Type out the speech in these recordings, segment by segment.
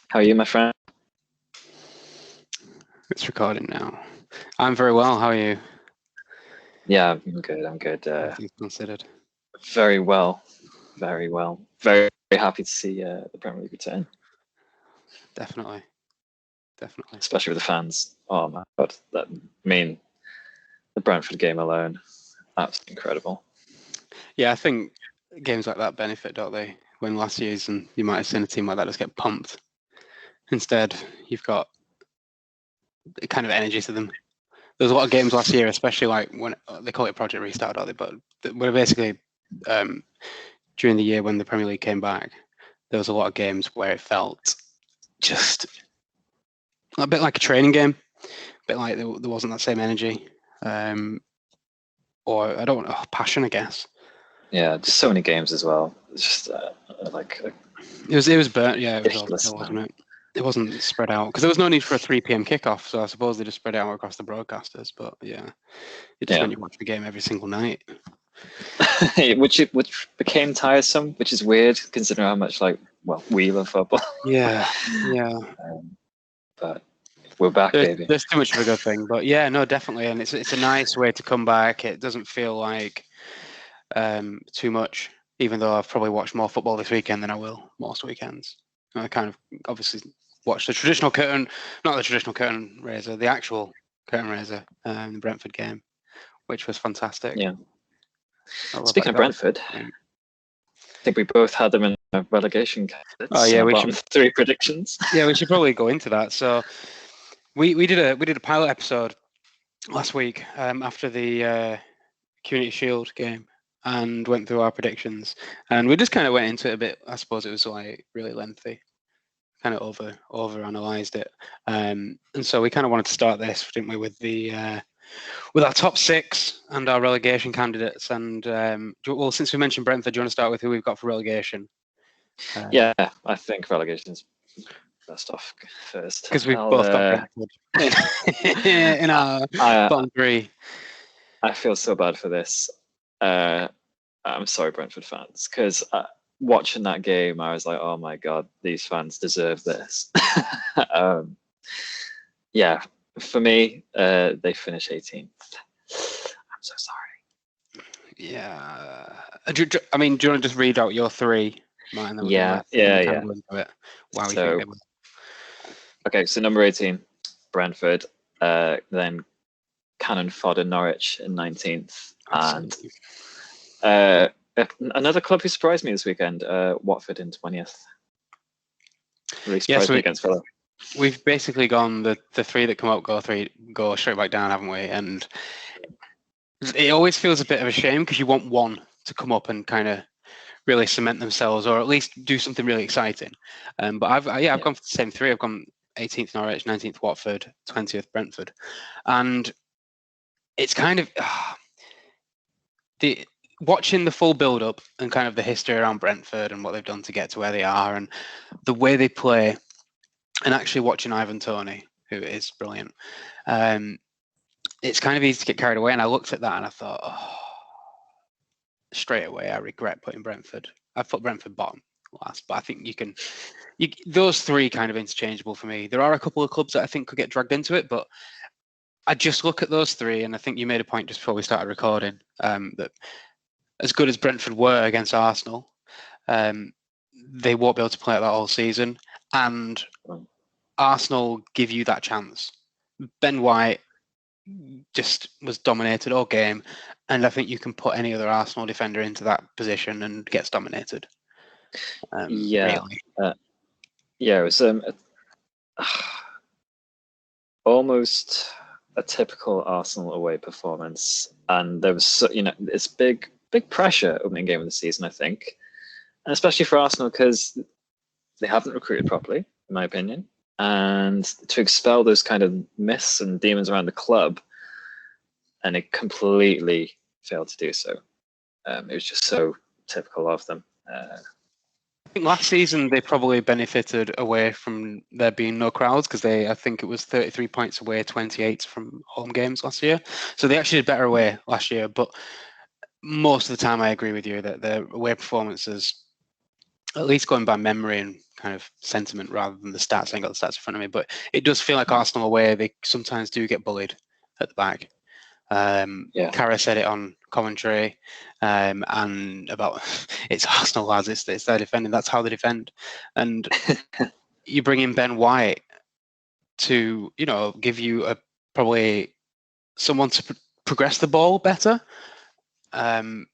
How are you, my friend? It's recording now. I'm very well. How are you? Yeah, I'm good. I'm good. All things considered. Very well. Very well. Very, very happy to see the Premier League return, Definitely. especially with the fans. Oh my God. The Brentford game alone, absolutely incredible. Yeah, I think games like that benefit, don't they? When last season you might have seen a team like that just get pumped. Instead, you've got kind of energy to them. There was a lot of games last year, especially like when they call it Project Restart, don't they? But we're basically during the year when the Premier League came back, there was a lot of games where it felt just a bit like a training game, a bit like there wasn't that same energy, or I don't want passion, I guess. Yeah, just so many games as well. It's just like It was burnt. Yeah, it was all ridiculous, wasn't it? It wasn't spread out because there was no need for a 3 p.m. kickoff. So I suppose they just spread it out across the broadcasters. But yeah, it just meant you watch the game every single night. which became tiresome, which is weird considering how much we love football. Yeah. But we're back, baby. There's too much of a good thing, but yeah, no, definitely, and it's a nice way to come back. It doesn't feel like too much, even though I've probably watched more football this weekend than I will most weekends. I kind of obviously watched the traditional curtain, not the traditional curtain raiser, the actual curtain raiser, the Brentford game, which was fantastic. Yeah. Speaking of Brentford, I think we both had them in relegation candidates. Oh yeah, we should 3 predictions. Yeah, we should probably go into that. So we did a pilot episode last week after the Community Shield game and went through our predictions, and we just kind of went into it a bit. I suppose it was like really lengthy, kind of over analysed it, and so we kind of wanted to start this, didn't we, with our top 6 and our relegation candidates. And well, since we mentioned Brentford, do you want to start with who we've got for relegation? Yeah, I think relegation is best off first because we've both got Brentford in our bottom 3. I feel so bad for this. I'm sorry, Brentford fans, because watching that game, I was like, oh my God, these fans deserve this. Yeah, for me, they finish 18th. I'm so sorry. Yeah. Do you want to just read out your 3? Mine, yeah. Wow, so, okay, so number 18, Brentford, then cannon fodder Norwich in 19th, absolutely. And another club who surprised me this weekend, Watford in 20th. Really surprised me against Villa. We've basically gone the 3 that come up go straight back down, haven't we? And it always feels a bit of a shame because you want one to come up and kind of really cement themselves, or at least do something really exciting. But I've gone for the same 3. I've gone 18th Norwich, 19th Watford, 20th Brentford, and it's kind of watching the full build-up and kind of the history around Brentford and what they've done to get to where they are and the way they play, and actually watching Ivan Toney, who is brilliant. It's kind of easy to get carried away, and I looked at that and I thought, straight away, I regret putting Brentford. I've put Brentford bottom last, but I think those 3 kind of interchangeable for me. There are a couple of clubs that I think could get dragged into it, but I just look at those 3, and I think you made a point just before we started recording that as good as Brentford were against Arsenal, they won't be able to play at that all season, and Arsenal give you that chance. Ben White just was dominated all game, and I think you can put any other Arsenal defender into that position and gets dominated. Really. It was almost a typical Arsenal away performance, and there was it's big pressure opening game of the season, I think, and especially for Arsenal because they haven't recruited properly, in my opinion, and to expel those kind of myths and demons around the club, and it completely failed to do so. It was just so typical of them. I think last season they probably benefited away from there being no crowds because I think it was 33 points away, 28 from home games last year. So they actually did better away last year. But most of the time, I agree with you that their away performances at least going by memory and kind of sentiment rather than the stats. I ain't got the stats in front of me, but it does feel like Arsenal away, they sometimes do get bullied at the back. Cara said it on commentary, and about it's Arsenal lads, it's their defending. That's how they defend, and you bring in Ben White to give you probably someone to progress the ball better, and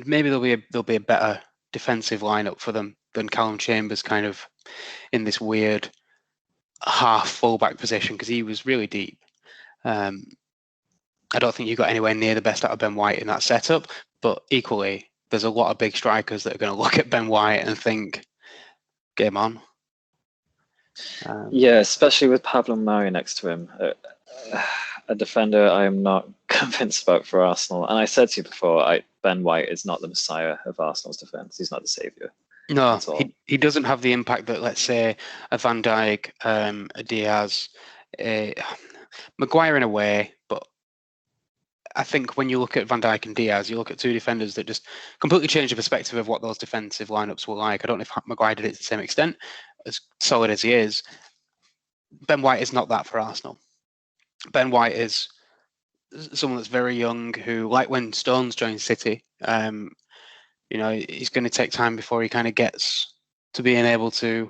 maybe there'll be a better defensive lineup for them than Callum Chambers kind of in this weird half fullback position because he was really deep. I don't think you got anywhere near the best out of Ben White in that setup, but equally, there's a lot of big strikers that are going to look at Ben White and think, game on. Yeah, especially with Pablo Mari next to him. A defender I am not convinced about for Arsenal. And I said to you before, Ben White is not the messiah of Arsenal's defence. He's not the saviour. No, he doesn't have the impact that, let's say, a Van Dijk, a Diaz, Maguire in a way, but I think when you look at Van Dijk and Diaz, you look at two defenders that just completely change the perspective of what those defensive lineups were like. I don't know if Maguire did it to the same extent, as solid as he is. Ben White is not that for Arsenal. Ben White is someone that's very young who, like when Stones joined City, he's going to take time before he kind of gets to being able to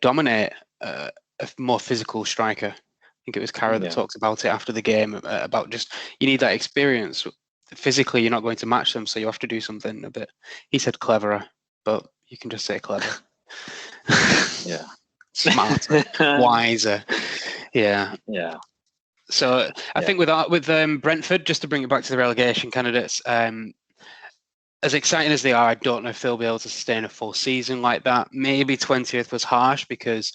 dominate a more physical striker. I think it was Cara that talks about it after the game, about just you need that experience. Physically, you're not going to match them, so you have to do something a bit. He said cleverer, but you can just say clever. Yeah. Smarter, wiser. Yeah. Yeah. So I think with Brentford, just to bring it back to the relegation candidates, as exciting as they are, I don't know if they'll be able to sustain a full season like that. Maybe 20th was harsh because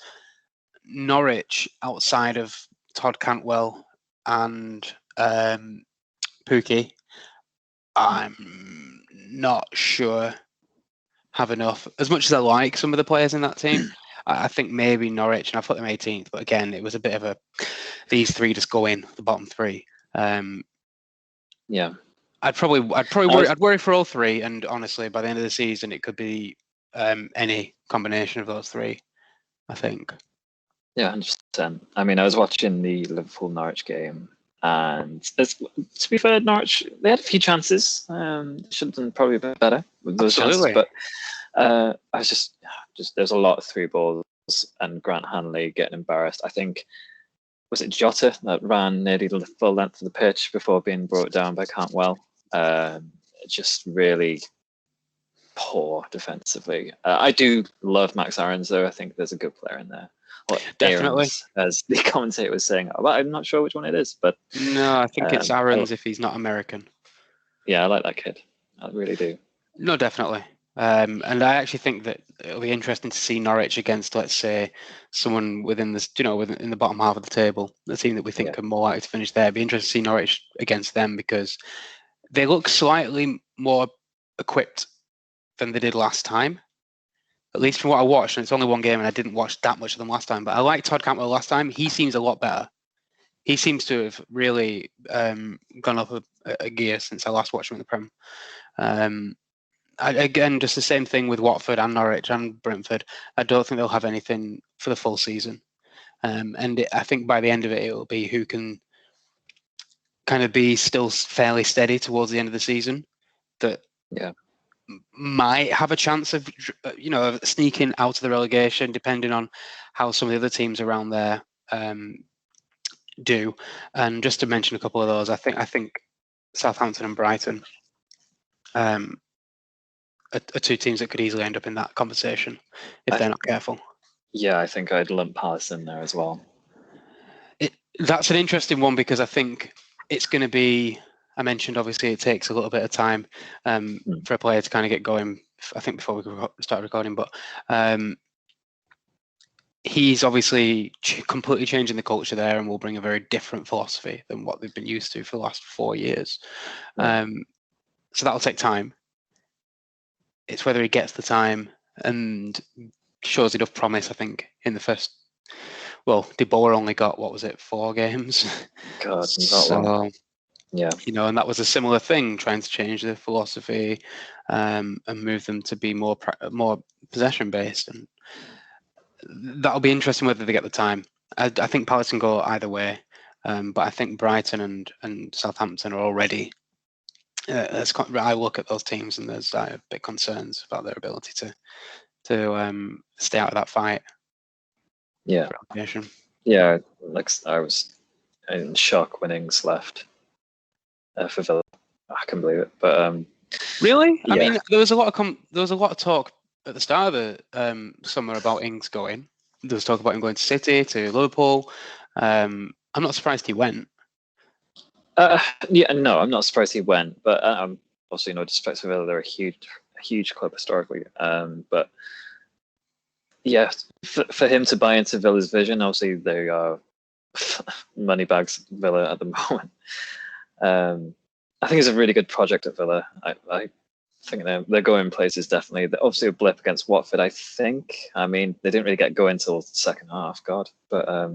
Norwich, outside of Todd Cantwell and Pookie, I'm not sure have enough. As much as I like some of the players in that team, I think maybe Norwich, and I put them 18th, but again, it was a bit of these three just go in, the bottom three. Yeah. I'd worry for all three, and honestly, by the end of the season, it could be any combination of those three, I think. Yeah, 100%. I mean, I was watching the Liverpool-Norwich game, and to be fair, Norwich, they had a few chances. Should have done probably a bit better with those chances, but I was just there's a lot of through balls, and Grant Hanley getting embarrassed. I think, was it Jota that ran nearly the full length of the pitch before being brought down by Cantwell? Just really poor defensively. I do love Max Aarons, though. I think there's a good player in there. Definitely. Aarons, as the commentator was saying. Well, I'm not sure which one it is, but no, I think it's Aarons if he's not American. Yeah, I like that kid. I really do. No, definitely. And I actually think that it'll be interesting to see Norwich against, let's say, someone within this, within the bottom half of the table, the team that we think are more likely to finish there. It'd be interesting to see Norwich against them because they look slightly more equipped than they did last time. At least from what I watched, and it's only one game, and I didn't watch that much of them last time. But I liked Todd Cantwell last time. He seems a lot better. He seems to have really gone up a gear since I last watched him in the Prem. Again, just the same thing with Watford and Norwich and Brentford. I don't think they'll have anything for the full season. I think by the end of it, it will be who can kind of be still fairly steady towards the end of the season that might have a chance of, of sneaking out of the relegation, depending on how some of the other teams around there do. And just to mention a couple of those, I think Southampton and Brighton are two teams that could easily end up in that conversation if they're not careful. Yeah, I think I'd lump Palace in there as well. That's an interesting one because I think it's going to be, I mentioned obviously it takes a little bit of time for a player to kind of get going, I think before we start recording, but he's obviously completely changing the culture there and will bring a very different philosophy than what they've been used to for the last 4 years. So that'll take time. It's whether he gets the time and shows enough promise, I think, in the first. Well, De Boer only got, 4 games? God, not long. Yeah. And that was a similar thing, trying to change the philosophy and move them to be more possession based, and that'll be interesting whether they get the time. I think Palace can go either way, but I think Brighton and Southampton are already. I look at those teams and there's big concerns about their ability to stay out of that fight. Yeah. For relegation. Yeah, like I was in shock when Ings left for Villa. I can't believe it, but really, yeah. I mean, there was a lot of talk at the start of the summer about Ings going. There was talk about him going to City, to Liverpool. I'm not surprised he went. Yeah, no, I'm not surprised he went, but also no disrespect to Villa, they're a huge club historically. But yeah, for him to buy into Villa's vision, obviously they are money bags Villa at the moment. I think it's a really good project at Villa. I think they're going places definitely. They're obviously a blip against Watford, I think. I mean, they didn't really get going until the second half, God. But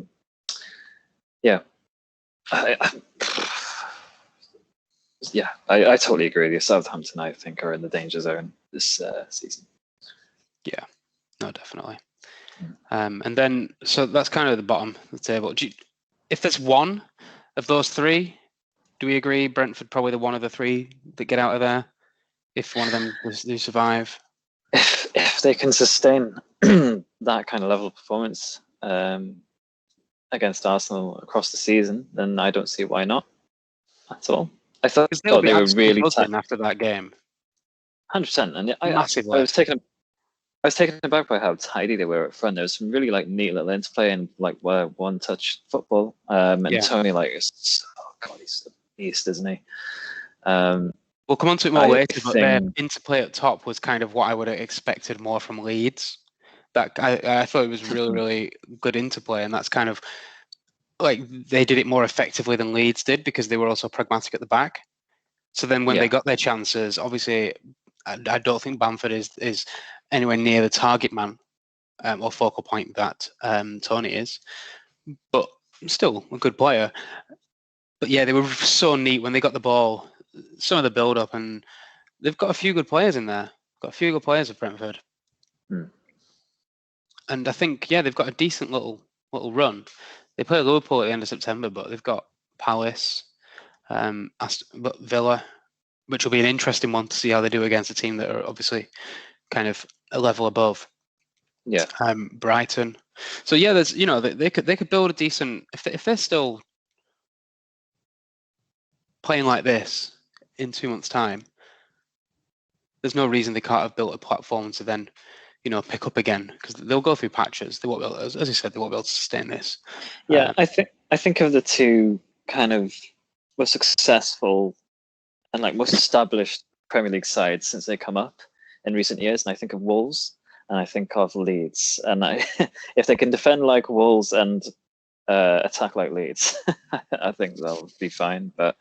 yeah. I totally agree with you. Southampton, I think, are in the danger zone this season. Yeah, no, definitely. And then, so that's kind of the bottom of the table. If there's one of those three, do we agree Brentford probably the one of the three that get out of there? If one of them do survive? If they can sustain that kind of level of performance against Arsenal across the season, then I don't see why not at all. I thought they were really buzzing after that game. 100%, and I was taken aback by how tidy they were up front. There was some really neat little interplay and one-touch football. And Tony, he's a beast, isn't he? We'll come on to it more later, but their interplay at top was kind of what I would have expected more from Leeds. That I thought it was really, really good interplay, and that's kind of they did it more effectively than Leeds did because they were also pragmatic at the back. So then when they got their chances, obviously, I don't think Bamford is anywhere near the target man or focal point that Tony is, but still a good player. But yeah, they were so neat when they got the ball. Some of the build-up, and they've got a few good players in there. Got a few good players at Brentford, and I think they've got a decent little run. They play Liverpool at the end of September, but they've got Palace, Villa, which will be an interesting one to see how they do against a team that are obviously kind of a level above. Yeah. Brighton. So yeah, there's they could build a decent if they're still playing like this in 2 months' time. There's no reason they can't have built a platform to then, pick up again, because they'll go through patches. They won't be able, as you said, they won't be able to sustain this. Yeah, I think of the two kind of most successful and most established Premier League sides since they come up in recent years, and I think of Wolves and I think of Leeds, and if they can defend like Wolves and attack like Leeds, I think they'll be fine. But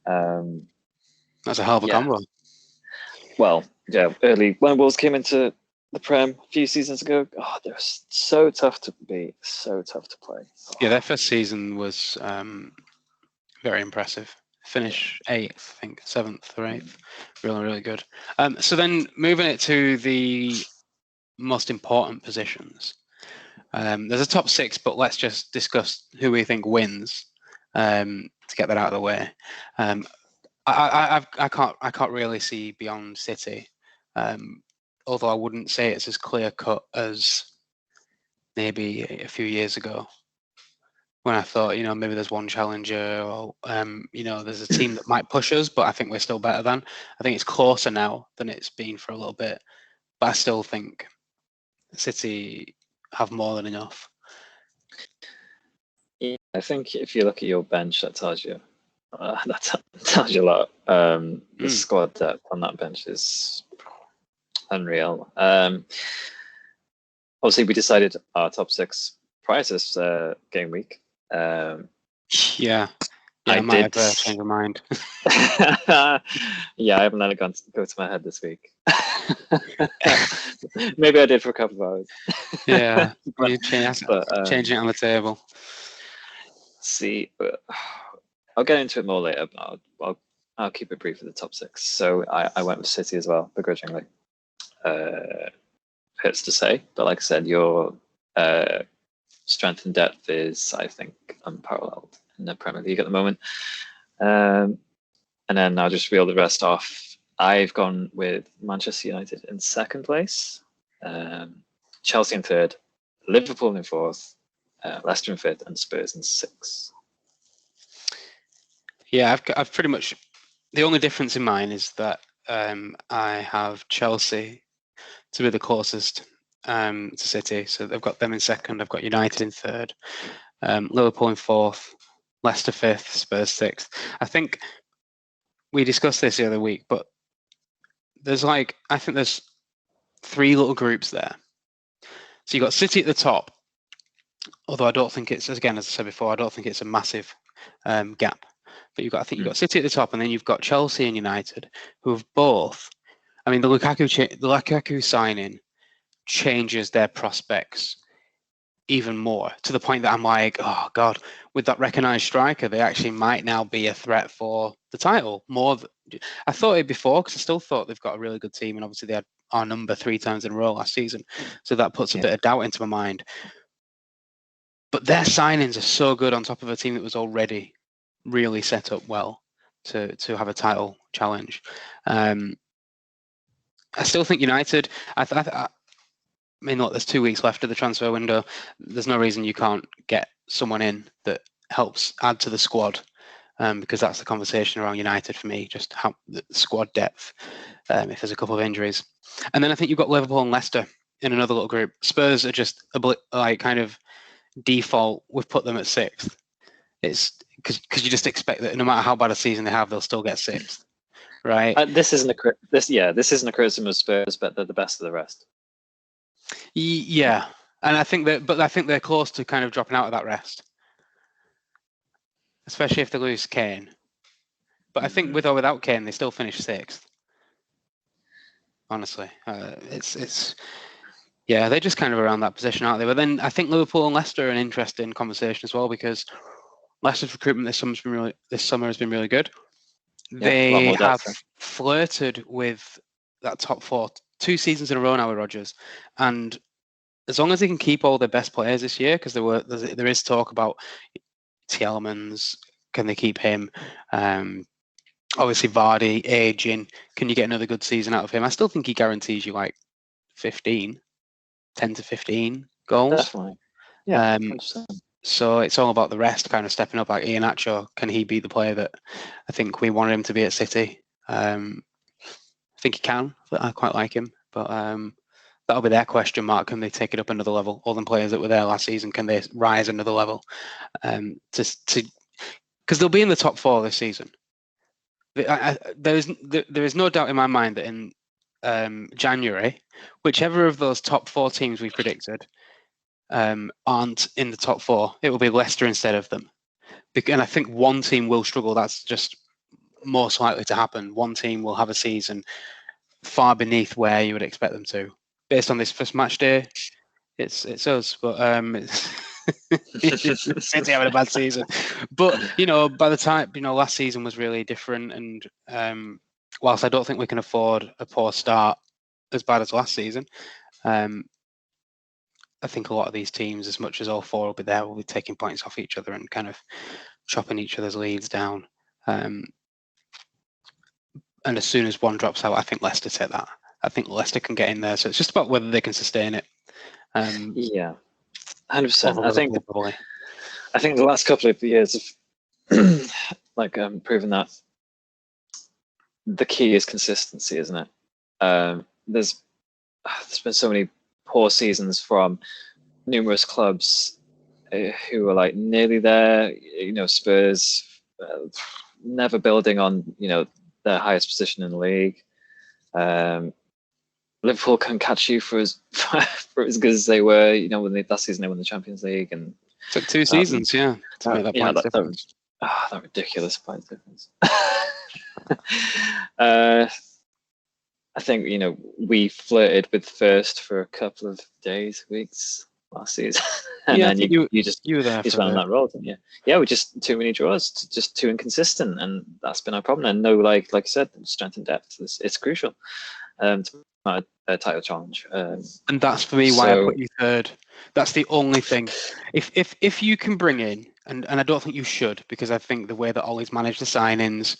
that's a hell of a combo. Well, yeah, early when Wolves came into the Prem a few seasons ago, they were so tough to beat, so tough to play. Yeah, their first season was very impressive. Finish 8th, I think, 7th or 8th. Really, really good. So then moving it to the most important positions. There's a top 6, but let's just discuss who we think wins to get that out of the way. I can't really see beyond City, although I wouldn't say it's as clear cut as maybe a few years ago when I thought maybe there's one challenger or there's a team that might push us, but I think we're still better than. I think it's closer now than it's been for a little bit, but I still think City have more than enough. Yeah, I think if you look at your bench, that tells you a lot. The squad depth on that bench is unreal. Obviously, we decided our top 6 prior to this game week. I might have changed my mind. Yeah, I haven't let it go to my head this week. Maybe I did for a couple of hours. Yeah, changing it on the table. See, I'll get into it more later. But I'll keep it brief for the top 6. So I went with City as well, begrudgingly. Hurts to say, but like I said, your strength and depth is, I think, unparalleled in the Premier League at the moment. And then I'll just reel the rest off. I've gone with Manchester United in 2nd place, Chelsea in 3rd, Liverpool in 4th, Leicester in 5th, and Spurs in 6th. Yeah, I've pretty much, the only difference in mine is that I have Chelsea to be the closest to City, so they've got them in 2nd. I've got United in 3rd, Liverpool in 4th, Leicester 5th, Spurs 6th. I think we discussed this the other week, but I think there's 3 little groups there. So you've got City at the top, although I don't think it's, again, as I said before, I don't think it's a massive gap. But you've got City at the top, and then you've got Chelsea and United, who have both. I mean, the Lukaku signing changes their prospects even more, to the point that I'm like, oh God, with that recognised striker, they actually might now be a threat for the title. I thought it before, because I still thought they've got a really good team, and obviously they had our number 3 times in a row last season, so that puts a bit of doubt into my mind. But their signings are so good on top of a team that was already really set up well to have a title challenge. I still think United, I mean, look, there's 2 weeks left of the transfer window. There's no reason you can't get someone in that helps add to the squad, because that's the conversation around United for me, just how the squad depth, if there's a couple of injuries. And then I think you've got Liverpool and Leicester in another little group. Spurs are just kind of default. We've put them at 6th. It's because you just expect that no matter how bad a season they have, they'll still get 6th, right? This isn't a criticism of Spurs, but they're the best of the rest. Yeah, and I think they're close to kind of dropping out of that rest, especially if they lose Kane. But I think with or without Kane, they still finish 6th. Honestly, it's they're just kind of around that position, aren't they? But then I think Liverpool and Leicester are an interesting conversation as well, because Leicester's recruitment this summer has been really good. They have flirted with that top 4 2 seasons in a row now with Rodgers, and as long as they can keep all their best players this year, because there is talk about Tielemans, can they keep him? Obviously Vardy aging, can you get another good season out of him? I still think he guarantees you like 10 to 15 goals. Definitely. Yeah. So it's all about the rest kind of stepping up. Like Iheanacho, can he be the player that I think we wanted him to be at City? I think he can. I quite like him, but that'll be their question mark. Can they take it up another level? All the players that were there last season, can they rise another level? Because they'll be in the top 4 this season. There is no doubt in my mind that in January, whichever of those top 4 teams we've predicted aren't in the top 4, it will be Leicester instead of them. And I think one team will struggle. That's just most likely to happen. One team will have a season far beneath where you would expect them to. Based on this first match day, it's us. But it's City having a bad season. But by the time last season was really different, and whilst I don't think we can afford a poor start as bad as last season, I think a lot of these teams, as much as all 4 will be there, will be taking points off each other and kind of chopping each other's leads down. And as soon as one drops out, I think Leicester take that. I think Leicester can get in there. So it's just about whether they can sustain it. 100%. I think the last couple of years have proven that the key is consistency, isn't it? There's been so many poor seasons from numerous clubs who are like nearly there. Spurs never building on their highest position in the league. Liverpool can catch you for as good as they were. When last season they won the Champions League, and it took 2 seasons, to make that point difference. That ridiculous point difference. I think we flirted with first for a couple of days, weeks, last season, and then you were there. You just went on that role, didn't you? Yeah, we're just too many draws, just too inconsistent, and that's been our problem. And no, like you said, strength and depth it's crucial to a title challenge. And that's for me why I put you third. That's the only thing. If you can bring in, and I don't think you should, because I think the way that Ollie's managed the signings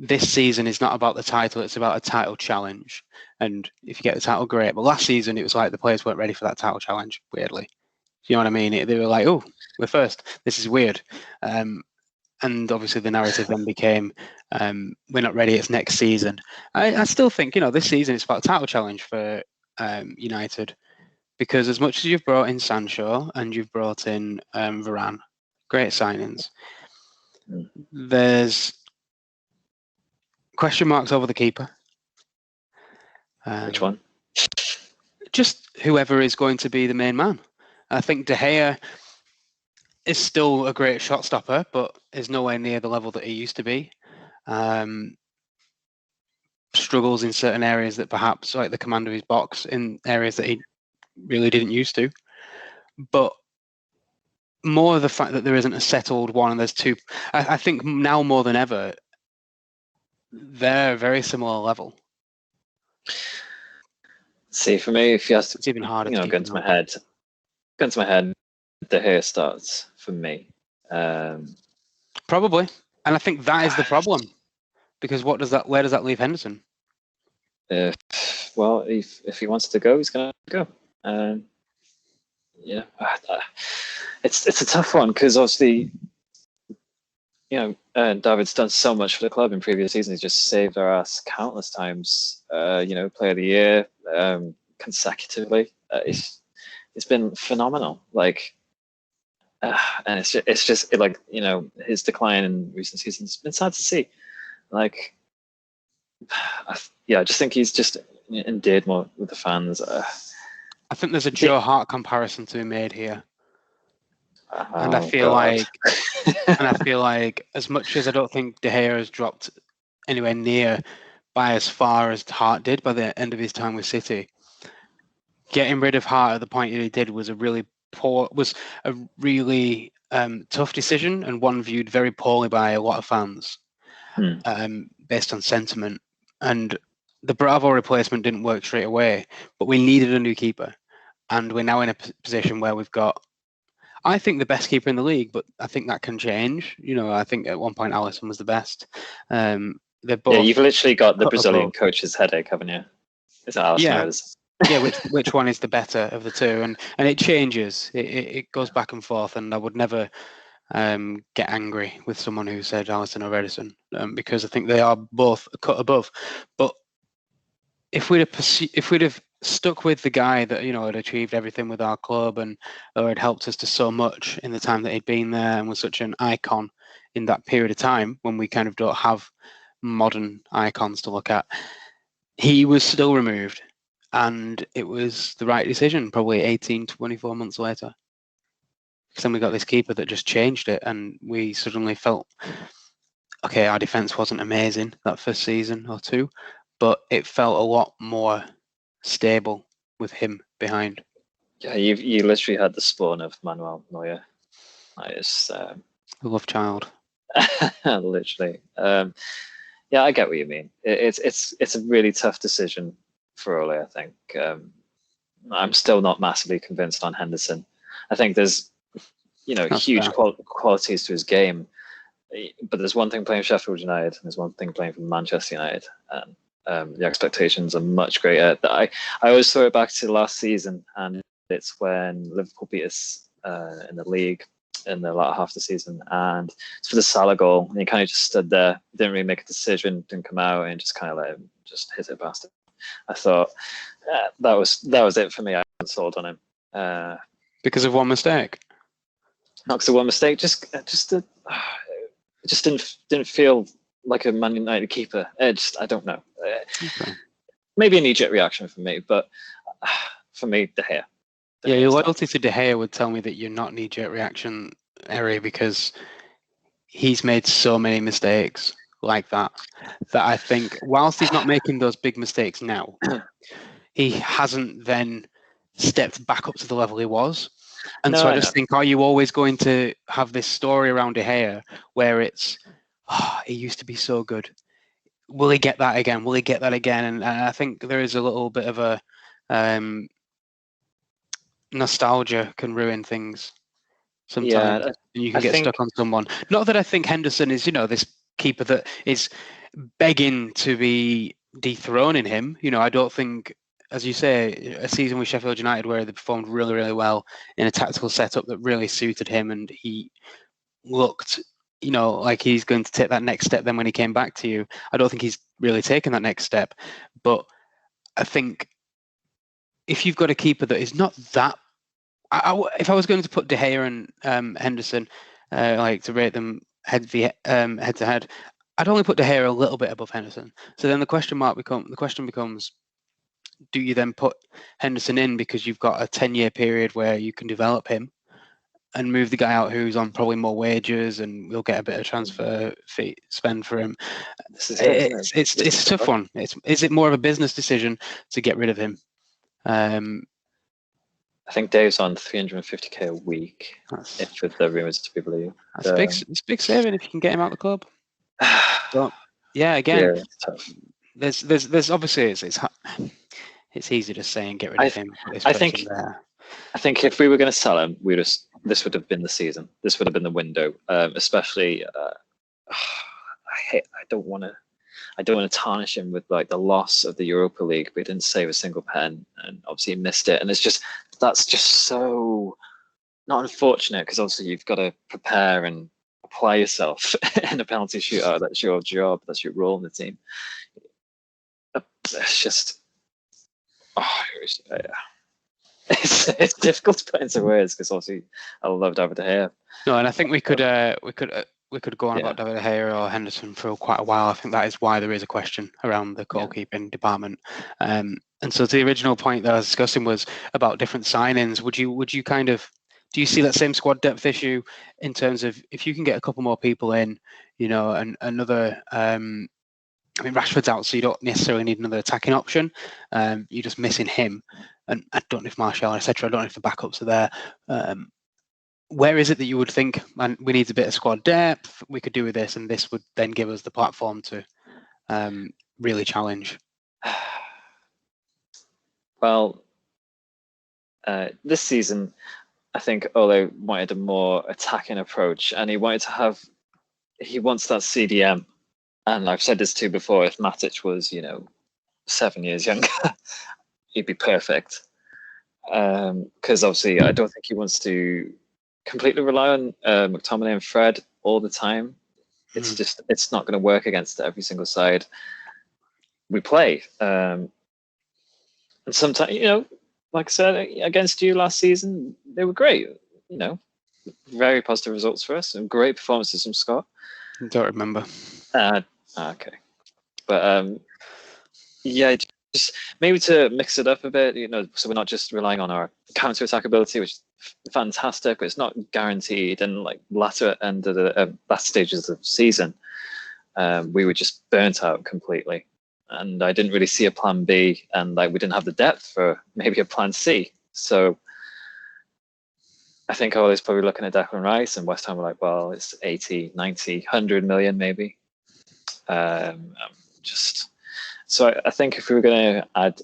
this season is not about the title, it's about a title challenge. And if you get the title, great. But last season, it was like the players weren't ready for that title challenge, weirdly. You know what I mean? They were like, oh, we're first. This is weird. And obviously the narrative then became, we're not ready, it's next season. I still think, this season it's about a title challenge for United. Because as much as you've brought in Sancho and you've brought in Varane, great signings, there's question marks over the keeper. Which one? Just whoever is going to be the main man. I think De Gea is still a great shot stopper, but is nowhere near the level that he used to be. Struggles in certain areas that perhaps, like the command of his box, in areas that he really didn't used to. But more of the fact that there isn't a settled one and there's two. I think now more than ever, they're a very similar level. See, for me, if you ask, it's even harder. Go into my head, De Gea starts for me. Probably, and I think that is the problem, because where does that leave Henderson? Well, if he wants to go, he's going to go. Yeah, it's a tough one because obviously, David's done so much for the club in previous seasons. He's just saved our ass countless times. Player of the year consecutively. It's been phenomenal. And it's just his decline in recent seasons has been sad to see. I just think he's just endeared more with the fans. I think there's a Joe Hart comparison to be made here. And I feel like as much as I don't think De Gea has dropped anywhere near by as far as Hart did by the end of his time with City, getting rid of Hart at the point that he did was a really tough decision, and one viewed very poorly by a lot of fans, based on sentiment. And the Bravo replacement didn't work straight away, but we needed a new keeper, and we're now in a position where we've got, I think, the best keeper in the league, but I think that can change. I think at one point Alisson was the best. They're both. Yeah, you've literally got the Brazilian coach's headache, haven't you? Is that Alisson? Yeah, which one is the better of the two, and it changes. It goes back and forth, and I would never get angry with someone who said Alisson or Edison, because I think they are both a cut above. But if we'd have stuck with the guy that had achieved everything with our club or had helped us to so much in the time that he'd been there and was such an icon in that period of time when we kind of don't have modern icons to look at, he was still removed, and it was the right decision probably 18, 24 months later. Because then we got this keeper that just changed it, and we suddenly felt, okay, our defence wasn't amazing that first season or two, but it felt a lot more stable with him behind. Yeah, you literally had the spawn of Manuel Neuer. The love child. Literally. Yeah, I get what you mean. It's a really tough decision for Ole, I think. I'm still not massively convinced on Henderson. I think there's huge qualities to his game, but there's one thing playing Sheffield United and there's one thing playing for Manchester United, and the expectations are much greater. I always throw it back to last season, and it's when Liverpool beat us in the league in the latter half of the season, and it's for the Salah goal, and he kind of just stood there, didn't really make a decision, didn't come out, and just kind of let him just hit it past him. I thought that was it for me. I wasn't sold on him because of one mistake. Not because of one mistake, just didn't feel like a Man United keeper. I don't know. Okay. Maybe a knee-jerk reaction for me, but for me, De Gea. Yeah, your loyalty to De Gea would tell me that you're not knee-jerk reaction, Eri, because he's made so many mistakes like that I think whilst he's not making those big mistakes now, he hasn't then stepped back up to the level he was. And No, so I I just know. think, are you always going to have this story around De Gea where it's, he used to be so good. Will he get that again? Will he get that again? And I think there is a little bit of a nostalgia can ruin things sometimes, Yeah, and you I can get think stuck on someone. Not that I think Henderson is, this keeper that is begging to be dethroning him. I don't think, as you say, a season with Sheffield United where they performed really, really well in a tactical setup that really suited him, and he looked, like he's going to take that next step. Then when he came back to you, I don't think he's really taken that next step. But I think if you've got a keeper that is not that, if I was going to put De Gea and Henderson, like to rate them head to head, I'd only put De Gea a little bit above Henderson. So then the question becomes, do you then put Henderson in because you've got a 10-year period where you can develop him and move the guy out who's on probably more wages and we'll get a bit of transfer fee spend for him? this is it, isn't it? It's a tough one. Is it more of a business decision to get rid of him? I think Dave's on 350k a week, if with the rumours to be believed. It's big saving if you can get him out of the club. But yeah, again, yeah, it's tough. there's obviously it's easy to say and get rid of him. I think if we were going to sell him, this would have been the season. This would have been the window. Especially, I don't want to tarnish him with like the loss of the Europa League. We didn't save a single pen, and obviously he missed it. And that's just so not unfortunate because obviously you've got to prepare and apply yourself in a penalty shootout. That's your job. That's your role in the team. It's just, it's difficult to put into words because obviously I love David De Gea. No, and I think we could go on about David De Gea or Henderson for quite a while. I think that is why there is a question around the goalkeeping department. And so the original point that I was discussing was about different signings. Would you kind of, do you see that same squad depth issue in terms of if you can get a couple more people in, and another, Rashford's out, so you don't necessarily need another attacking option. You're just missing him. And I don't know if Martial, etc. I don't know if the backups are there. Where is it that you would think, man, we need a bit of squad depth, we could do with this, and this would then give us the platform to really challenge? Well, this season, I think Ole wanted a more attacking approach, and he wants that CDM. And I've said this too before, if Matic was, 7 years younger, he'd be perfect. Because obviously I don't think he wants to completely rely on McTominay and Fred all the time. It's not going to work against every single side we play. And sometimes, like I said, against you last season, they were great. Very positive results for us and great performances from Scott. I don't remember. Okay. But just maybe to mix it up a bit, so we're not just relying on our counter-attack ability, which is fantastic, but it's not guaranteed. And like latter end of the last stages of the season, we were just burnt out completely. And I didn't really see a plan B, and we didn't have the depth for maybe a plan C. So I think I was probably looking at Declan Rice, and West Ham were like, well, it's 80, 90, 100 million maybe. So I think if we were going to add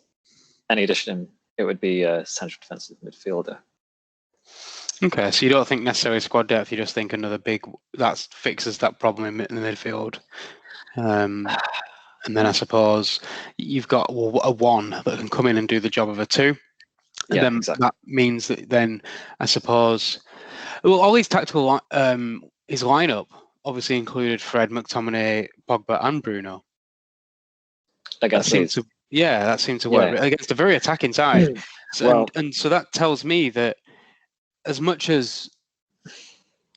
any addition, it would be a central defensive midfielder. Okay, so you don't think necessarily squad depth, you just think another big that fixes that problem in the midfield. And then I suppose you've got a one that can come in and do the job of a two. And then exactly. That means that then I suppose, all these tactical his lineup obviously included Fred, McTominay, Pogba, and Bruno. Against that seemed to work against a very attacking side. So that tells me that as much as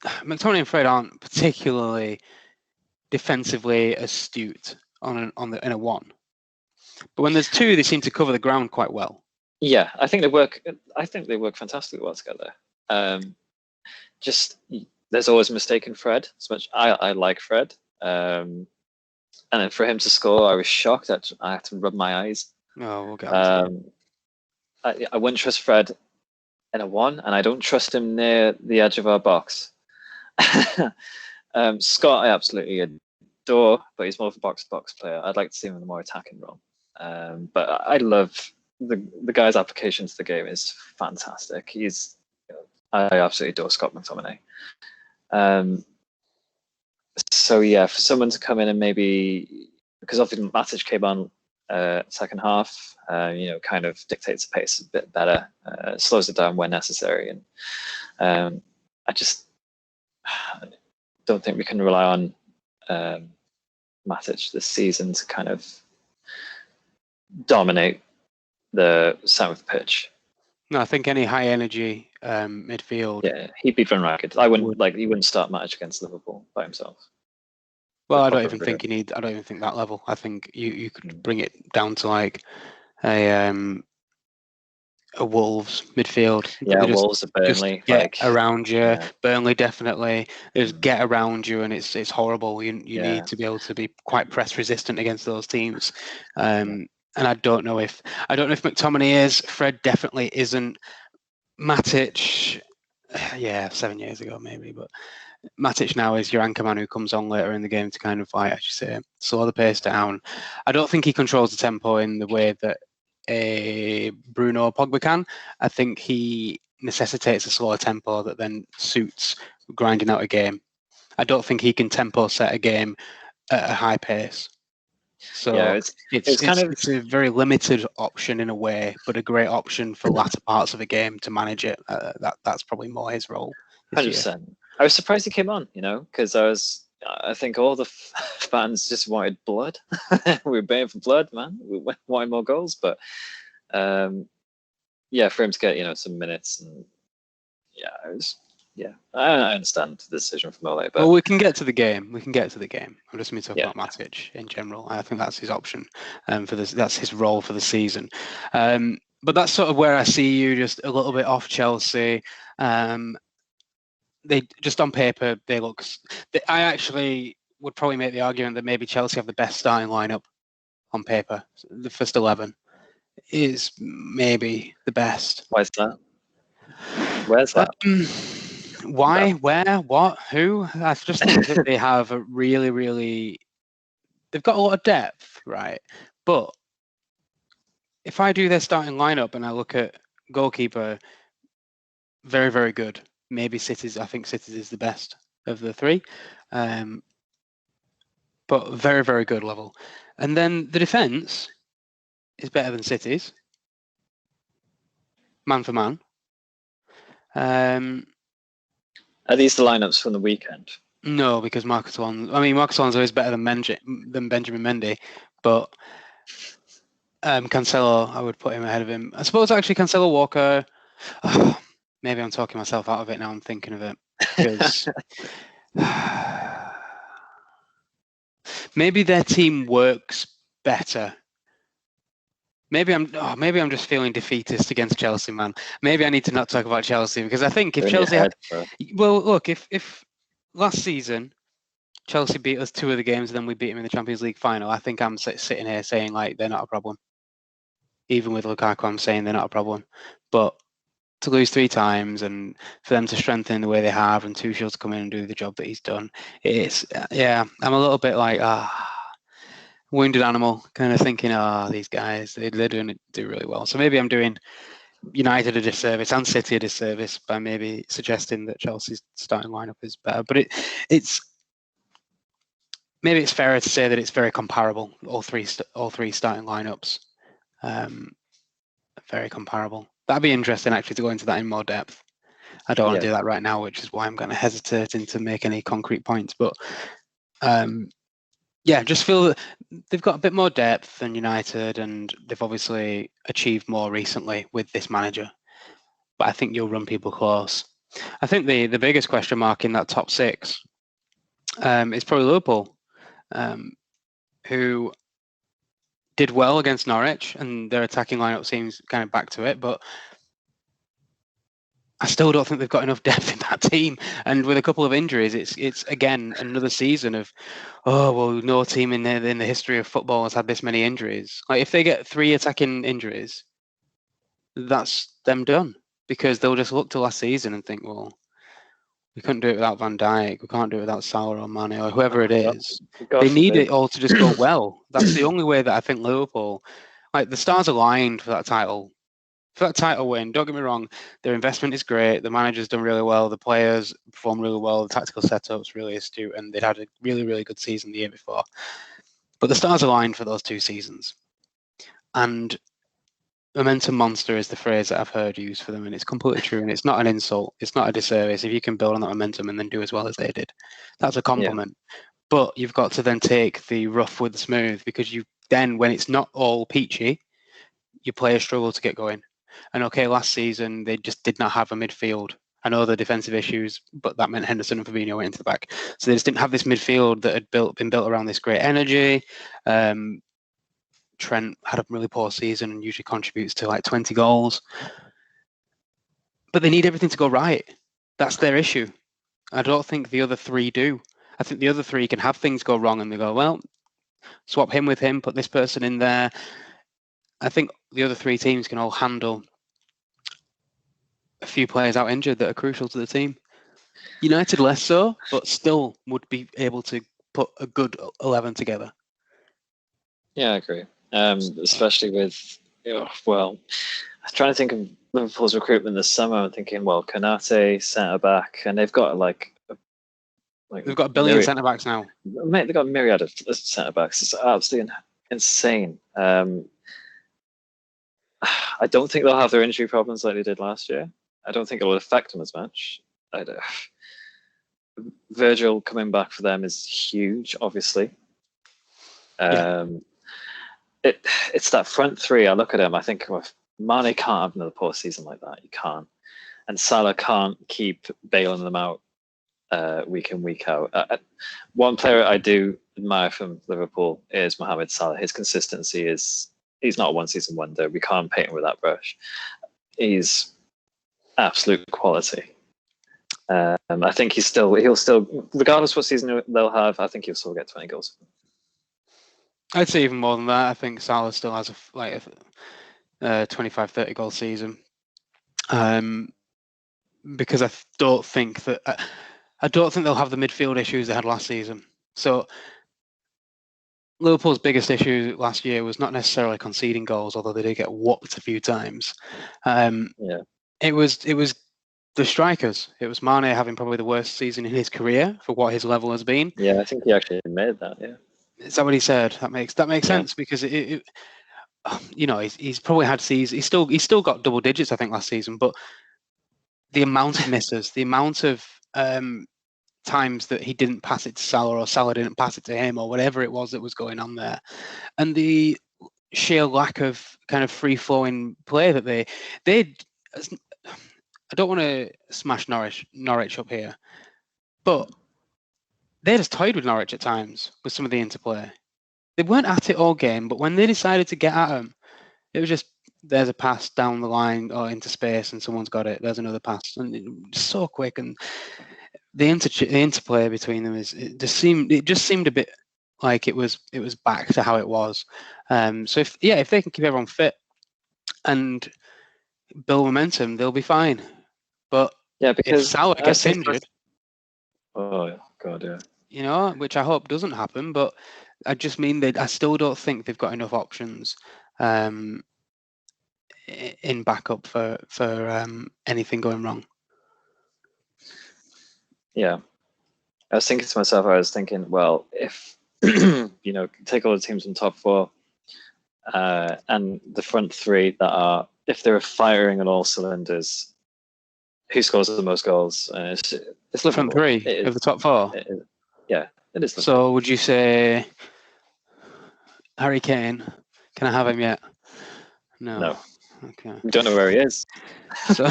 McTominay and Fred aren't particularly defensively astute in a one, but when there's two, they seem to cover the ground quite well. Yeah, I think they work. Fantastically well together. Just there's always a mistake in Fred. As much I like Fred, and then for him to score, I was shocked. I had to rub my eyes. Oh, we'll get on to I wouldn't trust Fred in a 1, and I don't trust him near the edge of our box. Scott, I absolutely adore, but he's more of a box-to-box player. I'd like to see him in a more attacking role. But I love the guy's application to the game is fantastic. I absolutely adore Scott McTominay. So yeah, for someone to come in and maybe, because obviously Matic came on second half, kind of dictates the pace a bit better, slows it down when necessary, and I just don't think we can rely on Matic this season to kind of dominate the center of the pitch. No, I think any high energy midfield. Yeah, he'd be Van Rackett. He wouldn't start Matic against Liverpool by himself. Well, I don't even think that level. I think you could bring it down to like a Wolves midfield. Yeah, Wolves or Burnley. Get around you. Yeah. Burnley definitely. Just get around you, and it's horrible. You need to be able to be quite press resistant against those teams. And I don't know if McTominay is. Fred definitely isn't. Matic, 7 years ago maybe, but Matic now is your anchorman who comes on later in the game to kind of, like, as you say, slow the pace down. I don't think he controls the tempo in the way that Bruno Pogba can. I think he necessitates a slower tempo that then suits grinding out a game. I don't think he can tempo set a game at a high pace. So it's a very limited option in a way, but a great option for latter parts of a game to manage it. That's probably more his role. 100%. I was surprised he came on, because I think all the fans just wanted blood. We were baying for blood, man. We wanted more goals, but for him to get some minutes, and I understand the decision from Ole. But we can get to the game. I'm just going to talk about Matic in general. I think that's his option for this. That's his role for the season. But that's sort of where I see you just a little bit off Chelsea. They just on paper they look. I actually would probably make the argument that maybe Chelsea have the best starting lineup on paper. The first 11 is maybe the best. Why is that? Where's that? Why? Where? What? Who? I just think that they have a really, really. They've got a lot of depth, right? But if I do their starting lineup and I look at goalkeeper, very, very good. Maybe I think City's is the best of the three, but very, very good level. And then the defence is better than City's, man for man. Are these the lineups from the weekend? No, because Marcus Alonso is better than Benjamin Mendy, but Cancelo, I would put him ahead of him. I suppose actually Cancelo, Walker. Maybe I'm talking myself out of it now. I'm thinking of it because maybe their team works better. Maybe I'm just feeling defeatist against Chelsea, man. Maybe I need to not talk about Chelsea because I think if Chelsea if last season Chelsea beat us 2 of the games and then we beat them in the Champions League final, I think I'm sitting here saying like they're not a problem. Even with Lukaku, I'm saying they're not a problem. But to lose 3 times and for them to strengthen in the way they have and Tuchel's to come in and do the job that he's done, I'm a little bit like wounded animal, kind of thinking, these guys, they're do really well. So maybe I'm doing United a disservice and City a disservice by maybe suggesting that Chelsea's starting lineup is better. But maybe it's fairer to say that it's very comparable. All three starting lineups, very comparable. That'd be interesting actually to go into that in more depth. I don't want to do that right now, which is why I'm kind of hesitating to make any concrete points. But just feel that they've got a bit more depth than United, and they've obviously achieved more recently with this manager. But I think you'll run people close. I think the biggest question mark in that top 6 is probably Liverpool, who did well against Norwich, and their attacking lineup seems kind of back to it. But I still don't think they've got enough depth in that team. And with a couple of injuries, it's again another season of, no team in the history of football has had this many injuries. Like if they get 3 attacking injuries, that's them done, because they'll just look to last season and think, well, we couldn't do it without Van Dijk, we can't do it without Salah or Mane or whoever it is. God They need forbid. it all to just go well. That's the only way that I think Liverpool, like the stars aligned for that title. For that title win, don't get me wrong, their investment is great. The manager's done really well. The players perform really well. The tactical setup's really astute, and they'd had a really, really good season the year before. But the stars aligned for those 2 seasons. And momentum monster is the phrase that I've heard used for them, and it's completely true. And it's not an insult. It's not a disservice if you can build on that momentum and then do as well as they did. That's a compliment. Yeah. But you've got to then take the rough with the smooth, because you then, when it's not all peachy, your players struggle to get going. And okay, last season they just did not have a midfield. I know the defensive issues, but that meant Henderson and Fabinho went into the back. So they just didn't have this midfield that had been built around this great energy. Trent had a really poor season and usually contributes to like 20 goals. But they need everything to go right. That's their issue. I don't think the other 3 do. I think the other 3 can have things go wrong and they go, well, swap him with him, put this person in there. I think the other 3 teams can all handle a few players out injured that are crucial to the team. United less so, but still would be able to put a good 11 together. Yeah, I agree. Especially with, well, I'm trying to think of Liverpool's recruitment this summer. I'm thinking, well, Konate, centre-back, and they've got like they've got a billion centre-backs now. Mate, they've got a myriad of centre-backs. It's absolutely insane. I don't think they'll have their injury problems like they did last year. I don't think it will affect them as much. Virgil coming back for them is huge, obviously. It's that front 3. I look at him, I think, Mane can't have another poor season like that. You can't. And Salah can't keep bailing them out week in, week out. One player I do admire from Liverpool is Mohamed Salah. His consistency he's not a one-season wonder. We can't paint him with that brush. He's absolute quality. I think he'll still, regardless what season they'll have, I think he'll still get 20 goals. I'd say even more than that. I think Salah still has a 25, 30 goal season. Because I don't think they'll have the midfield issues they had last season. So Liverpool's biggest issue last year was not necessarily conceding goals, although they did get whopped a few times. It was the strikers. It was Mane having probably the worst season in his career for what his level has been. Yeah, I think he actually admitted that. Yeah, is that what he said? That makes sense, because he's probably had seasons. He's still got double digits, I think, last season. But the amount of misses, the amount of times that he didn't pass it to Salah, or Salah didn't pass it to him, or whatever it was that was going on there, and the sheer lack of kind of free-flowing play that they. I don't want to smash Norwich up here, but they just toyed with Norwich at times with some of the interplay. They weren't at it all game, but when they decided to get at them, it was just, there's a pass down the line or into space and someone's got it. There's another pass, and it was so quick. And the interplay between them it just seemed a bit like it was back to how it was. So if they can keep everyone fit and build momentum, they'll be fine. But because if Salah gets injured, oh God, yeah, which I hope doesn't happen, but I just mean that I still don't think they've got enough options in backup for anything going wrong. Yeah, I was thinking to myself, well, if take all the teams in top 4 and the front 3 that are, if they're firing on all cylinders, who scores the most goals? It's Liverpool. Front 3 of the top 4. It is Liverpool. So would you say Harry Kane? Can I have him yet? No. Okay. We don't know where he is. So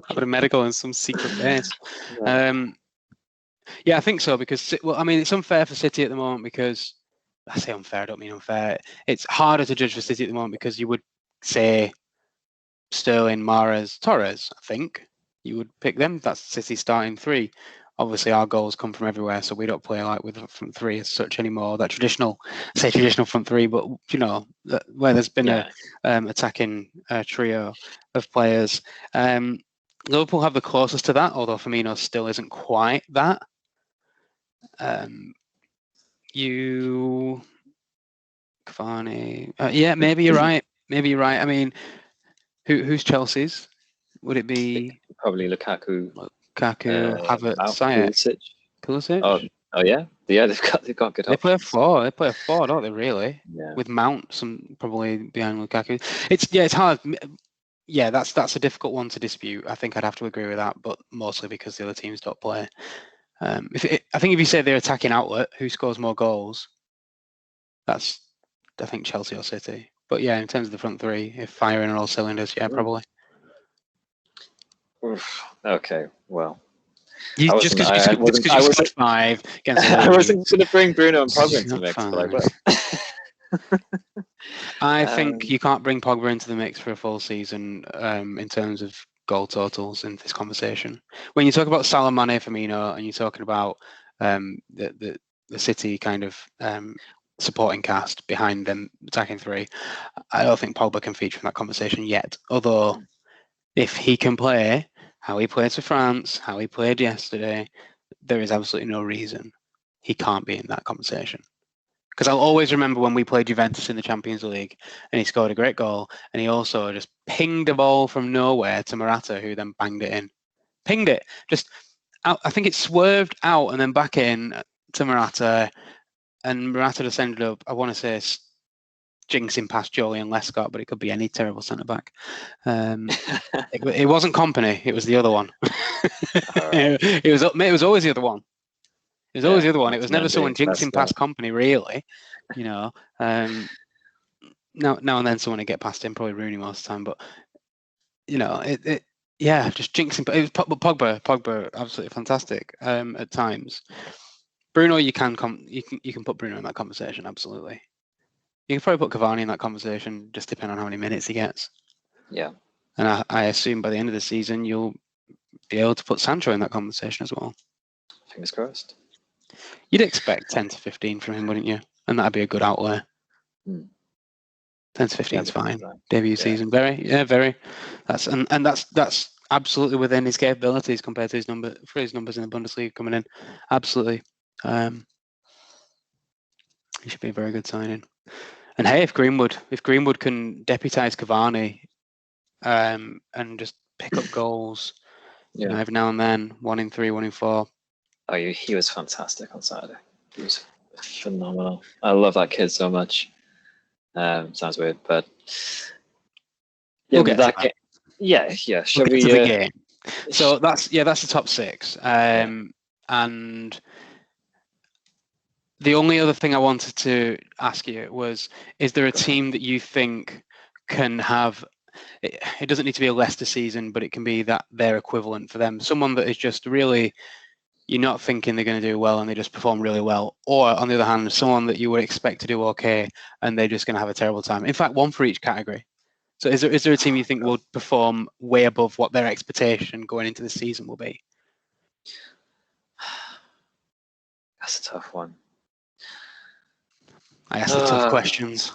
having a medical in some secret base. Yeah, I think so, because it's unfair for City at the moment, because I say unfair, I don't mean unfair. It's harder to judge for City at the moment because you would say Sterling, Mahrez, Torres. I think you would pick them. That's City starting 3. obviously our goals come from everywhere, so we don't play like with a front three as such anymore. That traditional front three, but where there's been a attacking trio of players. Liverpool have the closest to that, although Firmino still isn't quite that. Cavani. Maybe you're right. I mean, who's Chelsea's? Would it be probably Lukaku, Havertz, Pulisic? Pulisic? Oh yeah. They've got good. They play a 4. They play a 4, don't they? Really? Yeah. With Mount, probably behind Lukaku. It's hard. Yeah, that's a difficult one to dispute. I think I'd have to agree with that, but mostly because the other teams don't play. I think if you say they're attacking outlet, who scores more goals? That's, I think, Chelsea or City. But yeah, in terms of the front three, if firing on all cylinders, yeah, probably. Oof. Okay, well. Just because you scored 5 against I wasn't going to bring Bruno and Pogba into the mix, but I think you can't bring Pogba into the mix for a full season in terms of goal totals in this conversation. When you talk about Salah, Mane, Firmino, and you're talking about the City kind of supporting cast behind them attacking 3, I don't think Pogba can feature in that conversation yet. Although, if he can play how he played for France, how he played yesterday, there is absolutely no reason he can't be in that conversation. Because I'll always remember when we played Juventus in the Champions League and he scored a great goal and he also just pinged a ball from nowhere to Morata, who then banged it in. Pinged it. Just out, I think it swerved out and then back in to Morata, and Morata just ended up, I want to say, jinxing past Julian Lescott, but it could be any terrible centre-back. It wasn't Company, it was the other one. It was always the other one. It was always the other one. It was never someone jinxing past Company, really. Now and then someone would get past him, probably Rooney most of the time. But just jinxing. It was Pogba, absolutely fantastic at times. Bruno, you can put Bruno in that conversation, absolutely. You can probably put Cavani in that conversation, just depending on how many minutes he gets. Yeah. And I assume by the end of the season, you'll be able to put Sancho in that conversation as well. Fingers crossed. You'd expect 10 to 15 from him, wouldn't you? And that'd be a good outlay. 10 to 15 is fine. Debut season, very. That's absolutely within his capabilities compared to his numbers in the Bundesliga coming in. Absolutely. He should be a very good signing. And hey, if Greenwood can deputise Cavani and just pick up goals, every now and then, 1 in 3, 1 in 4. Oh, he was fantastic on Saturday. He was phenomenal. I love that kid so much. Sounds weird, but we'll get that. Shall we? The game. So that's the top 6. And the only other thing I wanted to ask you was: is there a team that you think can have? It doesn't need to be a Leicester season, but it can be that their equivalent for them. Someone that is just really, you're not thinking they're going to do well and they just perform really well. Or on the other hand, someone that you would expect to do okay and they're just going to have a terrible time. In fact, one for each category. So is there a team you think will perform way above what their expectation going into the season will be? That's a tough one. I ask the tough questions.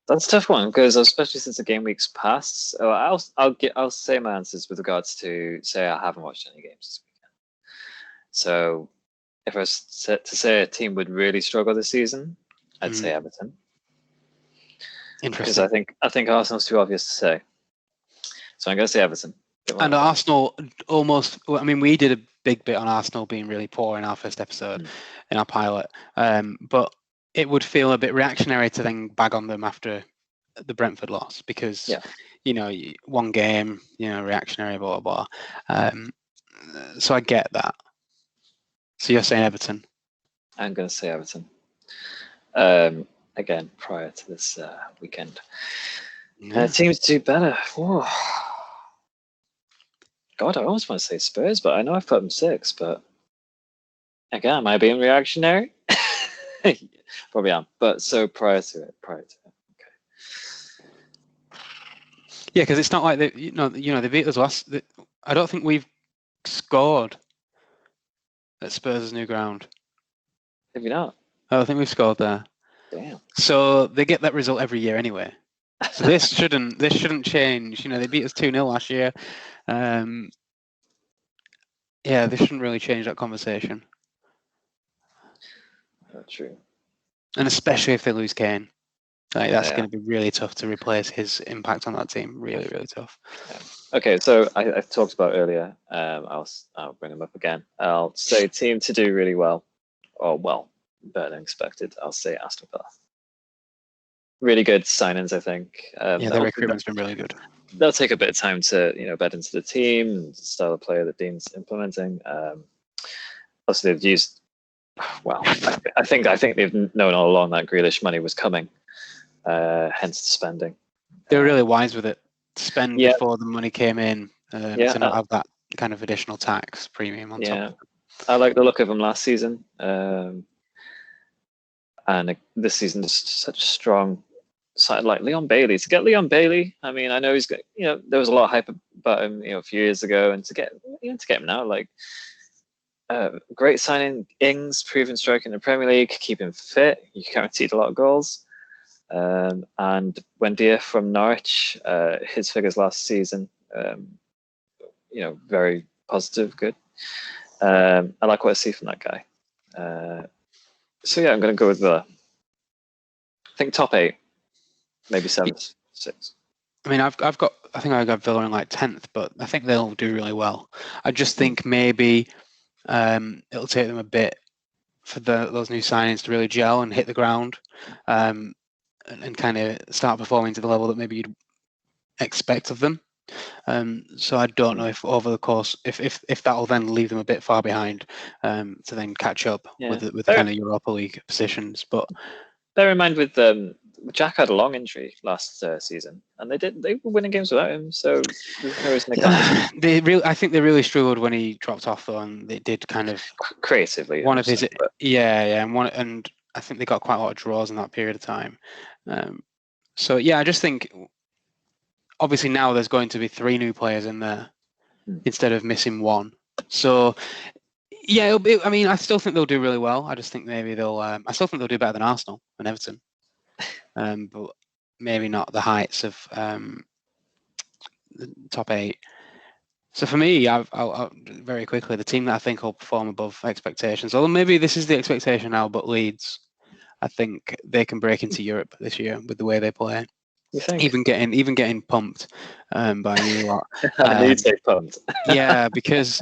That's a tough one because, especially since the game week's passed, so I'll say my answers with regards to say I haven't watched any games this weekend. So, if I was to say a team would really struggle this season, I'd say Everton. Interesting. Because I think Arsenal's too obvious to say. So I'm going to say Everton. And Arsenal almost. I mean, we did a big bit on Arsenal being really poor in our first episode, in our pilot. But it would feel a bit reactionary to then bag on them after the Brentford loss because, one game, reactionary, blah, blah, blah. So I get that. So you're saying Everton? I'm going to say Everton. Again, prior to this weekend. Teams do better. Whoa. God, I almost want to say Spurs, but I know I've put them 6, but again, am I being reactionary? Probably am. But so prior to it. Okay. Yeah, because it's not like they beat us I don't think we've scored at Spurs' new ground. Have you not? I don't think we've scored there. Damn. So they get that result every year anyway. So this shouldn't change. You know, they beat us 2-0 last year. Yeah, this shouldn't really change that conversation. Not true. And especially if they lose Kane. Like, that's going to be really tough to replace his impact on that team. Really, really tough. Yeah. Okay, so I talked about earlier. I'll bring them up again. I'll say team to do really well, or well, better than expected. I'll say Aston Villa. Really good signings, I think. Yeah, their recruitment's been really good. They'll take a bit of time to bed into the team and style of player that Dean's implementing. Also, they've used. Well, I think they've known all along that Grealish money was coming. Hence the spending. They were really wise with it. Spend before the money came in to not have that kind of additional tax premium on top. I like the look of them last season, and this season just such a strong side like Leon Bailey. To get Leon Bailey, I mean, I know he's got there was a lot of hype about him a few years ago, and to get him now, like great signing. Ings, proven striker in the Premier League, keep him fit. You guaranteed a lot of goals. And Wendia from Norwich, his figures last season, very positive, good. I like what I see from that guy. So I'm going to go with Villa. I think top 8, maybe 7th, 6th. I mean, I think I got Villa in like 10th, but I think they'll do really well. I just think maybe it'll take them a bit for those new signings to really gel and hit the ground. And kind of start performing to the level that maybe you'd expect of them. So I don't know if over the course, if that will then leave them a bit far behind to then catch up with the kind of Europa League positions. But bear in mind with Jack had a long injury last season, and they were winning games without him. So there's no reason they can't. I think they really struggled when he dropped off, though, and they did kind of creatively. One of his and I think they got quite a lot of draws in that period of time. So I just think obviously now there's going to be 3 new players in there instead of missing 1. So I mean, I still think they'll do really well. I just think maybe they'll. I still think they'll do better than Arsenal and Everton, but maybe not the heights of the top 8. So for me, I'll very quickly, the team that I think will perform above expectations, although maybe this is the expectation now, but Leeds, I think they can break into Europe this year with the way they play. You think? Even getting pumped by a new lot. I need to say pumped. Yeah, because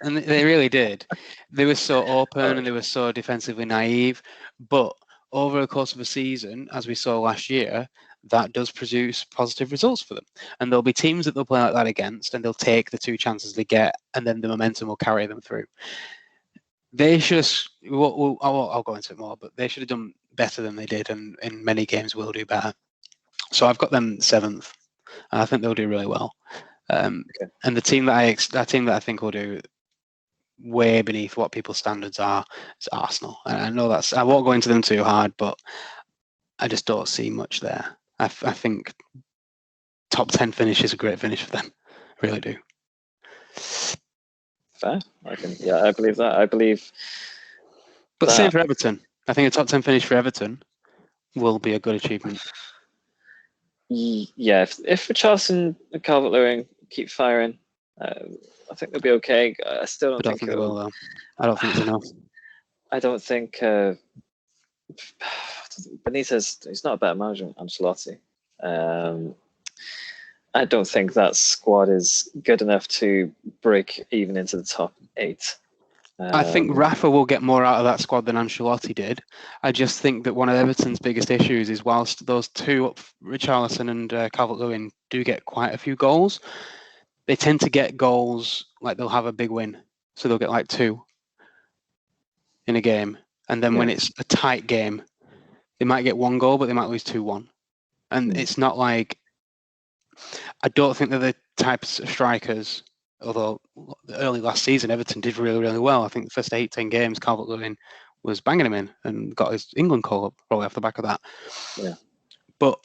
and they really did. They were so open and they were so defensively naive. But over the course of a season, as we saw last year, that does produce positive results for them. And there'll be teams that they'll play like that against, and they'll take the 2 chances they get, and then the momentum will carry them through. They should have, I'll go into it more, but they should have done better than they did, and in many games will do better. So I've got them 7th, and I think they'll do really well. And the team that I think will do way beneath what people's standards are is Arsenal. And I know I won't go into them too hard, but I just don't see much there. I think top 10 finish is a great finish for them. I really do. Fair. I believe that. I believe. But same for Everton. I think a top 10 finish for Everton will be a good achievement. Yeah, if Richarlison and Calvert-Lewin keep firing, I think they'll be okay. I still don't think they will, though. I don't think it's enough. I don't think Benitez, he's not a better manager than Ancelotti. I don't think that squad is good enough to break even into the top 8. I think Rafa will get more out of that squad than Ancelotti did. I just think that one of Everton's biggest issues is whilst those 2, Richarlison and Calvert-Lewin, do get quite a few goals, they tend to get goals like they'll have a big win. So they'll get like 2 in a game. And then when it's a tight game, they might get 1 goal, but they might lose 2-1. And it's not like... I don't think they're the types of strikers, although early last season, Everton did really, really well. I think the first 8-10 games, Calvert-Lewin was banging him in and got his England call up probably off the back of that. Yeah. But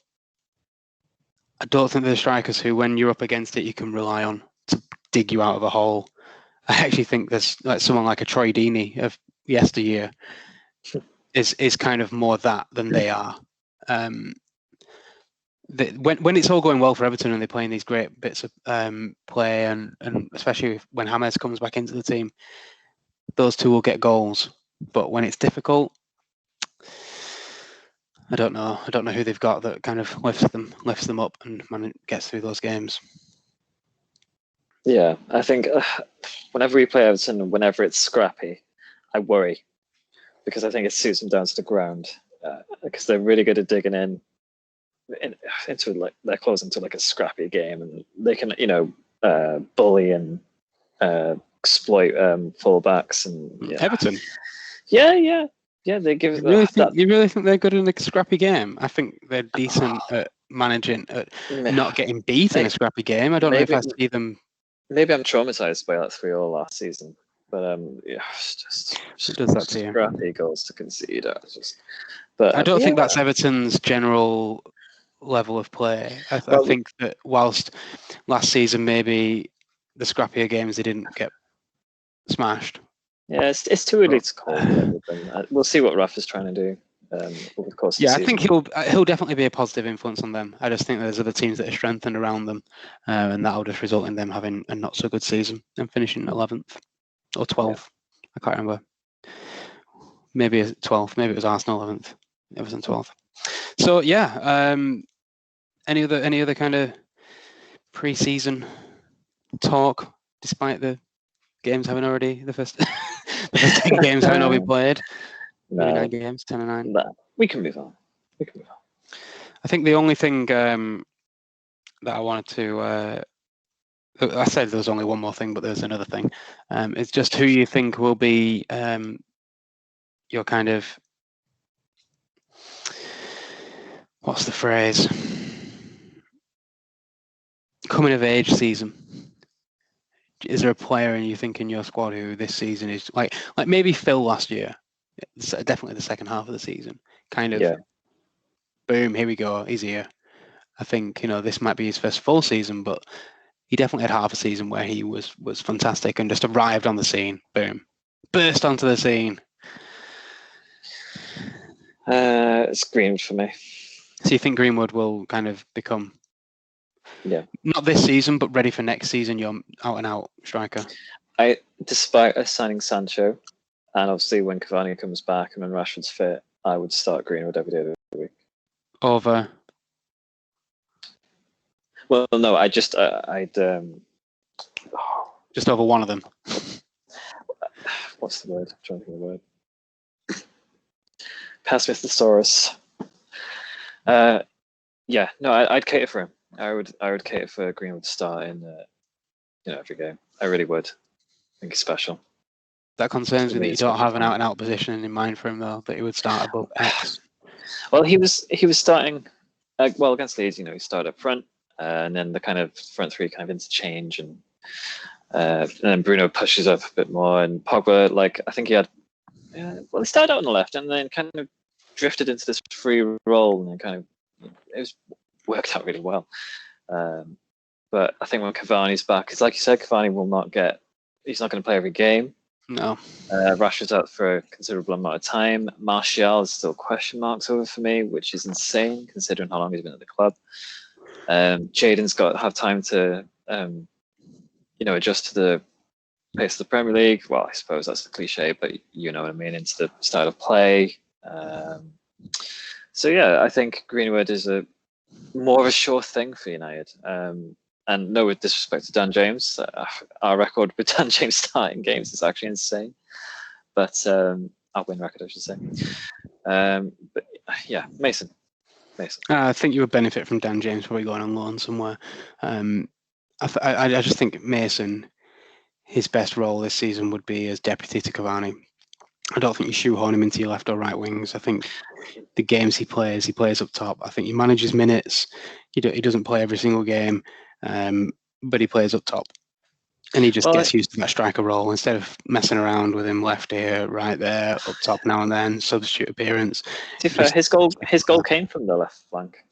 I don't think they're strikers who, when you're up against it, you can rely on. to dig you out of a hole. I actually think there's like someone like a Troy Deeney of yesteryear is kind of more that than they are. When it's all going well for Everton and they're playing these great bits of play, and especially when James comes back into the team, those two will get goals. But when it's difficult, I don't know who they've got that kind of lifts them up and gets through those games. Yeah, I think whenever we play Everton, whenever it's scrappy, I worry because I think it suits them down to the ground because they're really good at digging into like they're close into like a scrappy game, and they can bully and exploit fullbacks and Everton. Yeah. They give. You really think they're good in a scrappy game? I think they're decent at managing, at not getting beat in a scrappy game. I don't know if I see them. Maybe I'm traumatized by that 3-3 last season, but it's just does that to you? Scrappy goals to concede. But I don't think that's Everton's general level of play. I think that whilst last season over the scrappier games they didn't get smashed. Yeah, it's too early to call Everton. We'll see what Rafa's trying to do over the course of the season. I think he'll definitely be a positive influence on them. I just think there's other teams that are strengthened around them, and that'll just result in them having a not so good season and finishing 11th or 12th. Yeah. I can't remember. Maybe 12th. Maybe it was Arsenal 11th. Everton 12th. So yeah. Any other kind of pre-season talk, despite the games having already the first 10 games having already played? 9 games, 10 and 9. No, we can move on. I think the only thing that I wanted to I said there was only one more thing, but there's another thing. It's just who you think will be your kind of, what's the phrase? Coming of age season. Is there a player you think in your squad who this season is like maybe Phil last year? It's definitely the second half of the season. Kind of, boom, here we go, he's here. I think this might be his first full season, but he definitely had half a season where he was fantastic and just arrived on the scene, boom, burst onto the scene. It's Greenwood for me. So you think Greenwood will kind of become, not this season, but ready for next season, your out-and-out striker? Despite us signing Sancho, and obviously when Cavani comes back and when Rashford's fit, I would start Greenwood every day of the week. Over? Well, no, I'd just over one of them. What's the word? I'm trying to think of the word. Pacifist-thesaurus. I'd cater for him. I would cater for Greenwood to start in every game. I really would. I think he's special. That concerns me that you don't have an out-and-out position in mind for him, though, that he would start above X. Well, he was starting against Leeds. He started up front, and then the kind of front three kind of interchange, and then Bruno pushes up a bit more, and Pogba, I think he had. He started out on the left, and then kind of drifted into this free role, and then kind of it was worked out really well. But I think when Cavani's back, it's like you said, Cavani will not get. He's not going to play every game. No. Rashford's out for a considerable amount of time. Martial is still question marks over for me, which is insane considering how long he's been at the club. Jadon's got to have time to, adjust to the pace of the Premier League. Well, I suppose that's a cliche, but you know what I mean, into the style of play. I think Greenwood is more of a sure thing for United. And no disrespect to Dan James, our record with Dan James starting games is actually insane. But our win record, I should say. Mason. I think you would benefit from Dan James probably going on loan somewhere. I just think Mason, his best role this season would be as deputy to Cavani. I don't think you shoehorn him into your left or right wings. I think the games he plays up top. I think he manages minutes. He doesn't play every single game. But he plays up top, and he just gets used to that striker role instead of messing around with him left here, right there, up top now and then, substitute appearance. His goal came from the left flank.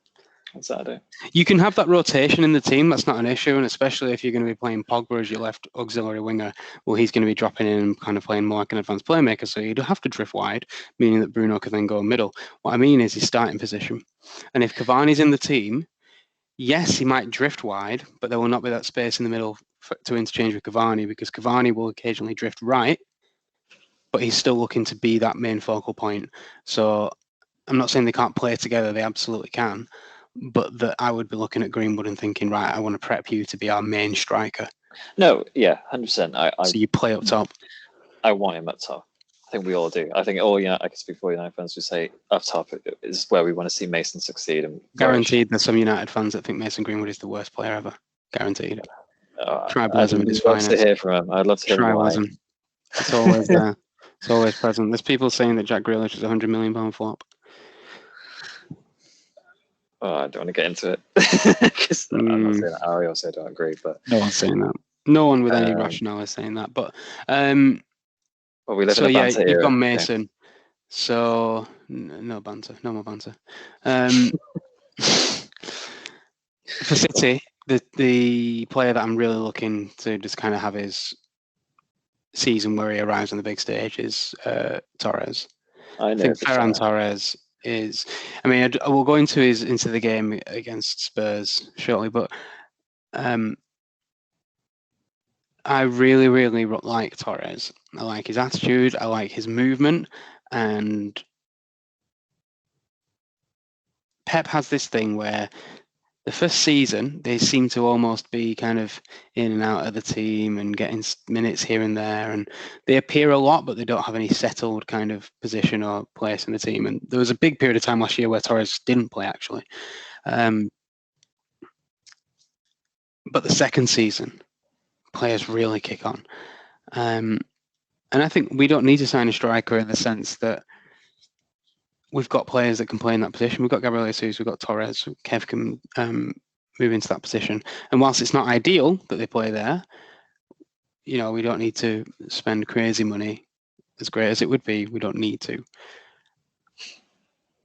on Saturday. You can have that rotation in the team. That's not an issue, and especially if you're going to be playing Pogba as your left auxiliary winger, well, he's going to be dropping in and kind of playing more like an advanced playmaker. So you don't have to drift wide, meaning that Bruno can then go middle. What I mean is his starting position, and if Cavani's in the team, yes, he might drift wide, but there will not be that space in the middle to interchange with Cavani, because Cavani will occasionally drift right, but he's still looking to be that main focal point. So I'm not saying they can't play together; they absolutely can. But that I would be looking at Greenwood and thinking, right, I want to prep you to be our main striker. No, yeah, 100%. So you play up top. I want him up top. I think we all do. I think I can speak for United fans who say up top is where we want to see Mason succeed. And guaranteed, there's some United fans that think Mason Greenwood is the worst player ever. Guaranteed. Tribalism at its finest. I'd love to hear from him. I'd love to hear Tribalism. It's always there. It's always present. There's people saying that Jack Grealish is a £100 million flop. Oh, I don't want to get into it because I'm not saying that. I also don't agree, but no one's saying that. No one with any rationale is saying that. But well, we live in a banter era. You've gone Mason. Okay. So no banter, no more banter. For City, the player that I'm really looking to just kind of have his season where he arrives on the big stage is Torres. I think Ferran Torres is. I mean, I will go into the game against Spurs shortly, but I really, really like Torres. I like his attitude. I like his movement, and Pep has this thing where the first season they seem to almost be kind of in and out of the team and getting minutes here and there, and they appear a lot, but they don't have any settled kind of position or place in the team. And there was a big period of time last year where Torres didn't play actually, but the second season players really kick on, and I think we don't need to sign a striker in the sense that we've got players that can play in that position. We've got Gabriel Jesus, we've got Torres, Kev can move into that position. And whilst it's not ideal that they play there, we don't need to spend crazy money. As great as it would be, we don't need to.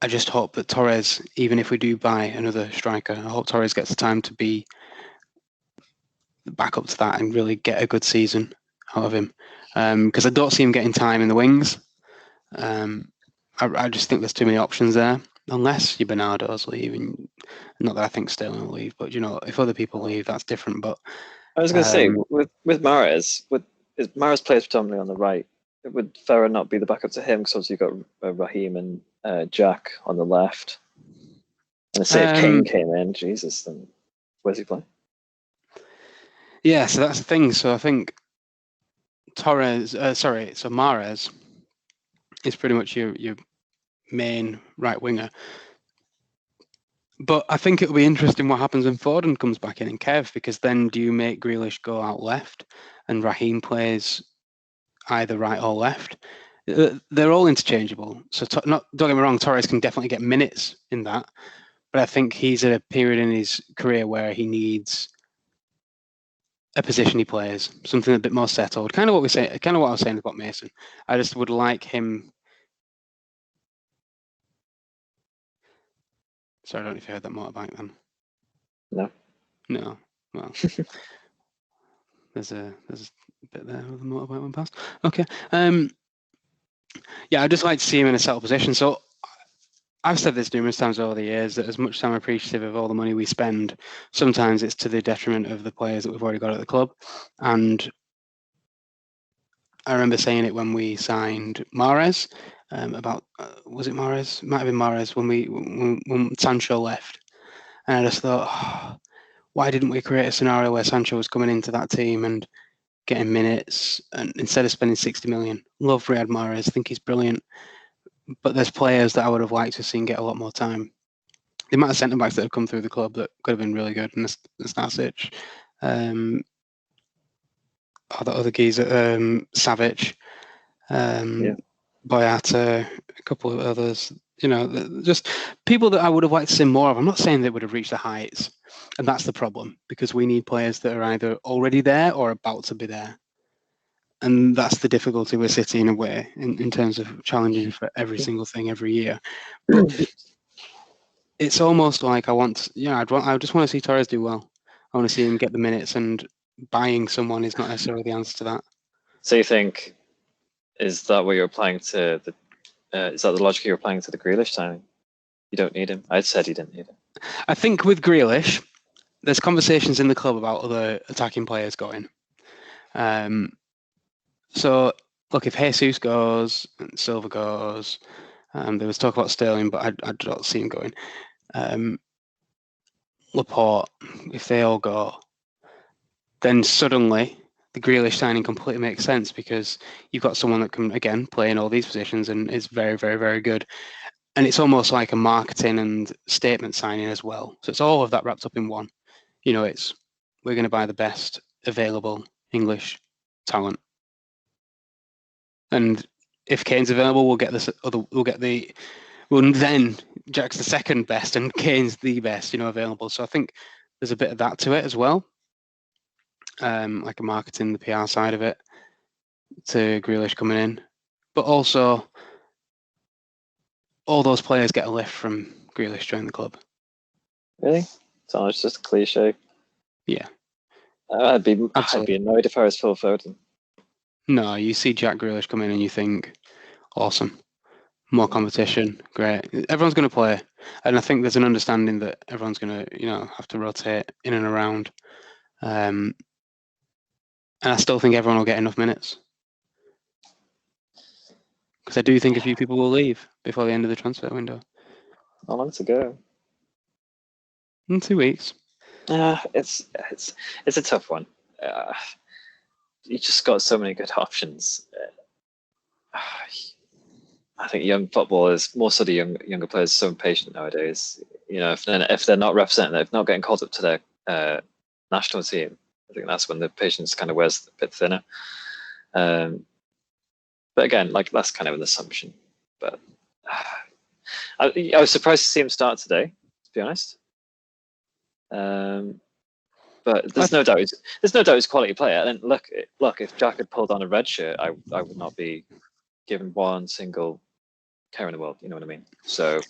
I just hope that Torres, even if we do buy another striker, I hope Torres gets the time to be back up to that and really get a good season out of him. Because I don't see him getting time in the wings. I just think there's too many options there, unless your Bernardo's leaving. Not that I think Sterling will leave, but if other people leave, that's different. But I was going to say with Mahrez, Mahrez plays predominantly on the right. Would Ferrer not be the backup to him? Because obviously you've got Raheem and Jack on the left. And say if Kane came in, Jesus, then where's he playing? Yeah, so that's the thing. So I think Mahrez is pretty much your main right winger. But I think it'll be interesting what happens when Foden comes back in and Kev, because then do you make Grealish go out left and Raheem plays either right or left? They're all interchangeable. So don't get me wrong, Torres can definitely get minutes in that, but I think he's at a period in his career where he needs a position he plays, something a bit more settled. Kind of what I was saying about Mason. I just would like him. Sorry, I don't know if you heard that motorbike then. No. Well, there's a bit there where the motorbike went past. Okay. Yeah, I'd just like to see him in a settled position. So I've said this numerous times over the years that as much as I'm appreciative of all the money we spend, sometimes it's to the detriment of the players that we've already got at the club. And I remember saying it when we signed Mahrez. Was it Mahrez? Might have been Mahrez when Sancho left, and I just thought, why didn't we create a scenario where Sancho was coming into that team and getting minutes, and instead of spending 60 million? Love Riyad Mahrez, think he's brilliant, but there's players that I would have liked to have seen get a lot more time. The amount of centre backs that have come through the club that could have been really good, and Stasic, the other geezer, Savic. Boyata, a couple of others, just people that I would have liked to see more of. I'm not saying they would have reached the heights, and that's the problem, because we need players that are either already there or about to be there. And that's the difficulty with City in a way, in terms of challenging for every single thing every year. But it's almost like I just want to see Torres do well. I want to see him get the minutes, and buying someone is not necessarily the answer to that. So you think, is that what you're applying to the? Is that the logic you're applying to the Grealish signing? You don't need him. I said you didn't need him. I think with Grealish, there's conversations in the club about other attacking players going. So look, if Jesus goes and Silva goes, there was talk about Sterling, but I don't see him going. Laporte, if they all go, then suddenly the Grealish signing completely makes sense because you've got someone that can, again, play in all these positions and is very, very, very good. And it's almost like a marketing and statement signing as well. So it's all of that wrapped up in one. You know, we're going to buy the best available English talent. And if Kane's available, we'll then Jack's the second best and Kane's the best, available. So I think there's a bit of that to it as well. Like a marketing, the PR side of it to Grealish coming in. But also all those players get a lift from Grealish joining the club. Really? So it's just a cliche. Yeah. I'd be annoyed if I was Phil Foden. No, you see Jack Grealish come in and you think, awesome. More competition, great. Everyone's going to play. And I think there's an understanding that everyone's going to, have to rotate in and around. And I still think everyone will get enough minutes. Because I do think a few people will leave before the end of the transfer window. How long to go? In 2 weeks. It's a tough one. You just got so many good options. I think young footballers, more sort of younger players, are so impatient nowadays. If they're not representing, if not getting called up to their national team, I think that's when the patience kind of wears a bit thinner. But again, like that's kind of an assumption. But I was surprised to see him start today, to be honest. But there's no doubt he's a quality player. And look, if Jack had pulled on a red shirt, I would not be given one single care in the world. You know what I mean? So,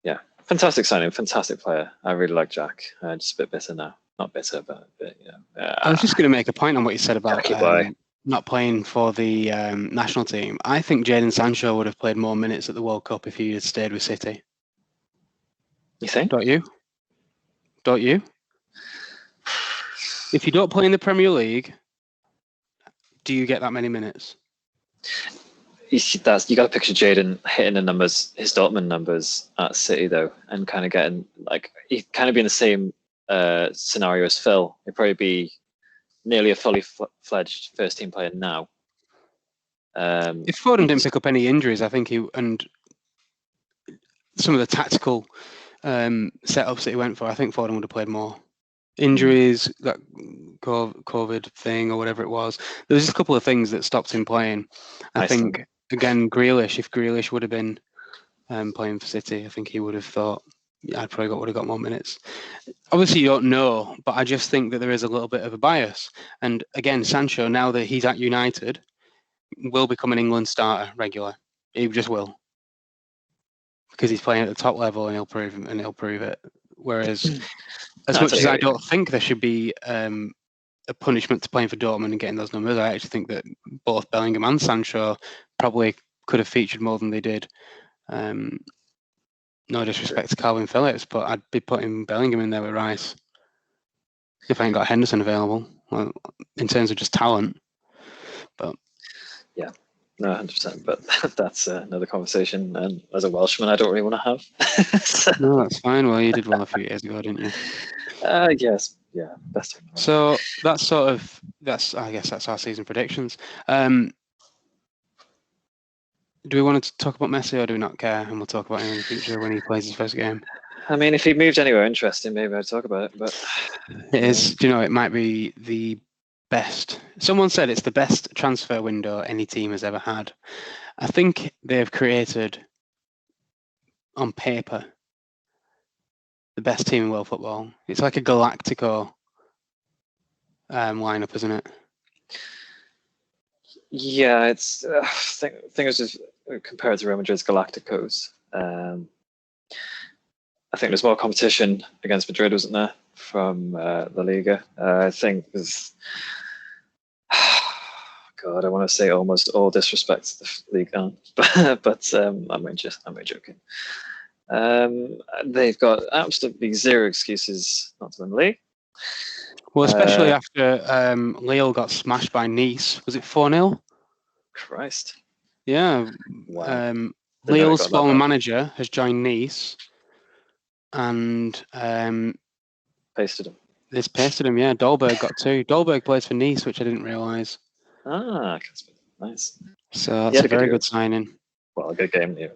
yeah, fantastic signing, fantastic player. I really like Jack. Just a bit bitter now. Not bitter, but I was just going to make a point on what you said about boy. Not playing for the national team. I think Jadon Sancho would have played more minutes at the World Cup if he had stayed with City. You think? Don't you? If you don't play in the Premier League, do you get that many minutes? You got to picture Jadon hitting the numbers, his Dortmund numbers at City though, and kind of getting he'd kind of be in the same scenario as Phil. He'd probably be nearly a fully fledged first team player now. If Foden didn't pick up any injuries, I think and some of the tactical setups that he went for, I think Foden would have played more. Injuries, that COVID thing or whatever it was. There was just a couple of things that stopped him playing. I think, again, Grealish, if Grealish would have been playing for City, I think he would have thought, I probably would have got more minutes. Obviously, you don't know, but I just think that there is a little bit of a bias. And again, Sancho, now that he's at United, will become an England starter regular. He just will. Because he's playing at the top level and he'll prove it. Whereas, as much as I don't think there should be a punishment to playing for Dortmund and getting those numbers, I actually think that both Bellingham and Sancho probably could have featured more than they did. No disrespect to Calvin Phillips, but I'd be putting Bellingham in there with Rice if I ain't got Henderson available. Well, in terms of just talent, but yeah. No, 100%. But that's another conversation. And as a Welshman, I don't really want to have. So. No, that's fine. Well, you did well a few years ago, didn't you? Yes. Yeah. Best. So I guess that's our season predictions. Do we want to talk about Messi or do we not care? And we'll talk about him in the future when he plays his first game. I mean, if he moved anywhere interesting, maybe I'd talk about it. But it is. Do you know, it might be the best. Someone said it's the best transfer window any team has ever had. I think they've created, on paper, the best team in world football. It's like a Galactico lineup, isn't it? Yeah, it's thing is just compared to Real Madrid's Galacticos. I think there's more competition against Madrid, wasn't there, from La Liga? I think there's. God, I want to say almost all disrespect to the league, but I'm only joking. They've got absolutely zero excuses not to win the league. Well, especially after Lille got smashed by Nice. Was it 4-0? Christ. Yeah. Wow. Lille's former manager has joined Nice and pasted him. This pasted him, yeah. Dolberg got 2. Dolberg plays for Nice, which I didn't realise. Ah, nice. So that's a very good signing. Well, a good game. Yeah.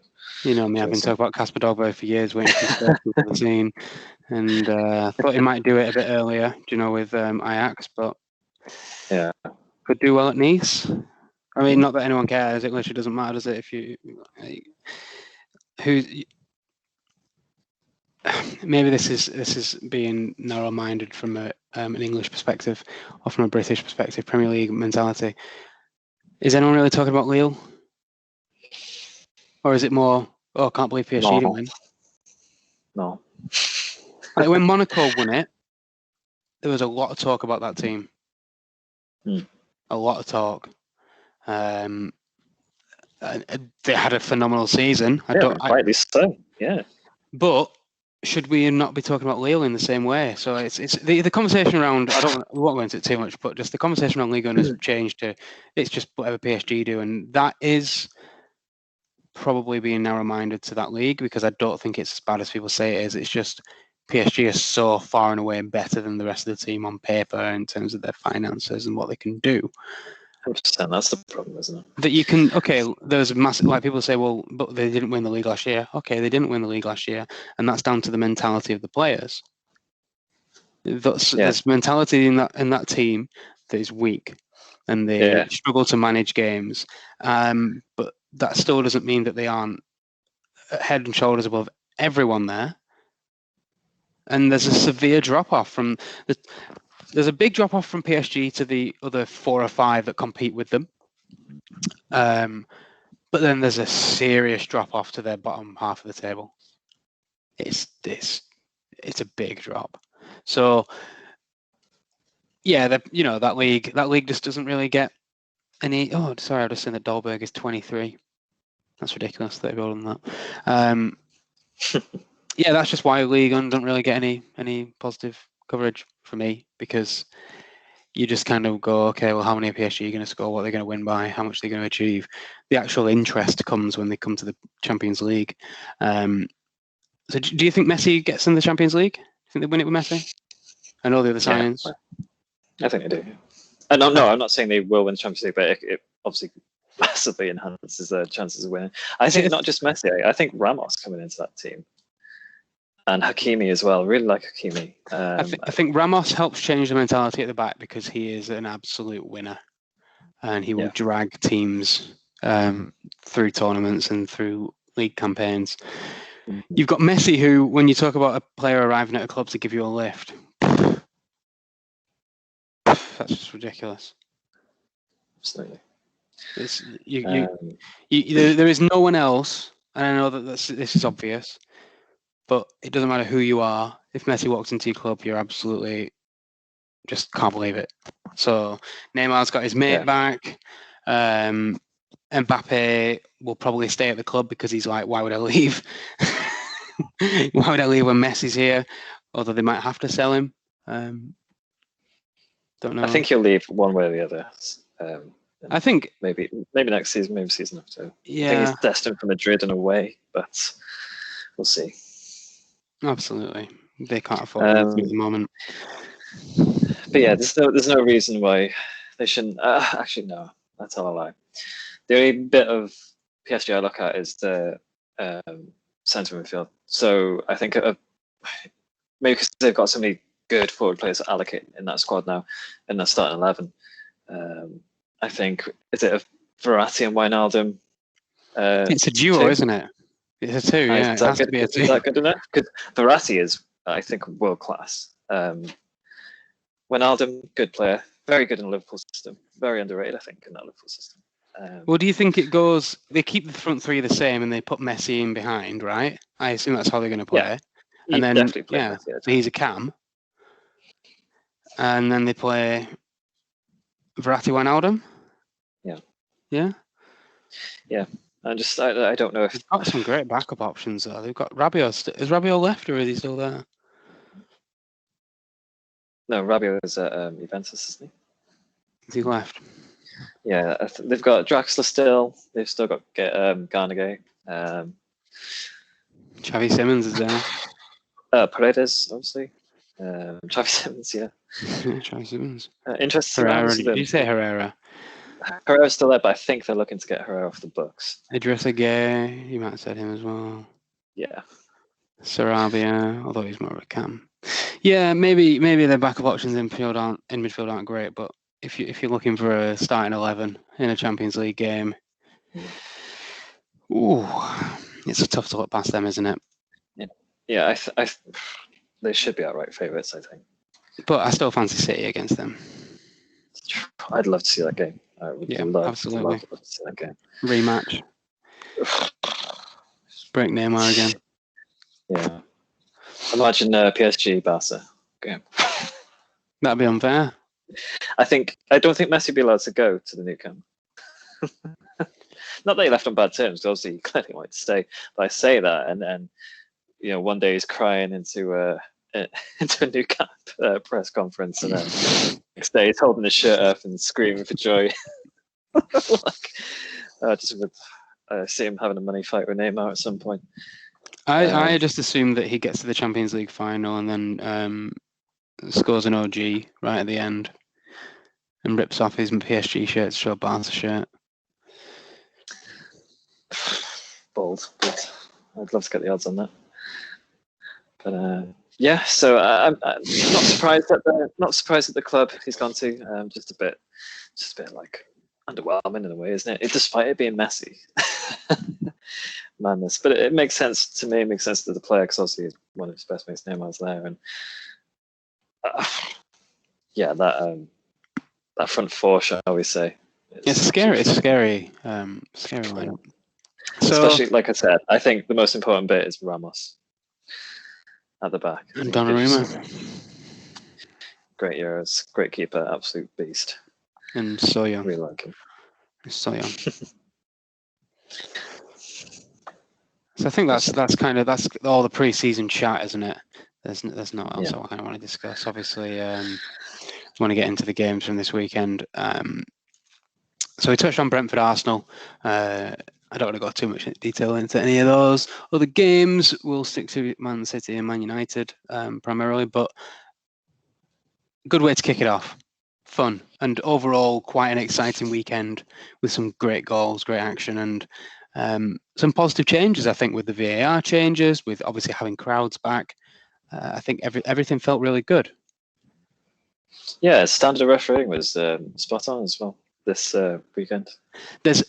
You know me, I've been talking about Kasper Dolberg for years, waiting for the scene, and thought he might do it a bit earlier, with Ajax, but yeah, could do well at Nice. I mean, not that anyone cares. It literally doesn't matter, does it? If you maybe this is being narrow-minded from an English perspective, or from a British perspective, Premier League mentality. Is anyone really talking about Lille? Or is it more, I can't believe PSG didn't win? No. Like when Monaco won it, there was a lot of talk about that team. A lot of talk. They had a phenomenal season. Rightly so, yeah. But should we not be talking about Lille in the same way? So it's the conversation around, we won't go into it too much, but just the conversation around Ligue 1 has changed to, it's just whatever PSG do, and that is probably being narrow-minded to that league, because I don't think it's as bad as people say it is. It's just PSG is so far and away better than the rest of the team on paper in terms of their finances and what they can do. 100%, that's the problem, isn't it? That you can, there's massive, like people say, well, but they didn't win the league last year. Okay, they didn't win the league last year, and that's down to the mentality of the players. There's mentality in that team that is weak, and they struggle to manage games. But that still doesn't mean that they aren't head and shoulders above everyone there. And there's a severe drop-off there's a big drop-off from PSG to the other 4 or 5 that compete with them. But then there's a serious drop-off to their bottom half of the table. It's a big drop. So yeah, that league just doesn't really get any. Oh, sorry, I just seen that Dolberg is 23. That's ridiculous that they've done that. Yeah, that's just why Ligue 1 doesn't really get any positive coverage for me, because you just kind of go, okay, well, how many PSG are you going to score? What are they going to win by? How much are they going to achieve? The actual interest comes when they come to the Champions League. So do you think Messi gets in the Champions League? Do you think they win it with Messi? And all the other signings? Yeah, I think they do. And no, I'm not saying they will win the Champions League, but it obviously massively enhances their chances of winning. I think not just Messi. I think Ramos coming into that team. And Hakimi as well. Really like Hakimi. I think Ramos helps change the mentality at the back, because he is an absolute winner, and he will drag teams through tournaments and through league campaigns. You've got Messi, who, when you talk about a player arriving at a club to give you a lift, that's just ridiculous. Absolutely. There is no one else, and I know that this is obvious, but it doesn't matter who you are. If Messi walks into your club, you're absolutely just can't believe it. So Neymar's got his mate back. Mbappe will probably stay at the club, because he's like, why would I leave? Why would I leave when Messi's here? Although they might have to sell him. Don't know. I think he'll leave one way or the other. I think maybe next season, maybe season after. Yeah. I think he's destined for Madrid in a way, but we'll see. Absolutely, they can't afford him at the moment. But yeah, there's no reason why they shouldn't. Actually, no, that's all a lie. The only bit of PSG I look at is the centre midfield. So I think maybe because they've got so many good forward players allocated in that squad now, in the starting 11. I think, is it a Verratti and Wijnaldum? It's a duo, isn't it? It's a 2, yeah. It has to be a 2. Is that good enough? Because Verratti is, I think, world class. Wijnaldum, good player, very good in the Liverpool system, very underrated, I think, in that Liverpool system. Well, do you think it goes? They keep the front three the same, and they put Messi in behind, right? I assume that's how they're going to play. Yeah, And you then, definitely play yeah, Messi. so he's a cam, and then they play Verratti Wijnaldum. Yeah, Yeah. I don't know if They've got some great backup options though. They've got Rabiot. Is Rabiot left or is he still there? no, Rabiot is at Juventus, isn't Is he left? he? Yeah, they've got Draxler still. They've still got Garnagay. Xavi Simons is there. Paredes, obviously. Travis Simmons, yeah. Xavi Simons. Interesting. Herrera. Did you say Herrera? Herrera's still there, but I think they're looking to get Herrera off the books. Idrissa Gueye. You might have said him as well. Yeah. Sarabia, although he's more of a cam. Yeah, maybe their backup options in midfield aren't great, but if you're looking for a starting 11 in a Champions League game, it's tough to look past them, isn't it? Yeah, they should be outright favourites, I think. But I still fancy City against them. I'd love to see that game. I would absolutely. love to see that game. Rematch. Break Neymar again. Yeah. Imagine PSG Barca game. That'd be unfair. I don't think Messi would be allowed to go to the Nou Camp. Not that he left on bad terms, because obviously he clearly wanted to stay. But I say that, and then one day he's crying into a Nou Camp press conference, and then next day he's holding his shirt up and screaming for joy. I see him having a money fight with Neymar at some point. I just assume that he gets to the Champions League final and then scores an OG right at the end and rips off his PSG shirt to show Barca shirt. Bold, but I'd love to get the odds on that. But yeah, so I'm not surprised at the club he's gone to. Just a bit like underwhelming in a way, isn't it? Despite it being Messi. Madness, but it makes sense to me. It makes sense to the player because obviously one of his best mates, Neymar's there, and that front four, shall we say? It's scary lineup. So, especially, like I said, I think the most important bit is Ramos at the back. And Donnarumma. Great Euros, great keeper, absolute beast. And so young. Really like him. So young. So I think that's all the pre-season chat, isn't it? There's not else I kind of want to discuss. Obviously, want to get into the games from this weekend. So we touched on Brentford Arsenal. I don't want to go too much detail into any of those other games. We'll stick to Man City and Man United primarily, but good way to kick it off. Fun and overall quite an exciting weekend with some great goals, great action, and some positive changes, I think, with the VAR changes, with obviously having crowds back. I think everything felt really good. Yeah, standard of refereeing was spot on as well this weekend. There's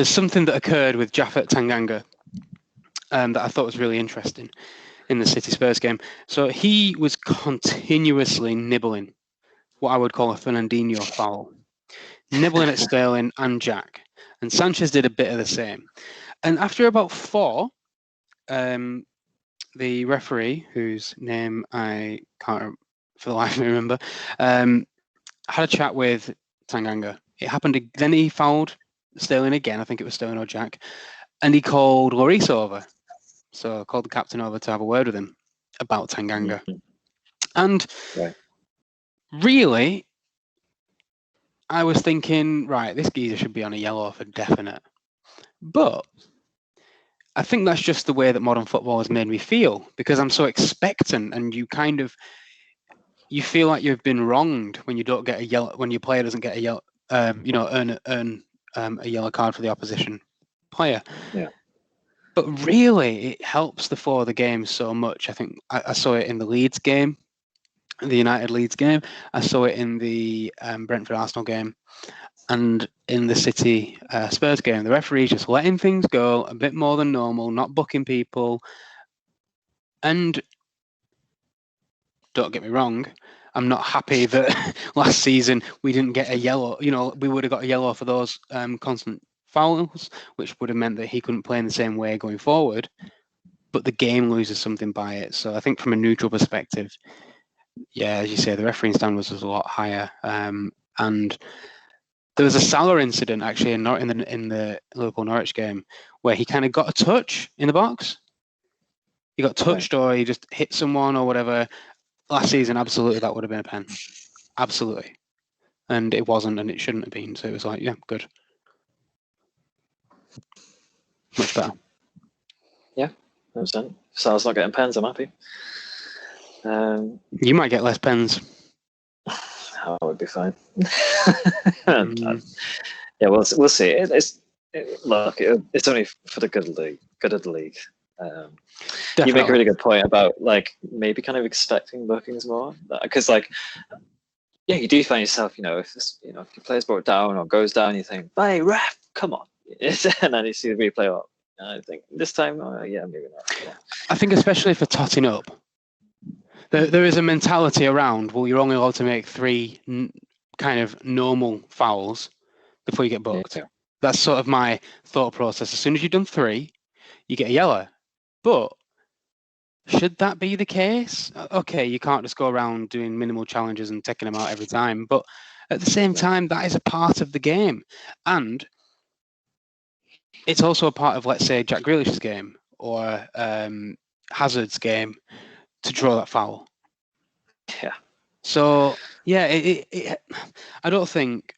something that occurred with Japhet Tanganga that I thought was really interesting in the City Spurs game. So he was continuously nibbling what I would call a Fernandinho foul. Nibbling at Sterling and Jack. And Sanchez did a bit of the same. And after about 4, the referee, whose name I can't for the life of me remember, had a chat with Tanganga. It happened, then he fouled Sterling again. I think it was Sterling or Jack. And he called Lloris over. So I called the captain over to have a word with him about Tanganga. Mm-hmm. And really, I was thinking, right, this geezer should be on a yellow for definite. But I think that's just the way that modern football has made me feel, because I'm so expectant, and you feel like you've been wronged when you don't get a yellow, when your player doesn't get a yellow, earn a yellow card for the opposition player. Yeah. But really, it helps the flow of the game so much. I think I saw it in the Leeds game, the United Leeds game. I saw it in the Brentford Arsenal game, and in the City Spurs game. The referee's just letting things go a bit more than normal, not booking people, and Don't get me wrong. I'm not happy that last season we didn't get a yellow. We would have got a yellow for those constant fouls, which would have meant that he couldn't play in the same way going forward. But the game loses something by it. So I think from a neutral perspective, yeah, as you say, the refereeing standard was a lot higher. And there was a Salah incident actually in the Liverpool Norwich game where he kind of got a touch in the box. He got touched or he just hit someone or whatever. Last season, absolutely, that would have been a pen. Absolutely. And it wasn't, and it shouldn't have been. So it was like, yeah, good. Much better. Yeah, 100%. If Salah's not getting pens, I'm happy. You might get less pens. That would be fine. Yeah, we'll see. Look, it's only for the good of the league. You make a really good point about maybe kind of expecting bookings more, because you do find yourself, if your player's brought down or goes down, you think, hey ref, come on, and then you see the replay up, and I think this time, maybe not. Yeah. I think especially for totting up, there is a mentality around, well, you're only allowed to make 3 kind of normal fouls before you get booked. Yeah. That's sort of my thought process. As soon as you've done 3, you get a yellow. But should that be the case? Okay, you can't just go around doing minimal challenges and taking them out every time. But at the same time, that is a part of the game. And it's also a part of, let's say, Jack Grealish's game or Hazard's game to draw that foul. Yeah. So, yeah, I don't think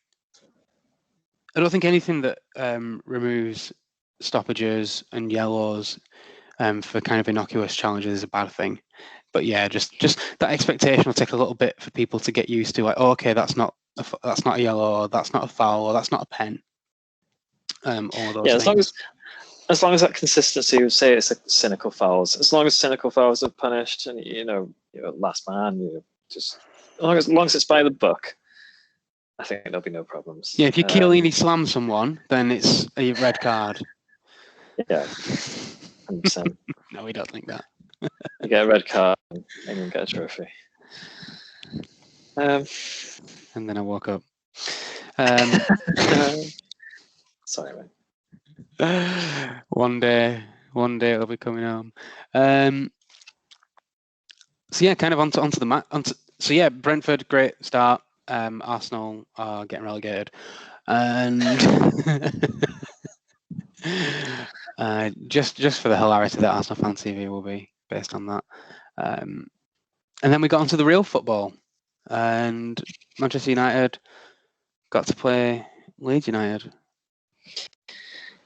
anything that removes stoppages and yellows for kind of innocuous challenges is a bad thing. But yeah, just that expectation will take a little bit for people to get used to. Like, oh, okay, that's not a yellow, or that's not a foul, or that's not a pen. All those things. As long as that consistency, would say it's cynical fouls. As long as cynical fouls are punished, and you're last man, just as long as it's by the book, I think there'll be no problems. Yeah, if you Chiellini slam someone, then it's a red card. Yeah, 100%. No, we don't think that. You get a red card and you get a trophy. And then I woke up. Sorry, man. One day it'll be coming home. So yeah, kind of onto the match. So yeah, Brentford, great start. Arsenal are getting relegated, and just for the hilarity that Arsenal Fan TV will be based on that. And then we got onto the real football, and Manchester United got to play Leeds United.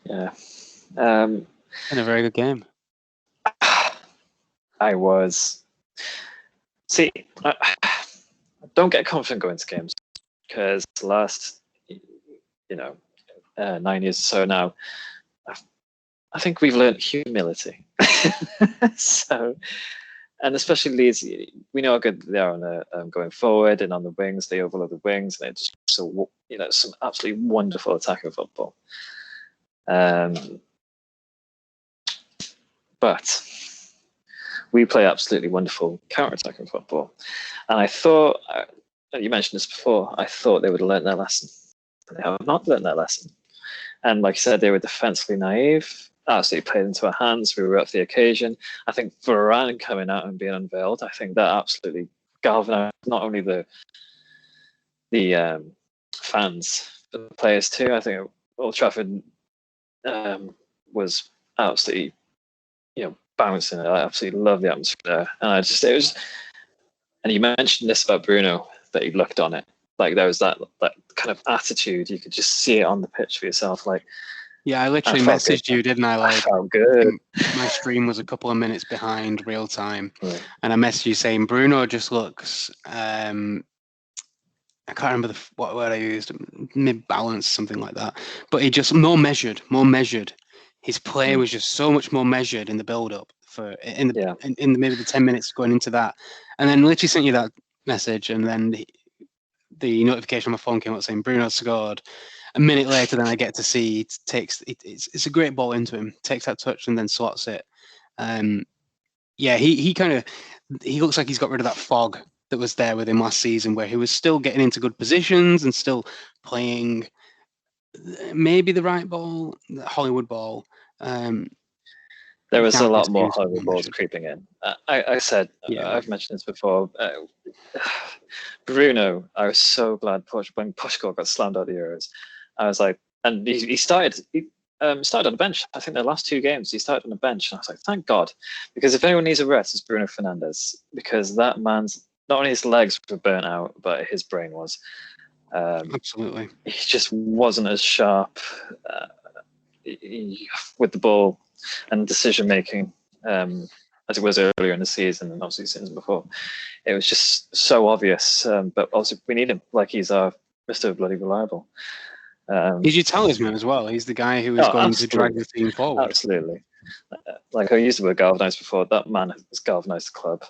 Yeah. In a very good game. I was. See, I don't get confident going to games because the last, 9 years or so now, I think we've learned humility. So, and especially Leeds, we know how good they are on going forward and on the wings. They overload the wings. And they're just some absolutely wonderful attacking football. But we play absolutely wonderful counter-attacking football. And I thought, you mentioned this before, I thought they would have learned their lesson. But they have not learned their lesson. And like I said, they were defensively naive, absolutely played into our hands. We were up for the occasion. I think Varane coming out and being unveiled, I think that absolutely galvanized not only the fans, but the players too. I think Old Trafford was absolutely, bouncing. I absolutely love the atmosphere there. And and you mentioned this about Bruno, that he looked on it. Like there was that kind of attitude. You could just see it on the pitch for yourself. Like, yeah, I literally messaged you, didn't I? Like, I felt good. My stream was a couple of minutes behind real time, and I messaged you saying Bruno just looks. I can't remember what word I used, mid-balance, something like that. But he just more measured. His play was just so much more measured in the build-up in maybe the 10 minutes going into that, and then literally sent you that message, and then the notification on my phone came up saying Bruno scored. A minute later, then I get to see it's a great ball into him, takes that touch and then slots it. He kind of he looks like he's got rid of that fog that was there with him last season, where he was still getting into good positions and still playing maybe the right ball, the Hollywood ball. There was a Now lot it more seems Hollywood balls measured. creeping in. I said, Yeah. I've mentioned this before. Bruno, I was so glad when Portugal got slammed out of the Euros. I was like, and he started. He started on the bench. I think the last 2 games he started on the bench, and I was like, thank God, because if anyone needs a rest, it's Bruno Fernandes, because that man's not only his legs were burnt out, but his brain was. Absolutely. He just wasn't as sharp with the ball and decision making as it was earlier in the season and obviously seasons before. It was just so obvious. But also we need him. Like, he's our Mr. Bloody Reliable. He's your talisman as well. He's the guy who is going to drag the team forward. Absolutely. Like, I used the word galvanised before. That man has galvanised the club.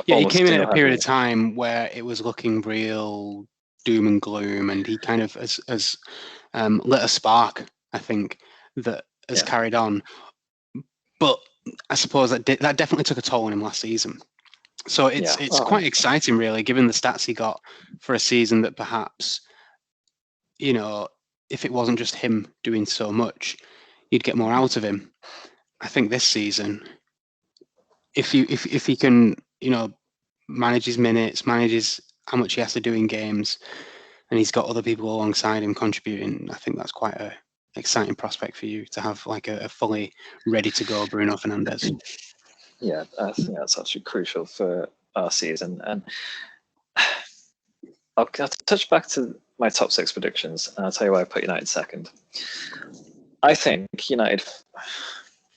Yeah, he came in at a period of time where it was looking real doom and gloom, and he kind of has lit a spark, I think, that has carried on. But I suppose that definitely took a toll on him last season. So it's quite exciting, really, given the stats he got for a season that perhaps, you know, if it wasn't just him doing so much, you'd get more out of him. I think this season, if he can, you know, manage his minutes, manages how much he has to do in games, and he's got other people alongside him contributing, I think that's quite a exciting prospect for you to have, like a fully ready to go Bruno Fernandes. Yeah, I think that's actually crucial for our season. And I'll touch back to my top 6 predictions, and I'll tell you why I put United second. I think United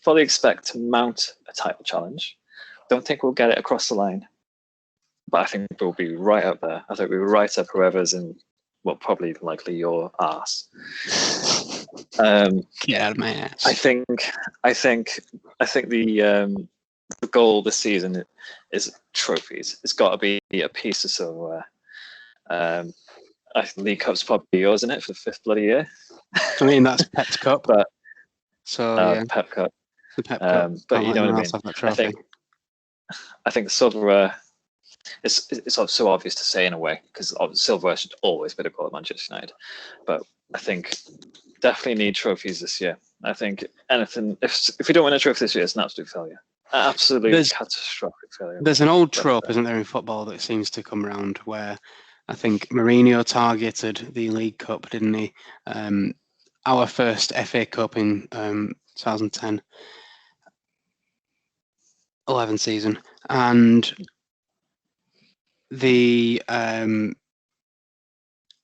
fully expect to mount a title challenge. Don't think we'll get it across the line, but I think we'll be right up there. I think we'll be right up whoever's in, well, probably likely your arse. Get out of my ass. I think the goal this season is trophies. It's got to be a piece of silverware. I think League Cup's probably yours, isn't it, for the 5th bloody year? I mean, that's Pep's Cup. But Pep Cup. The Pep Cup. But you know what I mean. I think the silverware. It's so obvious to say in a way, because silverware should always be the goal at Manchester United. But I think definitely need trophies this year. I think anything, if we don't win a trophy this year, it's an absolute failure. Absolutely catastrophic failure. There's an old trope, isn't there, in football that seems to come around, where I think Mourinho targeted the League Cup, didn't he? Our first FA Cup in 2010-11 season, and the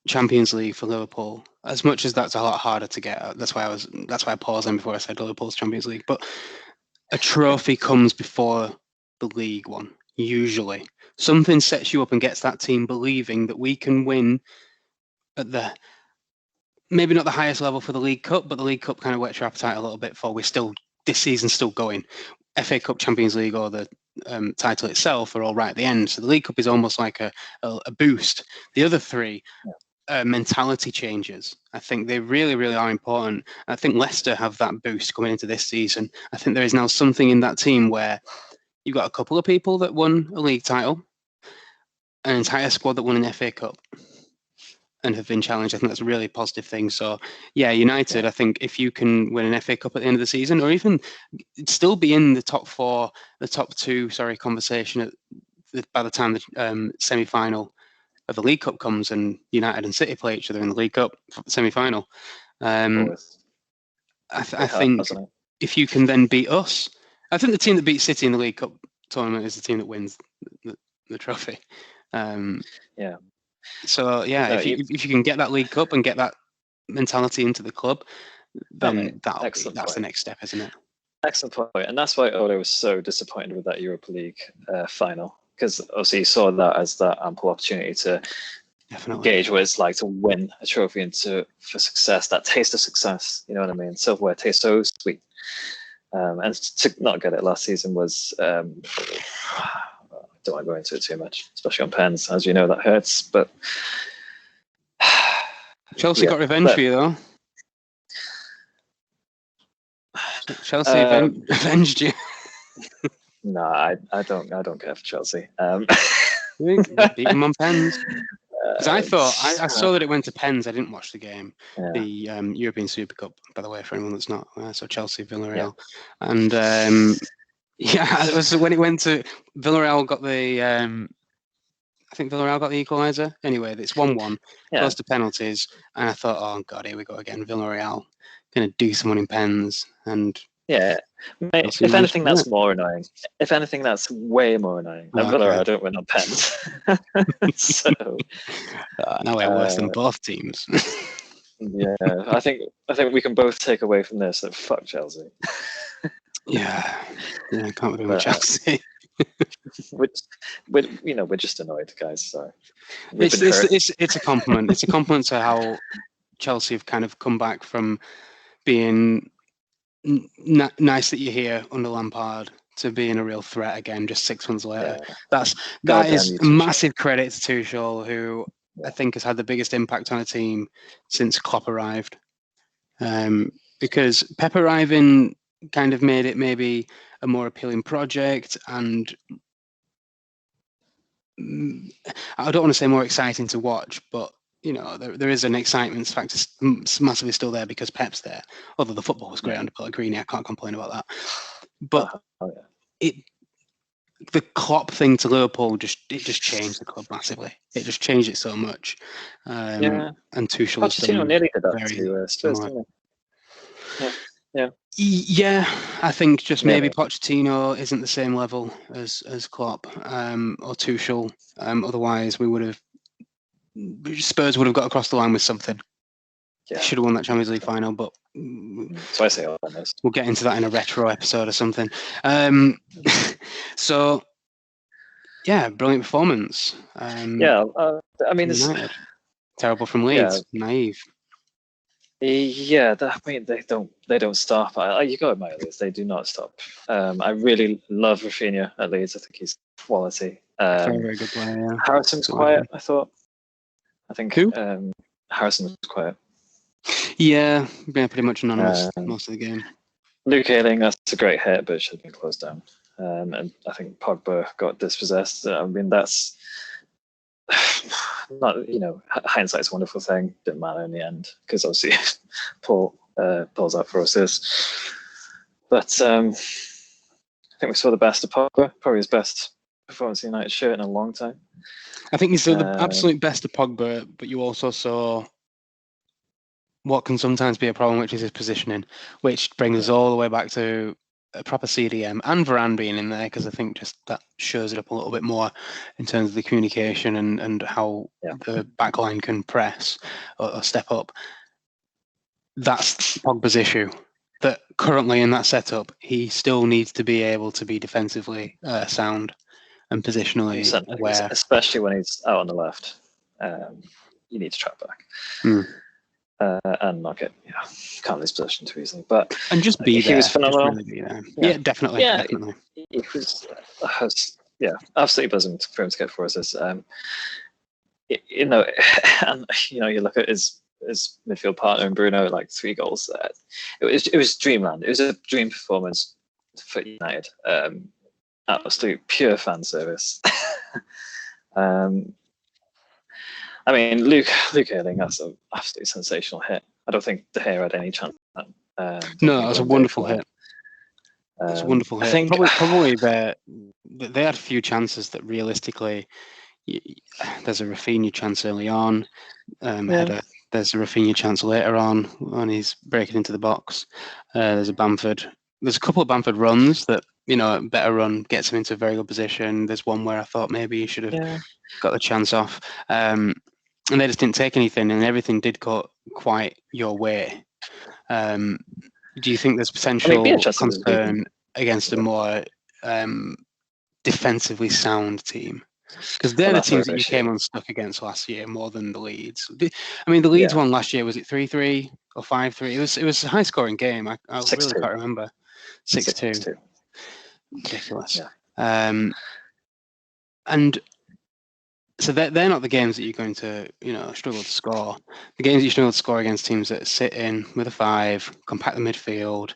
Champions League for Liverpool. As much as that's a lot harder to get, that's why I paused in before I said Liverpool's Champions League. But a trophy comes before the league one. Usually, something sets you up and gets that team believing that we can win at the, maybe not the highest level for the League Cup, but the League Cup kind of whets your appetite a little bit for this season's still going. FA Cup, Champions League, or the title itself are all right at the end. So the League Cup is almost like a boost. The other 3 mentality changes. I think they really, really are important. I think Leicester have that boost coming into this season. I think there is now something in that team where you've got a couple of people that won a league title, an entire squad that won an FA Cup and have been challenged. I think that's a really positive thing. So, yeah, United, I think if you can win an FA Cup at the end of the season, or even still be in the top 2, conversation by the time the semi-final of the League Cup comes and United and City play each other in the League Cup semi-final. I think if you can then beat us, I think the team that beats City in the League Cup tournament is the team that wins the trophy. So if you can get that League Cup and get that mentality into the club, then that's the next step, isn't it? Excellent point, and that's why Ole was so disappointed with that Europa League final, because obviously he saw that as that ample opportunity to gauge what it's like to win a trophy and for success, that taste of success. You know what I mean? Silverware tastes so sweet, and to not get it last season was. I don't want to go into it too much, especially on pens. As you know, that hurts. But Chelsea got revenge for you, though. Chelsea avenged you. No, I don't care for Chelsea. Beat them on pens. Because I thought I saw that it went to pens. I didn't watch the game. Yeah. The European Super Cup, by the way, for anyone that's not. So Chelsea, Villarreal, Yeah. and it was when it went to Villarreal got the. I think Villarreal got the equaliser. Anyway, it's 1-1, goes to penalties, and I thought, oh god, here we go again. Villarreal going to do someone in pens, and yeah. Mate, if anything, that's more annoying. If anything, that's way more annoying. Than Villarreal don't win on pens. So now we're worse than both teams. Yeah, I think we can both take away from this that fuck Chelsea. yeah, I can't be with Chelsea. We're just annoyed, guys. So it's a compliment. It's a compliment to how Chelsea have kind of come back from being nice that you're here under Lampard to being a real threat again just 6 months later. That is a massive credit to Tuchel, who I think has had the biggest impact on a team since Klopp arrived. Because Pep arriving kind of made it maybe a more appealing project, and I don't want to say more exciting to watch, but there is an excitement factor massively still there because Pep's there. Although the football was great under Pellegrini, I can't complain about that. But the Klopp thing to Liverpool just changed the club massively. It just changed it so much. And Tuchel has done nearly did that to Spurs, didn't he? Yeah, I think just maybe Pochettino isn't the same level as Klopp or Tuchel. Otherwise, Spurs would have got across the line with something. Yeah. Should have won that Champions League final, but so I say almost. We'll get into that in a retro episode or something. So, yeah, brilliant performance. I mean, it's terrible from Leeds, naive. Yeah, they don't stop. You got to admire Leeds; they do not stop. I really love Rafinha at Leeds. I think he's quality. Very, very good player. Yeah. Harrison's quiet. I thought. I think Harrison was quiet. Yeah, pretty much anonymous most of the game. Luke Ayling, that's a great hit, but it should have been closed down. And I think Pogba got dispossessed. I mean, that's not, hindsight's a wonderful thing. Didn't matter in the end because obviously Paul pulls out for assist. But I think we saw the best of Pogba, probably his best performance in United shirt in a long time. I think you saw the absolute best of Pogba, but you also saw what can sometimes be a problem, which is his positioning, which brings us all the way back to a proper CDM and Varane being in there, because I think just that shows it up a little bit more in terms of the communication and how the backline can press or step up. That's Pogba's issue. That currently in that setup, he still needs to be able to be defensively sound and positionally aware. Especially when he's out on the left. You need to track back. And not can't lose possession too easily. But and just be there. He was phenomenal. Really be there. Yeah, definitely. Yeah, definitely. He was absolutely buzzing for him to get for us. And you look at his midfield partner and Bruno, like 3 goals. It was dreamland. It was a dream performance for United. Absolute pure fan service. I mean, Luke Ayling, that's an absolutely sensational hit. I don't think De Gea had any chance. No, it was a wonderful hit. It's a wonderful hit. I think probably they had a few chances that realistically, there's a Rafinha chance early on. There's a Rafinha chance later on when he's breaking into the box. There's a couple of Bamford runs that, a better run gets him into a very good position. There's one where I thought maybe he should have got the chance off. And they just didn't take anything, and everything did go quite your way. Do you think there's potential concern against a more defensively sound team? Because they're the teams that you came unstuck against last year more than the Leeds. I mean, the Leeds one last year, was it 3-3 or 5-3? It was a high-scoring game. I really can't remember. 6-2. Ridiculous. Yeah. And so they're not the games that you're going to, struggle to score. The games that you struggle to score against teams that sit in with a 5, compact the midfield,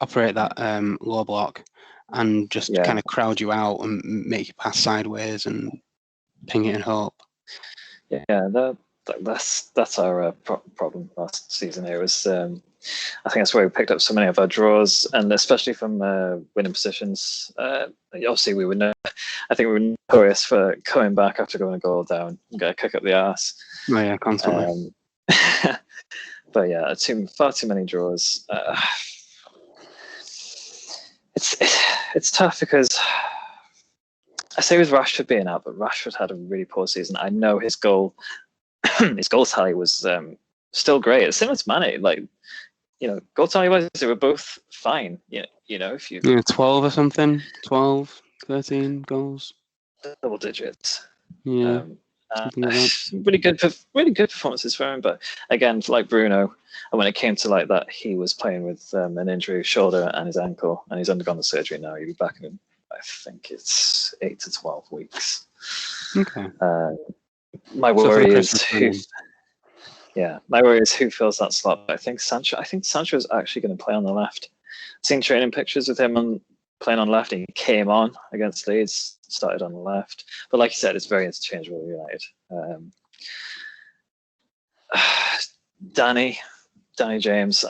operate that low block, and just Yeah. kind of crowd you out and make you pass sideways and ping it and hope. Yeah, that's our problem last season. It was, I think that's where we picked up so many of our draws, and especially from winning positions. Obviously, I think we were notorious for coming back after going a goal down and get a kick up the arse. Oh yeah, constantly. But yeah, far too many draws. It's tough because I say with Rashford being out, but Rashford had a really poor season. I know his goal tally was still great. It's similar to Mane, like, goal tally wise, they were both fine. If you 12 or something, 12, 13 goals, double digits. Yeah, something like that. Really good performances for him. But again, like Bruno, and when it came to like that, he was playing with an injury, shoulder and his ankle, and he's undergone the surgery now. He'll be back in, I think it's 8 to 12 weeks. Okay. My worry is who fills that slot. I think Sancho is actually going to play on the left. I've seen training pictures with him playing on left. He came on against Leeds, started on the left. But like you said, it's very interchangeable with United. Danny James,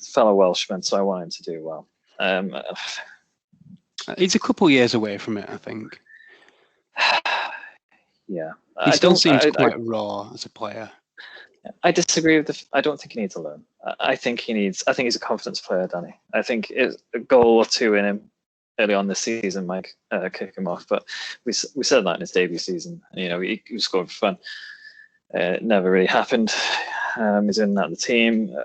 fellow Welshman, so I want him to do well. He's a couple years away from it, I think. Yeah, he still seems quite raw as a player. I disagree with I don't think he needs a loan. I think he's a confidence player, Danny. I think a goal or two in him early on this season might kick him off. But we said that in his debut season. He scored for fun. It never really happened. He's in and out of the team.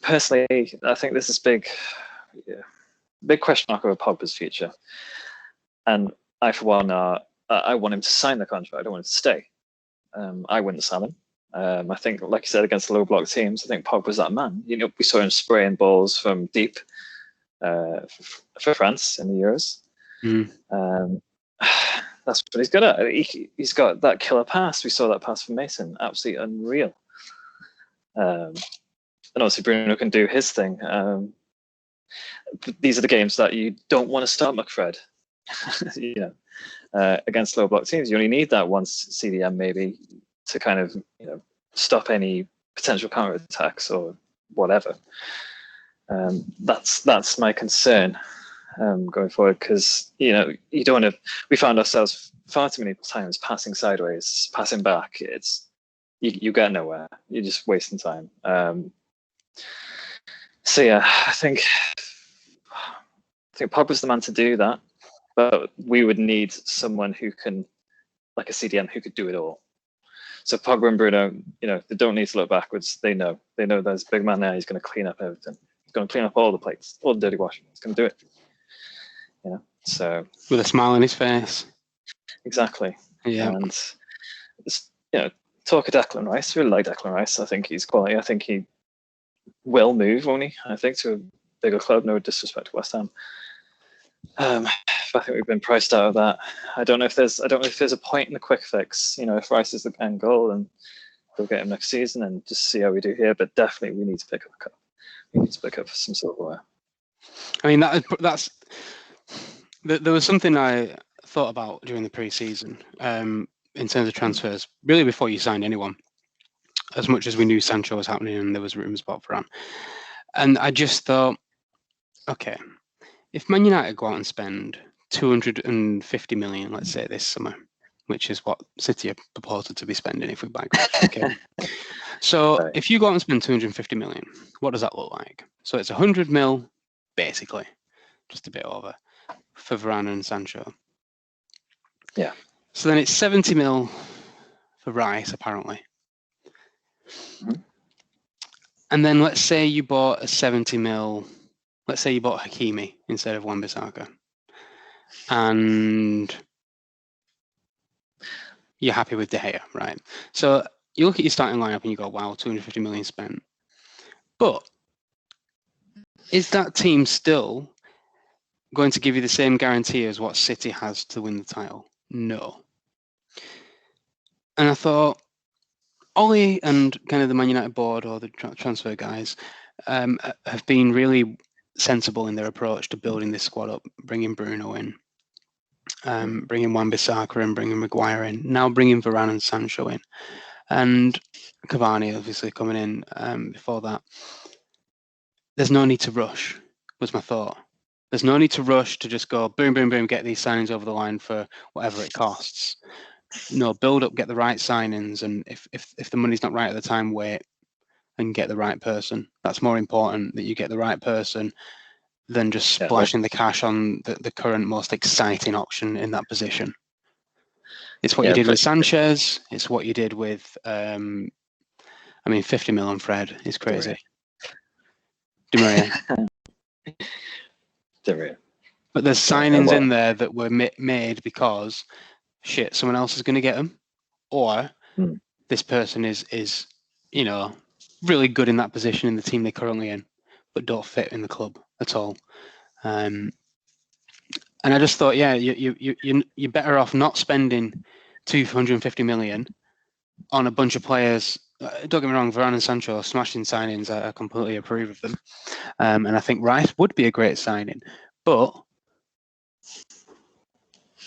Personally, I think this is big question mark over Pogba's future. And I, for one, I want him to sign the contract. I don't want him to stay. I wouldn't sell him. I think, like you said, against the low block teams, I think Pogba's that man. We saw him spraying balls from deep for France in the Euros. That's what he's good at. He's got that killer pass. We saw that pass from Mason. Absolutely unreal. And obviously Bruno can do his thing. These are the games that you don't want to start McFred. Against low block teams, you only need that once CDM maybe to kind of stop any potential counter attacks or whatever. That's my concern going forward, because you don't want to. We found ourselves far too many times passing sideways, passing back. You get nowhere. You're just wasting time. So yeah, I think Pogba's the man to do that, but we would need someone who can, like a CDM, who could do it all. So Pogba and Bruno, they don't need to look backwards. They know there's a big man there. He's going to clean up everything. He's going to clean up all the plates, all the dirty washing. He's going to do it. So with a smile on his face. Exactly. Yeah. And talk of Declan Rice. I really like Declan Rice. I think he's quality. I think he will move, won't he? I think to a bigger club. No disrespect to West Ham. I think we've been priced out of that. I don't know if there's a point in the quick fix. If Rice is the end goal, then we'll get him next season and just see how we do here. But definitely, we need to pick up a cup. We need to pick up some silverware. I mean, that's. There was something I thought about during the pre-season in terms of transfers, really before you signed anyone, as much as we knew Sancho was happening and there was rumours about Varane. And I just thought, okay, if Man United go out and spend 250 million, let's say this summer, which is what City are proposed to be spending if we buy Grealish, okay? So Right. if you go out and spend 250 million, what does that look like? So it's 100 mil, basically, just a bit over, for Varane and Sancho. Yeah. So then it's 70 mil for Rice, apparently. Mm-hmm. And then let's say you bought a 70 mil, let's say you bought Hakimi instead of Wan-Bissaka. And you're happy with De Gea, right? So you look at your starting lineup and you go, wow, 250 million spent. But is that team still going to give you the same guarantee as what City has to win the title? No. And I thought, Ollie and kind of the Man United board or the transfer guys have been really sensible in their approach to building this squad up, bringing Bruno in, bringing Wan-Bissaka in, bringing Maguire in, now bringing Varane and Sancho in, and Cavani obviously coming in before that. There's no need to rush, was my thought. There's no need to rush to just go boom, boom, boom, get these signings over the line for whatever it costs. No, build up, get the right signings, and if the money's not right at the time, wait and get the right person. That's more important, that you get the right person than just splashing the cash on the current most exciting option in that position. It's what you did with Sanchez. It's what you did with, 50 mil on Fred is crazy. Di Maria. But there's signings in there that were made because, someone else is going to get them, or this person is really good in that position in the team they're currently in, but don't fit in the club at all. And I just thought, you're better off not spending 250 million on a bunch of players. Don't get me wrong, Varane and Sancho are smashing signings. I completely approve of them. And I think Rice would be a great signing, but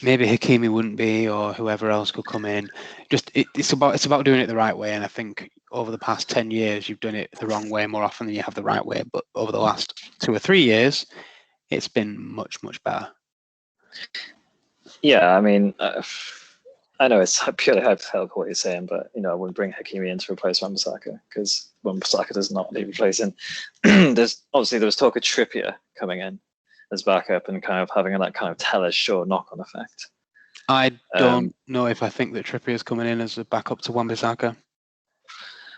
maybe Hakimi wouldn't be, or whoever else could come in. It's about doing it the right way. And I think over the past 10 years, you've done it the wrong way more often than you have the right way. But over the last 2 or 3 years, it's been much, much better. Yeah, I mean, I know it's purely hypothetical what you're saying, but I wouldn't bring Hakimi in to replace Wan-Bissaka because Wan-Bissaka does not need replacing. There was talk of Trippier coming in as backup and kind of having that kind of Telles Shaw knock-on effect. I don't know if I think that Trippier is coming in as a backup to Wan-Bissaka.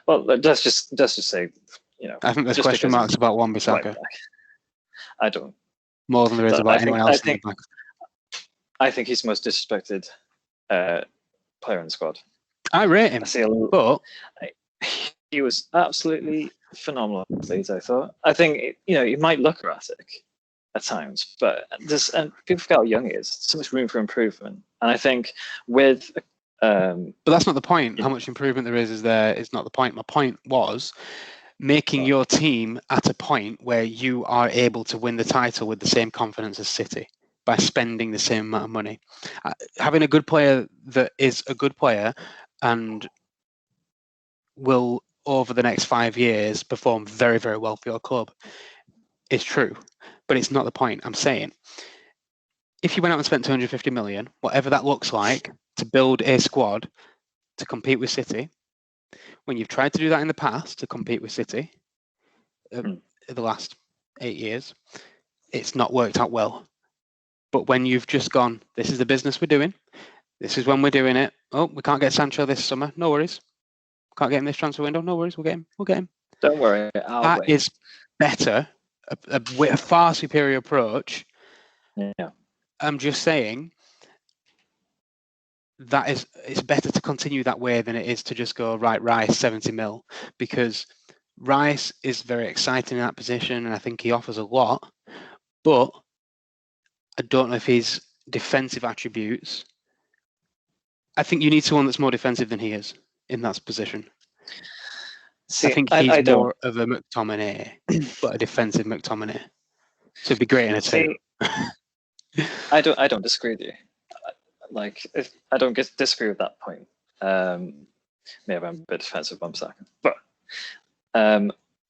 Well, let's just say, I think there's question marks about Wan-Bissaka. I don't. More than there is about anyone else. I think he's the most disrespected player in the squad. I rate him, but he was absolutely phenomenal at Leeds, I thought. I think he might look erratic at times, but people forget how young he is. So much room for improvement, and I think with. But that's not the point. How much improvement there is there is not the point. My point was making your team at a point where you are able to win the title with the same confidence as City by spending the same amount of money. Having a good player that is a good player and will, over the next 5 years, perform very, very well for your club is true, but it's not the point. I'm saying if you went out and spent 250 million, whatever that looks like, to build a squad to compete with City, when you've tried to do that in the past to compete with City, the last 8 years, it's not worked out well. But when you've just gone, this is the business we're doing, this is when we're doing it. Oh, we can't get Sancho this summer. No worries. Can't get him this transfer window. No worries. We'll get him. Don't worry. That is better, a far superior approach. Yeah. I'm just saying it's better to continue that way than it is to just go, right, Rice, 70 mil, because Rice is very exciting in that position and I think he offers a lot, but I don't know if his defensive attributes, I think you need someone that's more defensive than he is in that position. I think he's more of a McTominay, but a defensive McTominay. So it'd be great in a team. I don't disagree with you. I don't disagree with that point. Maybe I'm a bit defensive of Wan-Bissaka, but I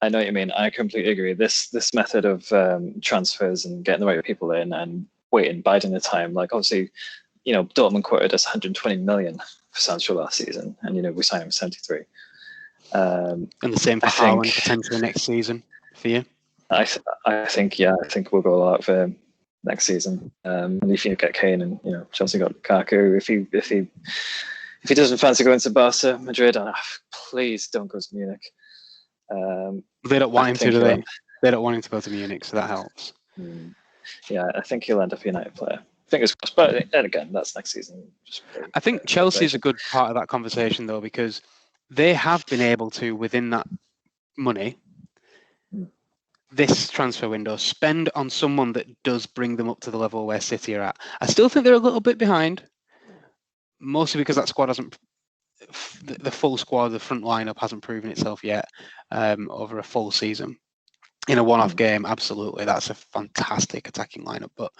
know what you mean. I completely agree. This method of transfers and getting the right people in and biding the time, obviously, Dortmund quoted us 120 million for Sancho last season, and we signed him 73. And the same for Haaland potentially next season for you. I think we'll go a lot for him next season. And if you get Kane and Chelsea got Lukaku, if he doesn't fancy going to Barca, Madrid, please don't go to Munich. They don't want him to, do they? They don't want him to go to Munich, so that helps. Yeah, I think he'll end up a United player. Fingers crossed. But then again, that's next season. I think Chelsea is a good part of that conversation, though, because they have been able to, within that money, this transfer window, spend on someone that does bring them up to the level where City are at. I still think they're a little bit behind, mostly because that squad hasn't the full squad, the front lineup hasn't proven itself yet over a full season. In a one-off game, absolutely, that's a fantastic attacking lineup. But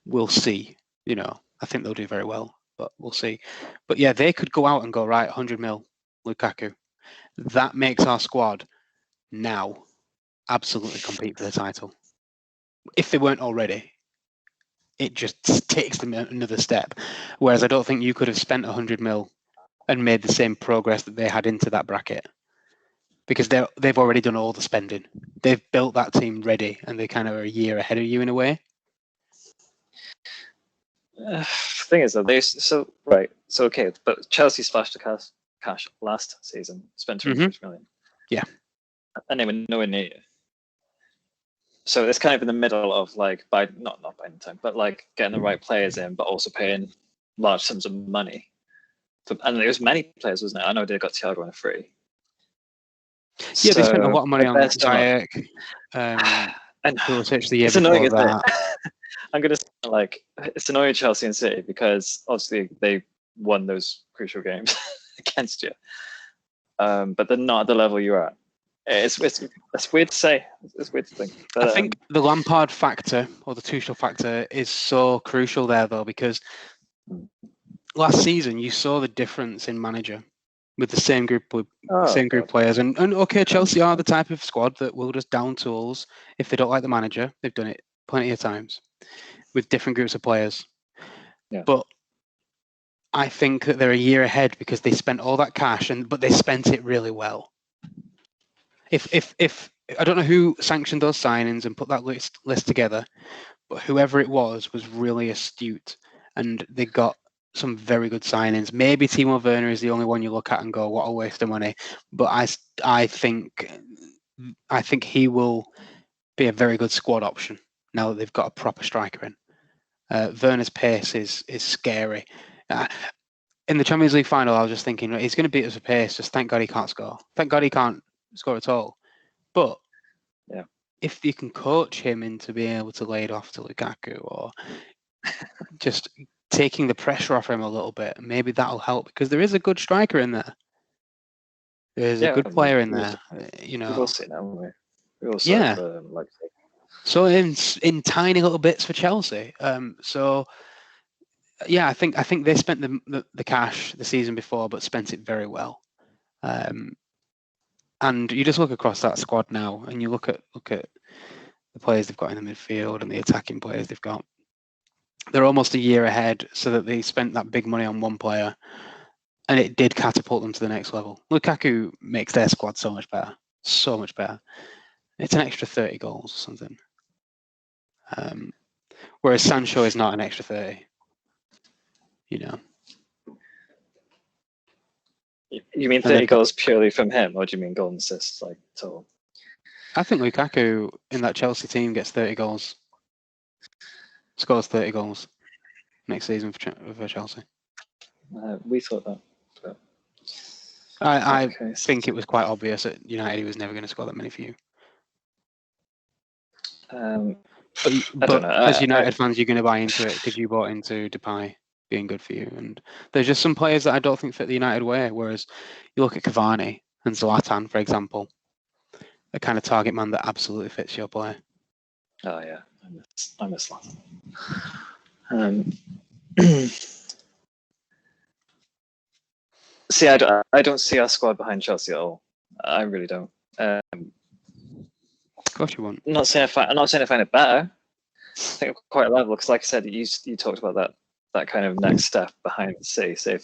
we'll see. I think they'll do very well, but we'll see. But yeah, they could go out and go, right, 100 mil, Lukaku. That makes our squad now absolutely compete for the title. If they weren't already, it just takes them another step. Whereas I don't think you could have spent 100 mil and made the same progress that they had into that bracket, because they've already done all the spending. They've built that team ready, and they kind of are a year ahead of you in a way. Thing is, though, okay, but Chelsea splashed the cash last season, spent 250 million. Yeah, and they were nowhere near you. So it's kind of in the middle of like not buying time, but like getting the right players in, but also paying large sums of money. And there was many players, wasn't it? I know they got Thiago on a free. Yeah, they spent a lot of money on Ziyech. And Pulisic the year it's annoying, before isn't that. it? I'm gonna say, like, it's annoying Chelsea and City because obviously they won those crucial games against you, but they're not at the level you're at. It's weird to say. It's weird to think. But, I think the Lampard factor or the Tuchel factor is so crucial there, though, because last season you saw the difference in manager with the same group of players. And okay, Chelsea are the type of squad that will just down tools if they don't like the manager. They've done it plenty of times with different groups of players. Yeah. But I think that they're a year ahead because they spent all that cash, but they spent it really well. If I don't know who sanctioned those signings and put that list together, but whoever it was really astute, and they got some very good signings. Maybe Timo Werner is the only one you look at and go, what a waste of money. But I think he will be a very good squad option now that they've got a proper striker in. Werner's pace is scary. In the Champions League final, I was just thinking, he's going to beat us with pace. Just thank God he can't score. Thank God he can't score at all. But if you can coach him into being able to lay it off to Lukaku, or just taking the pressure off him a little bit, maybe that'll help, because there is a good striker in there. There's a good player in there. We will see now, won't we? We will see. Yeah. So in tiny little bits for Chelsea. So yeah, I think they spent the cash the season before, but spent it very well. And you just look across that squad now, and you look at the players they've got in the midfield and the attacking players they've got. They're almost a year ahead, so that they spent that big money on one player, and it did catapult them to the next level. Lukaku makes their squad so much better. So much better. It's an extra 30 goals or something. Whereas Sancho is not an extra 30. You mean 30 goals purely from him, or do you mean goal and assists, like total? I think Lukaku in that Chelsea team gets 30 goals. Scores 30 goals next season for Chelsea. We thought that. But... I think it was quite obvious at United he was never going to score that many for you. But as United fans, you're going to buy into it because you bought into Depay being good for you. And there's just some players that I don't think fit the United way. Whereas you look at Cavani and Zlatan, for example, a kind of target man that absolutely fits your play. Oh yeah, I miss Zlatan. See, I don't see our squad behind Chelsea at all. I really don't. Of course you won't. I'm not saying I find it better. I think I'm quite level because, like I said, you talked about that kind of next step behind City. Say,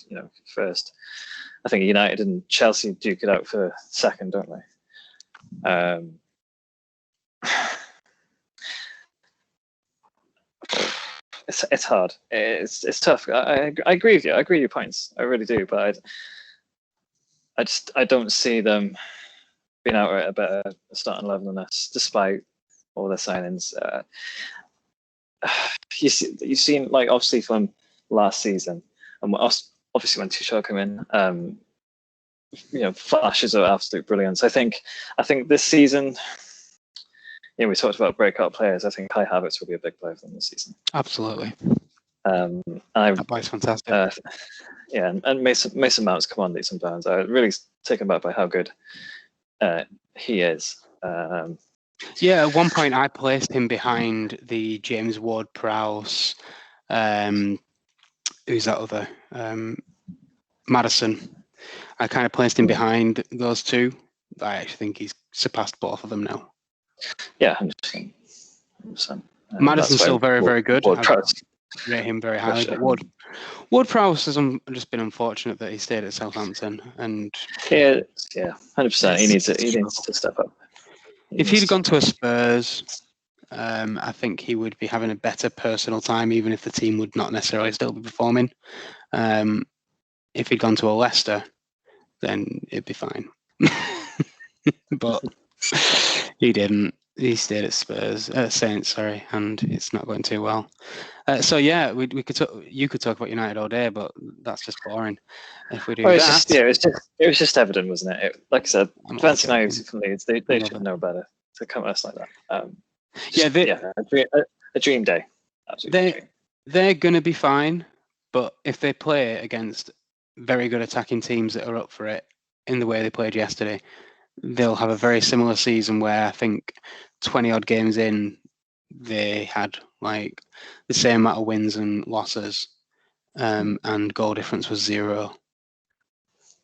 first. I think United and Chelsea duke it out for second, don't they? It's hard. It's tough. I agree with you. I agree with your points. I really do. But I don't see them being out at a better starting level than us, despite all their signings. You've seen, like, obviously from last season, and obviously when Tuchel came in, flashes of absolute brilliance. I think this season, we talked about breakout players. I think Kai Havertz will be a big player for them this season. Absolutely. That guy's fantastic. Yeah, and Mason Mount's come on leaps and bounds. I'm really taken back by how good he is. Yeah, at one point I placed him behind the James Ward-Prowse. Who's that other? Madison. I kind of placed him behind those two. I actually think he's surpassed both of them now. Yeah, 100%. Madison's still very, very good. Ward-Prowse. I rate him very highly. But Ward-Prowse has just been unfortunate that he stayed at Southampton. And yeah, 100%. He needs to step up. If he'd gone to a Spurs, I think he would be having a better personal time, even if the team would not necessarily still be performing. If he'd gone to a Leicester, then it'd be fine. But he didn't. He stayed at Saints, and it's not going too well. So yeah, we could you could talk about United all day, but that's just boring. If we do that, it was just evident, wasn't it? Like I said, fancy knives from Leeds, they should know better to come at us like that. A dream day. They're going to be fine, but if they play against very good attacking teams that are up for it in the way they played yesterday, they'll have a very similar season where I think 20 odd games in, they had like the same amount of wins and losses, and goal difference was 0.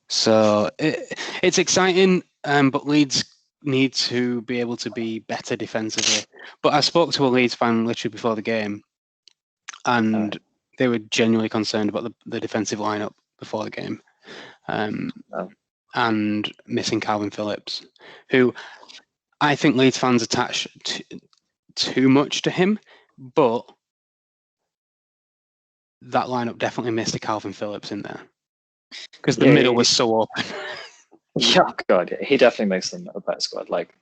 So it's exciting, but Leeds need to be able to be better defensively. But I spoke to a Leeds fan literally before the game, and they were genuinely concerned about the defensive lineup before the game, and missing Calvin Phillips, who I think Leeds fans attach too much to him, but that lineup definitely missed a Calvin Phillips in there because the middle was so open. Yeah, God, yeah. He definitely makes them a better squad. Like,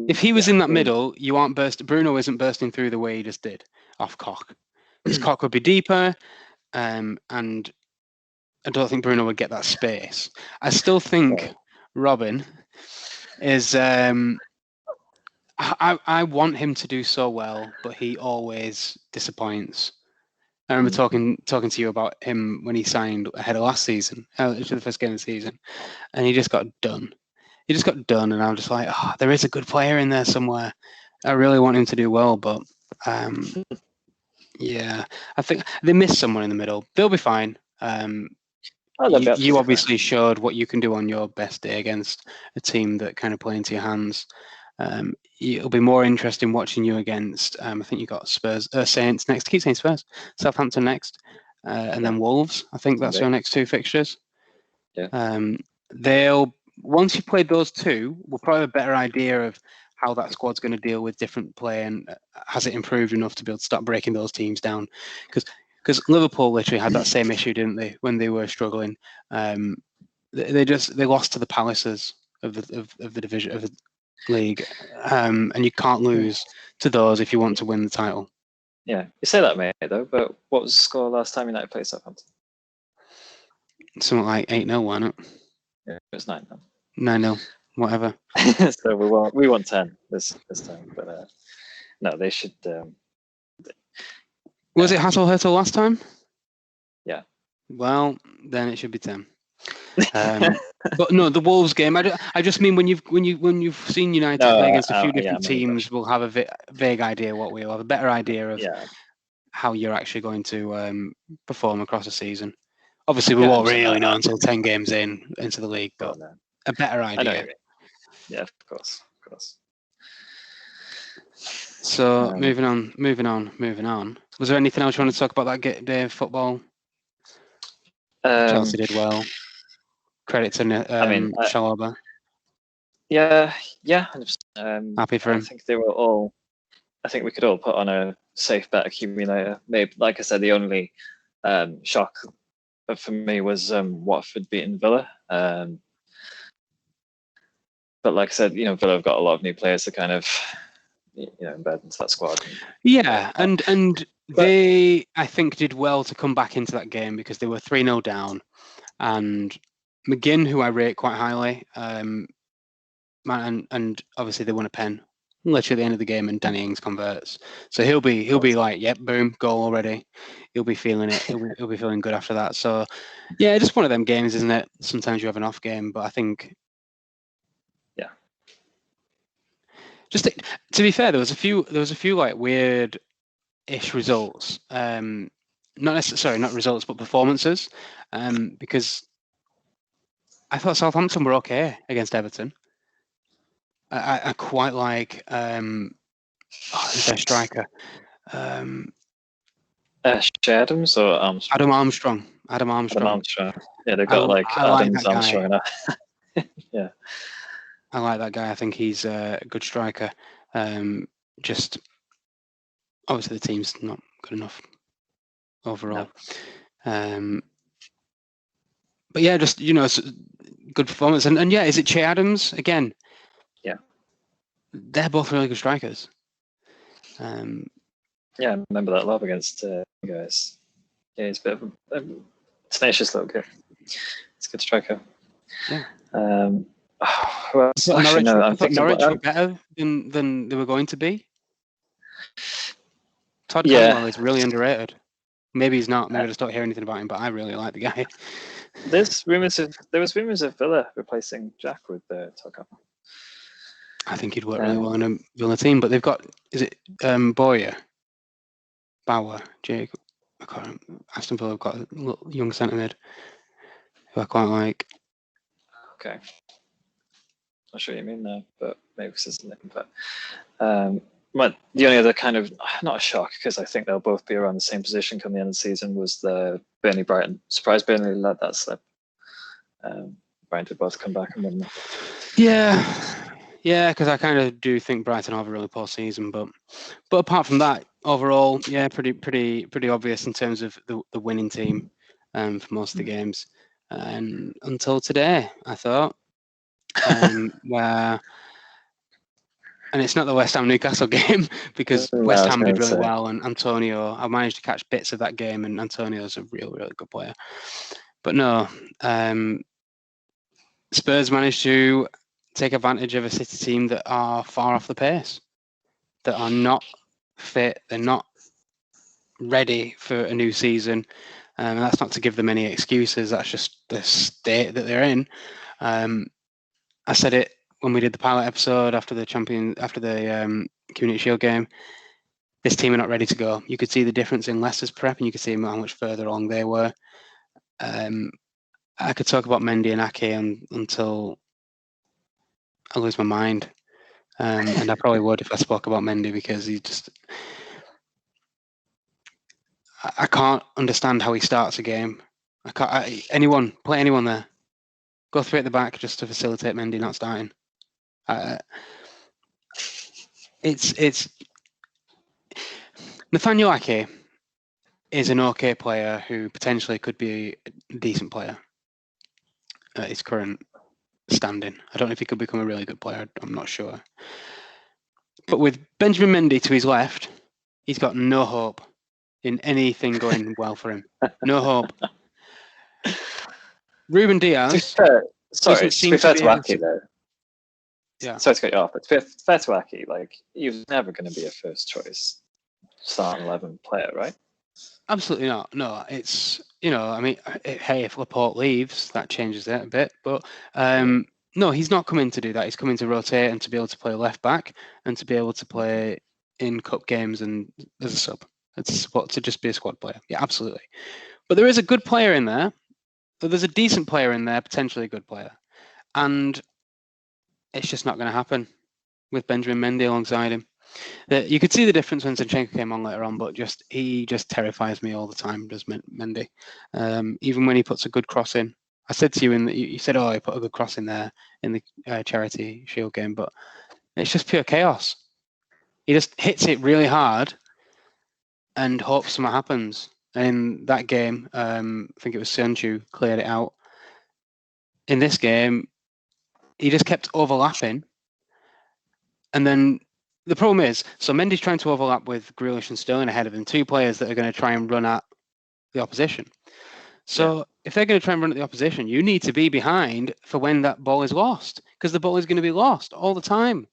if he was in that middle, you aren't Bruno isn't bursting through the way he just did off Cock. His Cock would be deeper, and I don't think Bruno would get that space. I still think Robin is. I want him to do so well, but he always disappoints. I remember talking to you about him when he signed ahead of last season, the first game of the season, and he just got done. And I'm just like, there is a good player in there somewhere. I really want him to do well, but yeah, I think they missed someone in the middle. They'll be fine. You obviously showed what you can do on your best day against a team that kind of play into your hands. It'll be more interesting watching you against. I think you got Saints next. Keep saying Spurs. Southampton next, and then Wolves. I think that's your next 2 fixtures. Yeah. They'll once you've played those 2, we'll probably have a better idea of how that squad's going to deal with different play and has it improved enough to be able to start breaking those teams down. Because Liverpool literally had that same issue, didn't they, when they were struggling? They lost to the Palaces of the division of the league, and you can't lose to those if you want to win the title. Yeah, you say that, mate, though. But what was the score last time United played Southampton? Something like 8-0, why not? Yeah, it was 9-0. 9-0, whatever. So we won 10 this time, but no, they should. Was it Hassel last time? Yeah. Well, then it should be 10. But no, the Wolves game. I just mean when you've seen United play against a few different teams, we'll have a vague idea we'll have a better idea of how you're actually going to perform across a season. Obviously, we won't really know until 10 games into the league, but a better idea. Yeah, of course. So moving on. Was there anything else you want to talk about that day of football? Chelsea did well. Credit to Chalobah. Yeah. Happy for him. I think we could all put on a safe bet accumulator. Maybe, like I said, the only shock for me was Watford beating Villa. But like I said, Villa have got a lot of new players to kind of embed into that squad. Yeah, and they, I think, did well to come back into that game because they were 3-0 down, and McGinn, who I rate quite highly, and obviously they won a pen literally at the end of the game, and Danny Ings converts. So he'll be like, yep, boom, goal already. He'll be feeling it. He'll be feeling good after that. So yeah, just one of them games, isn't it? Sometimes you have an off game, but I think, yeah. Just to be fair, there was a few like weird-ish results. Not results, but performances. Because I thought Southampton were okay against Everton. I quite like who's their striker? Adams or Armstrong? Adam Armstrong. Yeah, they've got I like Adams, that guy. Armstrong, and yeah. I like that guy. I think he's a good striker. Just obviously the team's not good enough overall. No. But yeah, just good performance. And yeah, is it Che Adams again? Yeah, they're both really good strikers. Yeah, I remember that lob against you guys. Yeah, he's a bit of a tenacious little kid. He's a good striker. Yeah. Well, actually, no, I'm thinking Norwich were better than they were going to be. Todd Cantwell is really underrated. Maybe he's not. Maybe I just don't hear anything about him, but I really like the guy. There was rumours of Villa replacing Jack with Todd Cantwell. I think he'd work really well in a Villa team, but they've got, is it Bauer, Jake? I can't remember. Aston Villa have got a little young centre mid who I quite like. Okay. Not sure what you mean there, but maybe it's his name. But the only other kind of, not a shock, because I think they'll both be around the same position come the end of the season, was the Burnley-Brighton. Surprised Burnley let that slip. Brighton did both come back and win. Yeah, because I kind of do think Brighton have a really poor season, but apart from that, overall, yeah, pretty obvious in terms of the winning team for most of the games, and until today, I thought, where, and it's not the West Ham Newcastle game because West Ham did really well, and Antonio, I managed to catch bits of that game, and Antonio's a really good player, but no, Spurs managed to take advantage of a City team that are far off the pace, that are not fit, they're not ready for a new season. And that's not to give them any excuses, that's just the state that they're in. I said it when we did the pilot episode after the Community Shield game. This team are not ready to go. You could see the difference in Leicester's prep, and you could see how much further along they were. I could talk about Mendy and Ake until I lose my mind, and I probably would if I spoke about Mendy, because I can't understand how he starts a game. Play anyone there. Go through at the back just to facilitate Mendy not starting. It's Nathaniel Ake is an okay player who potentially could be a decent player at his current standing. I don't know if he could become a really good player. I'm not sure. But with Benjamin Mendy to his left, he's got no hope in anything going well for him. No hope. Ruben Diaz. Sorry, to be fair to Ake, though. Yeah. Sorry to cut you off, but to be fair to Ake, he was never going to be a first choice starting 11 player, right? Absolutely not. No, it's, hey, if Laporte leaves, that changes it a bit. But no, he's not coming to do that. He's coming to rotate and to be able to play left back and to be able to play in cup games and as a sub. To just be a squad player. Yeah, absolutely. But there is a good player in there. So there's a decent player in there, potentially a good player. And it's just not going to happen with Benjamin Mendy alongside him. You could see the difference when Zinchenko came on later on, but he just terrifies me all the time, does Mendy. Even when he puts a good cross in. I said to you, you said, he put a good cross in there in the Charity Shield game, but it's just pure chaos. He just hits it really hard and hopes something happens. In that game, I think it was Sancho cleared it out. In this game, he just kept overlapping. And then the problem is, so Mendy's trying to overlap with Grealish and Sterling ahead of him, two players that are going to try and run at the opposition. So if they're going to try and run at the opposition, you need to be behind for when that ball is lost, because the ball is going to be lost all the time.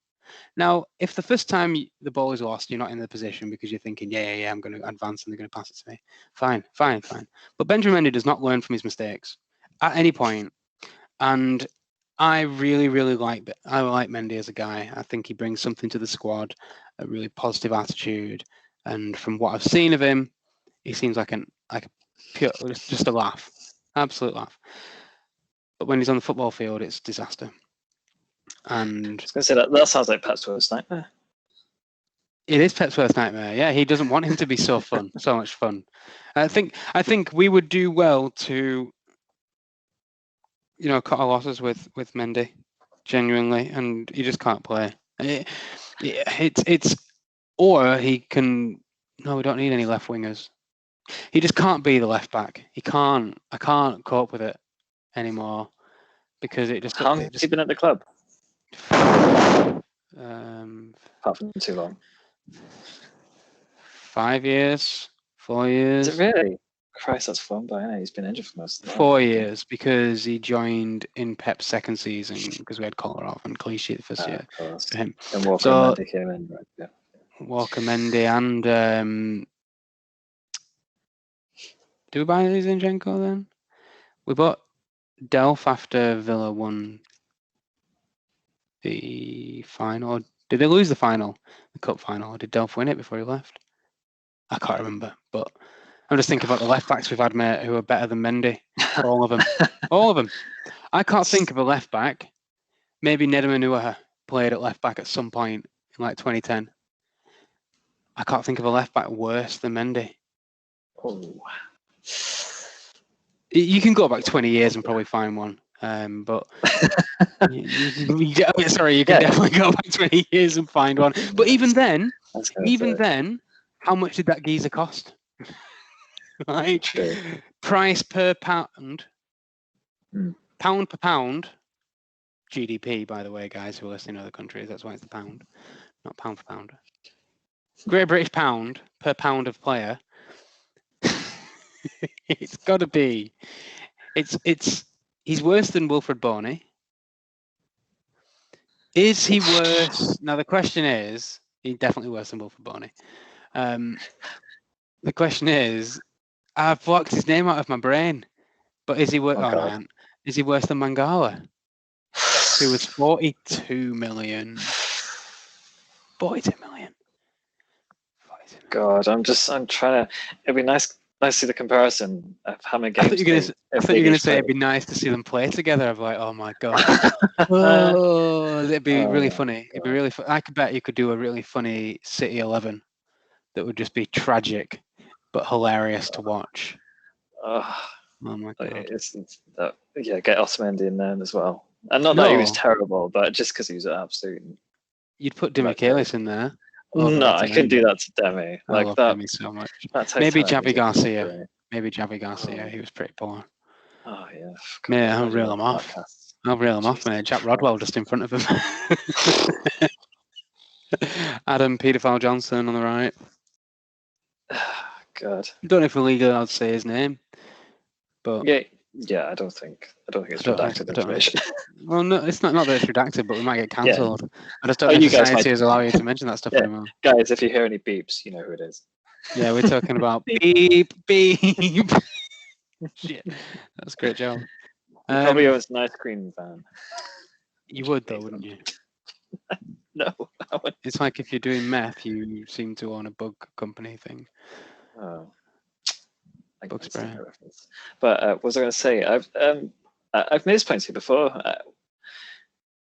Now, if the first time the ball is lost, you're not in the position because you're thinking, yeah, I'm going to advance and they're going to pass it to me. Fine. But Benjamin Mendy does not learn from his mistakes at any point. And I really like Mendy as a guy. I think he brings something to the squad, a really positive attitude. And from what I've seen of him, he seems like a pure, just a laugh, absolute laugh. But when he's on the football field, it's disaster. And I was going to say that sounds like Pep's worst nightmare. It is Pep's worst nightmare. Yeah, he doesn't want him to be so fun, so much fun. I think we would do well to, cut our losses with Mendy, genuinely, and he just can't play. It's or he can. No, we don't need any left wingers. He just can't be the left back. He can't. I can't cope with it anymore because it just. How long has he been at the club? Apart from too long. 5 years, 4 years. Is it really? Christ, that's fun by now. He's been injured for most of the 4 years because he joined in Pep's second season because we had Kolarov and Clichy the first year for him. And Walker Mendy came in, right? Yeah. Walker Mendy and do we buy Zinchenko then? We bought Delph after Villa won the final. Did they lose the final, the cup final, or did Delph win it before he left? I can't remember, but I'm just thinking about the left backs we've had, mate, who are better than Mendy. All of them. All of them. I can't think of a left back. Maybe Nedum played at left back at some point in like 2010. I can't think of a left back worse than Mendy. Oh. You can go back 20 years and probably find one. But you can definitely go back 20 years and find one. But even then, how much did that geezer cost? Right? True. Price per pound, pound per pound, GDP, by the way, guys who are listening in other countries, that's why it's the pound, not pound for pound. Great British pound per pound of player. It's got to be. He's worse than Wilfred Boney. Is he worse? Now the question is, he's definitely worse than Wilfred Boney. The question is, I've blocked his name out of my brain, but is he worse? Is he worse than Mangala, who was 42 million? 42 million. God, I'm trying to. It'd be nice to see the comparison of how many games. I thought you were going to say it'd be nice to see them play together. I'm like, oh my god, it'd be really funny. It'd be really fun. I could bet you could do a really funny City 11 that would just be tragic but hilarious to watch. Oh my god! Get Otamendi in there as well, and not that he was terrible, but just because he was an absolute. You'd put Demichelis in there. No, I couldn't do that to Demi. I love Demi so much. Maybe Javi Garcia. He was pretty poor. Oh yeah. Mate, I'll reel him off. Mate. Jack Rodwell just in front of him. Adam Pedophile Johnson on the right. God. I don't know if we're legally allowed to say his name, but yeah, I don't think it's redacted information. Well, no, it's not that it's redacted, but we might get cancelled. I just don't know if society is allowing you to mention that stuff anymore. Guys, if you hear any beeps, you know who it is. Yeah, we're talking about beep. Shit, that's a great job. Probably owns an ice cream van. You would though, wouldn't you? No. It's like if you're doing meth, you seem to own a bug company thing. Oh. Bug spray. But what was I going to say? I've made this point to you before.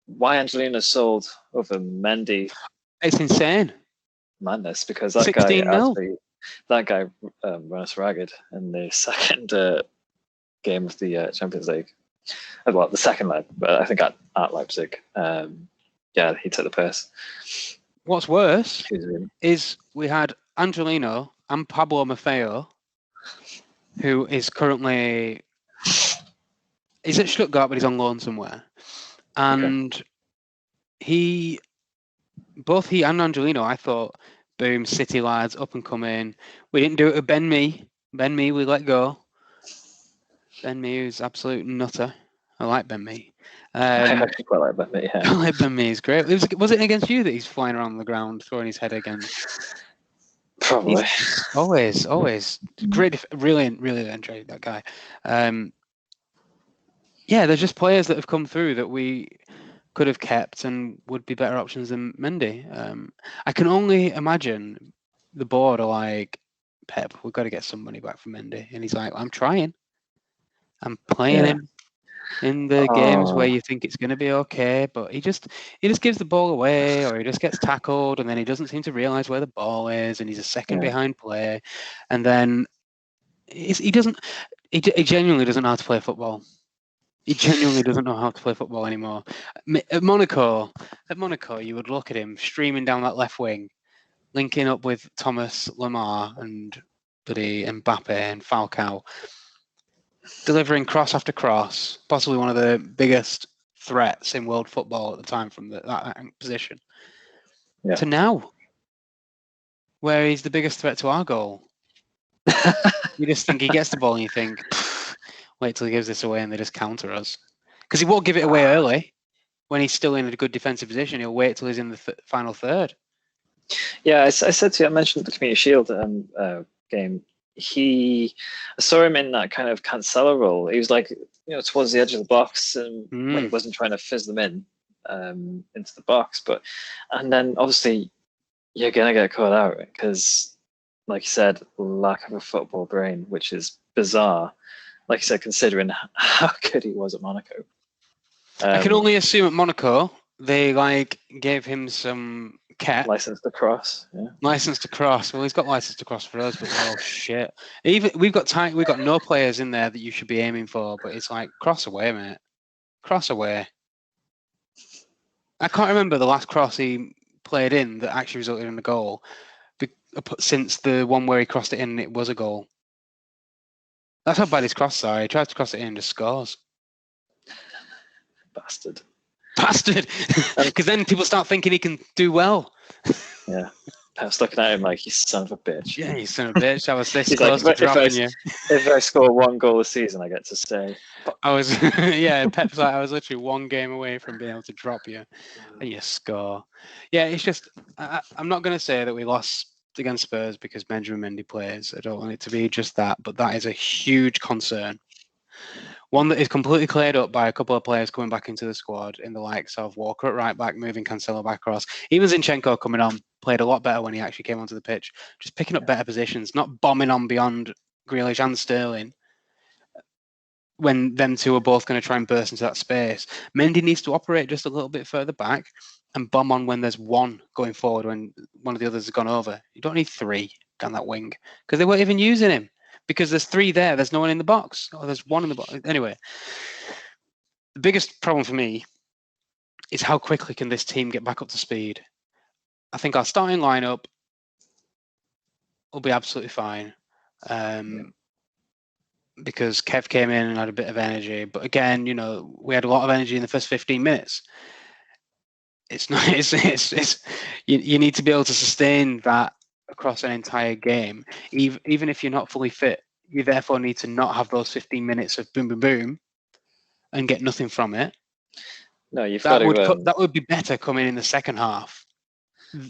Why Angelino sold over Mendy? It's insane. Madness, because that 16 guy ran us ragged in the second game of the Champions League. Well, the second leg, but I think at Leipzig. He took the piss. What's worse is we had Angelino and Pablo Maffeo, who is currently he's at Stuttgart, but he's on loan somewhere. And both he and Angelino, I thought, boom, City lads, up and coming. We didn't do it with Ben Mee. Ben Mee, we let go. Ben Mee is absolute nutter. I like Ben Mee. I actually quite like Ben Mee, yeah. I like Ben Mee, he's great. Was it against you that he's flying around the ground, throwing his head again? Probably. Always. Great, really enjoyed that guy. Yeah, there's just players that have come through that we could have kept and would be better options than Mendy. I can only imagine the board are like, Pep, we've got to get some money back from Mendy. And he's like, I'm trying. I'm playing him in the games where you think it's going to be okay, but he just gives the ball away, or he just gets tackled, and then he doesn't seem to realise where the ball is, and he's a second behind play, and then he genuinely doesn't know how to play football. He genuinely doesn't know how to play football anymore. At Monaco, you would look at him streaming down that left wing, linking up with Thomas Lemar and bloody Mbappe and Falcao, delivering cross after cross, possibly one of the biggest threats in world football at the time from that position. Yeah. To now, where he's the biggest threat to our goal. You just think he gets the ball and you think, wait till he gives this away and they just counter us. Because he won't give it away early. When he's still in a good defensive position, he'll wait till he's in the final third. Yeah, I said to you, I mentioned the Community Shield game. I saw him in that kind of Cancelo role. He was like, towards the edge of the box, and when he wasn't trying to fizz them in into the box. And then obviously you're gonna get caught out because, like you said, lack of a football brain, which is bizarre. Like you said, considering how good he was at Monaco. I can only assume at Monaco they gave him some license to cross. Yeah. License to cross. Well, he's got license to cross for us, but oh shit! Even we've got no players in there that you should be aiming for, but it's like cross away, mate. Cross away. I can't remember the last cross he played in that actually resulted in a goal, since the one where he crossed it in and it was a goal. That's how bad his crosses are. He tries to cross it in and just scores. Bastard. Because then people start thinking he can do well. Yeah. I was looking at him like, you son of a bitch. Yeah, you son of a bitch. I was this close to dropping you. If I score one goal a season, I get to stay. Pep's like, I was literally one game away from being able to drop you. And you score. Yeah, it's just, I'm not going to say that we lost against Spurs because Benjamin Mendy plays. I don't want it to be just that, but that is a huge concern. One that is completely cleared up by a couple of players coming back into the squad in the likes of Walker at right back, moving Cancelo back across. Even Zinchenko coming on, played a lot better when he actually came onto the pitch. Just picking up better positions, not bombing on beyond Grealish and Sterling when them two are both going to try and burst into that space. Mendy needs to operate just a little bit further back and bomb on when there's one going forward when one of the others has gone over. You don't need three down that wing because they weren't even using him. Because there's three there, there's no one in the box. Or there's one in the box. Anyway, the biggest problem for me is how quickly can this team get back up to speed. I think our starting lineup will be absolutely fine. Because Kev came in and had a bit of energy. But again, we had a lot of energy in the first 15 minutes. It's not. You need to be able to sustain that across an entire game, even if you're not fully fit. You therefore need to not have those 15 minutes of boom, boom, boom, and get nothing from it. No, that would be better coming in the second half.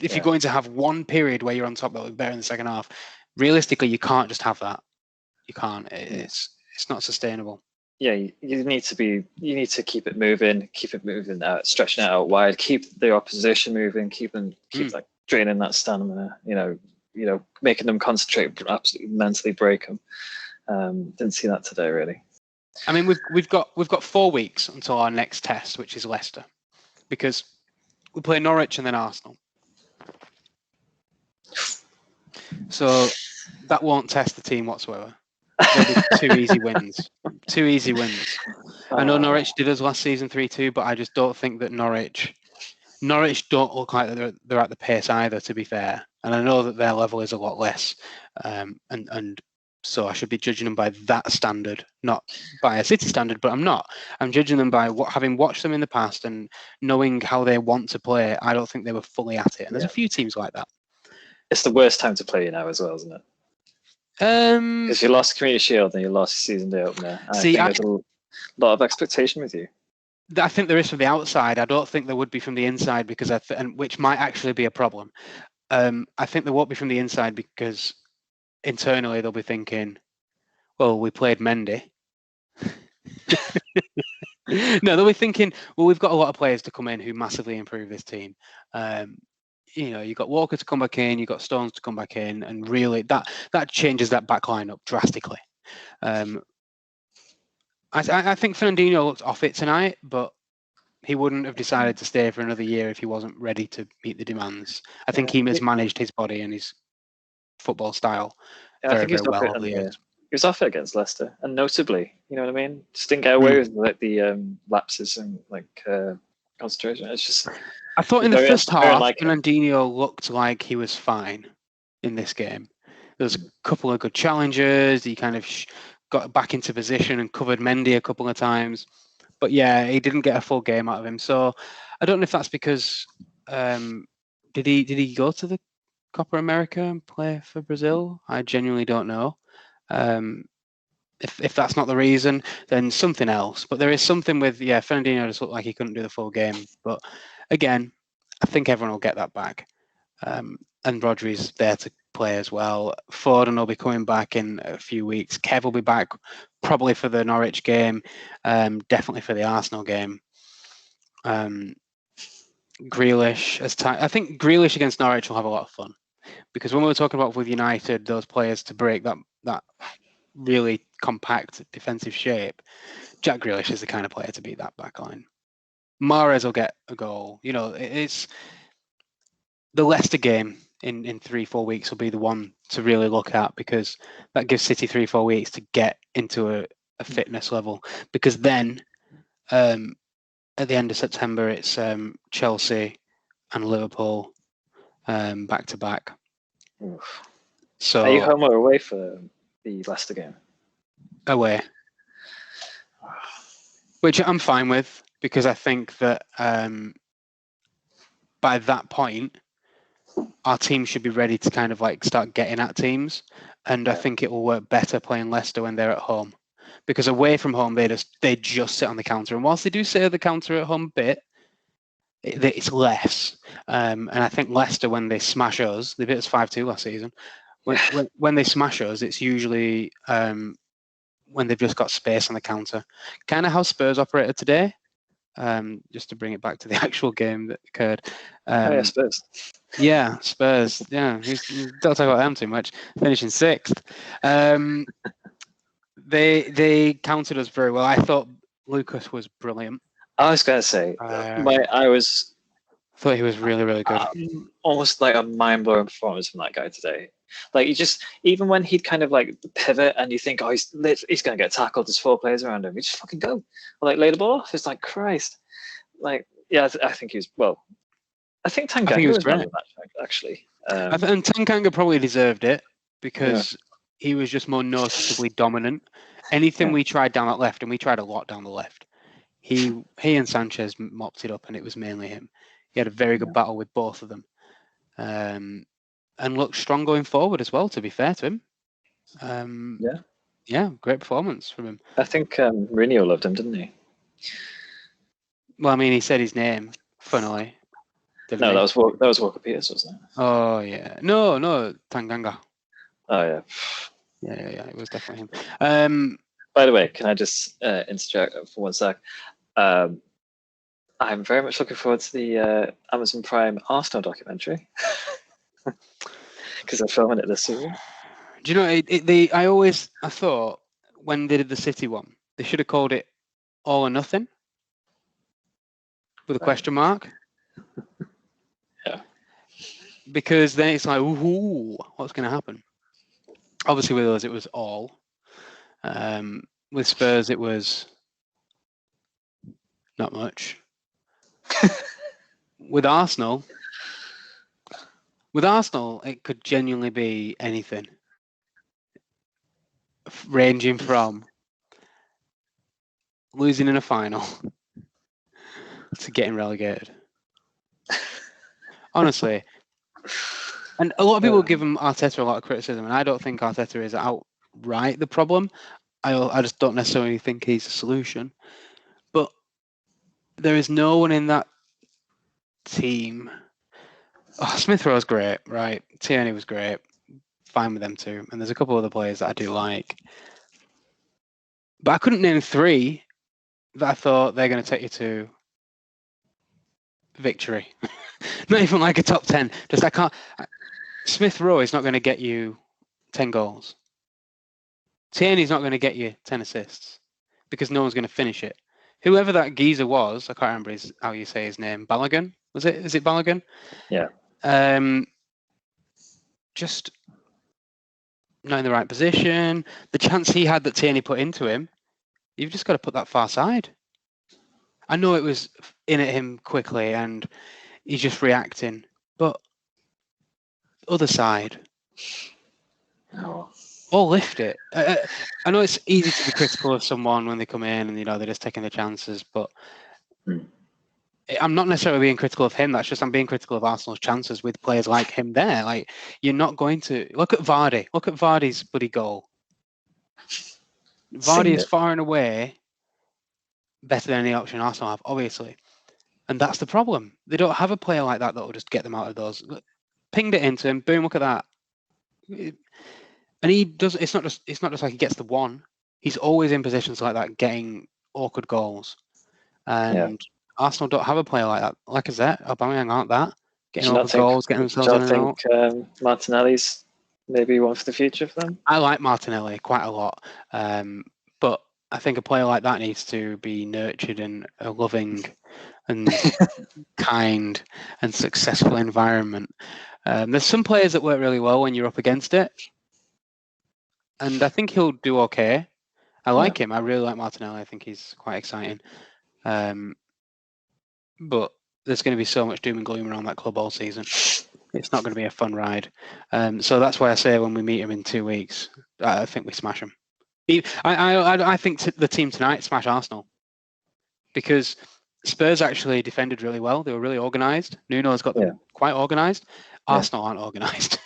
If you're going to have one period where you're on top, that would be better in the second half. Realistically, you can't just have that. You can't. It's not sustainable. Yeah, you need to keep it moving out, stretching it out wide, keep the opposition moving, keep like draining that stamina. Making them concentrate, absolutely mentally break them. Didn't see that today, really. I mean, we've got 4 weeks until our next test, which is Leicester, because we play Norwich and then Arsenal. So that won't test the team whatsoever. There'll be 2 easy wins. 2 easy wins. I know Norwich did us last season 3-2, but I just don't think that Norwich don't look like they're at the pace either, to be fair. And I know that their level is a lot less. And so I should be judging them by that standard, not by a City standard, but I'm not. I'm judging them by having watched them in the past and knowing how they want to play. I don't think they were fully at it. And there's a few teams like that. It's the worst time to play now as well, isn't it? Because you lost Community Shield and you lost season day opener. I think there's a lot of expectation with you. I think there is from the outside. I don't think there would be from the inside because and which might actually be a problem. I think there won't be from the inside because internally they'll be thinking, well, we played Mendy. No, they'll be thinking, well, we've got a lot of players to come in who massively improve this team. You've got Walker to come back in, you've got Stones to come back in, and really that changes that back line up drastically. I think Fernandinho looks off it tonight, but he wouldn't have decided to stay for another year if he wasn't ready to meet the demands. I think he mismanaged his body and his football style very well over the years. He was off it against Leicester, and notably, you know what I mean? Just didn't get away with like the lapses and like concentration. It's just. I thought in the first half, Fernandinho looked like he was fine in this game. There was a couple of good challenges. He kind of got back into position and covered Mendy a couple of times. But yeah, he didn't get a full game out of him. So I don't know if that's because did he go to the Copa America and play for Brazil? I genuinely don't know. If that's not the reason, then something else. But there is something with Fernandinho just looked like he couldn't do the full game. But again, I think everyone will get that back. And Rodri's there to play as well. Foden will be coming back in a few weeks. Kev will be back probably for the Norwich game, definitely for the Arsenal game. Grealish, I think Grealish against Norwich will have a lot of fun because when we were talking about with United, those players to break that really compact defensive shape, Jack Grealish is the kind of player to beat that back line. Mahrez will get a goal. You know, it's the Leicester game in 3-4 weeks will be the one to really look at because that gives City 3-4 weeks to get into a fitness level. Because then at the end of September, it's Chelsea and Liverpool back to back. So are you home or away for the Leicester game? Away, which I'm fine with because I think that by that point, our team should be ready to kind of like start getting at teams, and I think it will work better playing Leicester when they're at home, because away from home they just sit on the counter, and whilst they do sit at the counter at home a bit, it's less. And I think Leicester, when they smash us, they beat us 5-2 last season. When they smash us, it's usually when they've just got space on the counter, kind of how Spurs operated today. Just to bring it back to the actual game that occurred. Spurs. Yeah, Spurs. Yeah, don't talk about them too much. Finishing 6th. They countered us very well. I thought Lucas was brilliant. I was going to say, I thought he was really, really good. Almost like a mind-blowing performance from that guy today. Like even when he'd kind of like pivot and you think, he's going to get tackled. There's 4 players around him. He just fucking go. Or like lay the ball off. It's like, Christ. Like, yeah, I think he was, well, I think Tanganga was great. Actually. And Tanganga probably deserved it because he was just more noticeably dominant. Anything we tried down that left, and we tried a lot down the left, he and Sanchez mopped it up, and it was mainly him. He had a very good battle with both of them. And looked strong going forward as well, to be fair to him. Yeah, great performance from him. I think Mourinho loved him, didn't he? Well, I mean, he said his name, funnily. No, that was Walker Peters, wasn't it? Oh, yeah. No, Tanganga. Oh, yeah. Yeah, it was definitely him. By the way, can I just interject for 1 sec? I'm very much looking forward to the Amazon Prime Arsenal documentary. Because they're filming it this season. Do you know, I thought when they did the City one, they should have called it All or Nothing with a question mark. Yeah. Because then it's like, ooh, what's going to happen? Obviously with us, it was all. With Spurs, it was not much. With Arsenal, it could genuinely be anything, ranging from losing in a final to getting relegated. Honestly. And a lot of people give Arteta a lot of criticism, and I don't think Arteta is outright the problem. I just don't necessarily think he's a solution. But there is no one in that team. Oh, Smith Rowe's great, right? Tierney was great. Fine with them too. And there's a couple other players that I do like. But I couldn't name three that I thought they're going to take you to victory. Not even like a top 10. Just I can't. Smith Rowe is not going to get you 10 goals. Tierney's not going to get you 10 assists because no one's going to finish it. Whoever that geezer was, I can't remember how you say his name. Balogun? Was it? Is it Balogun? Yeah. Just not in the right position. The chance he had that Tierney put into him, you've just got to put that far side. I know it was in at him quickly and he's just reacting, but other side. Oh. Or lift it. I know it's easy to be critical of someone when they come in and they're just taking the chances, but I'm not necessarily being critical of him. That's just I'm being critical of Arsenal's chances with players like him there. Like you're not going to look at Vardy. Look at Vardy's bloody goal. Vardy is far and away better than any option Arsenal have, obviously, and that's the problem. They don't have a player like that will just get them out of those. Pinged it into him. Boom! Look at that. And he does. It's not just like he gets the one. He's always in positions like that, getting awkward goals. And Arsenal don't have a player like that. Lacazette, Aubameyang aren't that. Getting awkward goals, getting themselves in and out. Do you think Martinelli's maybe one for the future for them? I like Martinelli quite a lot, but I think a player like that needs to be nurtured in a loving and kind and successful environment. There's some players that work really well when you're up against it. And I think he'll do okay. I like him. I really like Martinelli. I think he's quite exciting. But there's going to be so much doom and gloom around that club all season. It's not going to be a fun ride. So that's why I say when we meet him in 2 weeks, I think we smash him. I think the team tonight smash Arsenal because Spurs actually defended really well. They were really organised. Nuno's got them quite organised. Arsenal aren't organised.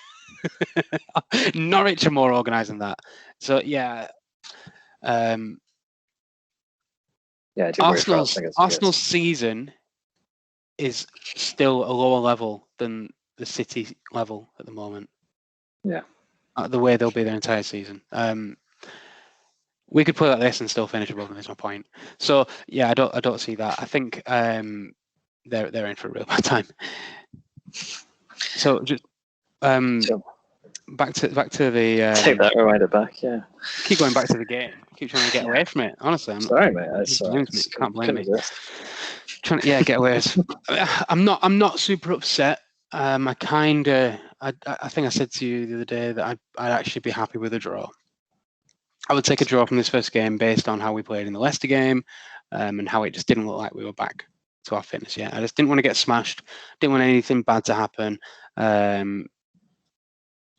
Norwich are more organised than that. So Arsenal's season is still a lower level than the City level at the moment. Yeah, the way they'll be their entire season. We could play like this and still finish above them. Is my point. So I don't see that. I think they're in for a real bad time. So just back to the take that reminder back. Yeah, keep going back to the game. Keep trying to get away from it. Honestly, I'm sorry, mate. Can't blame me. Trying to get away. I'm not super upset. I think I said to you the other day that I'd actually be happy with a draw. I would take a draw from this first game based on how we played in the Leicester game and how it just didn't look like we were back to our fitness yet. I just didn't want to get smashed. Didn't want anything bad to happen.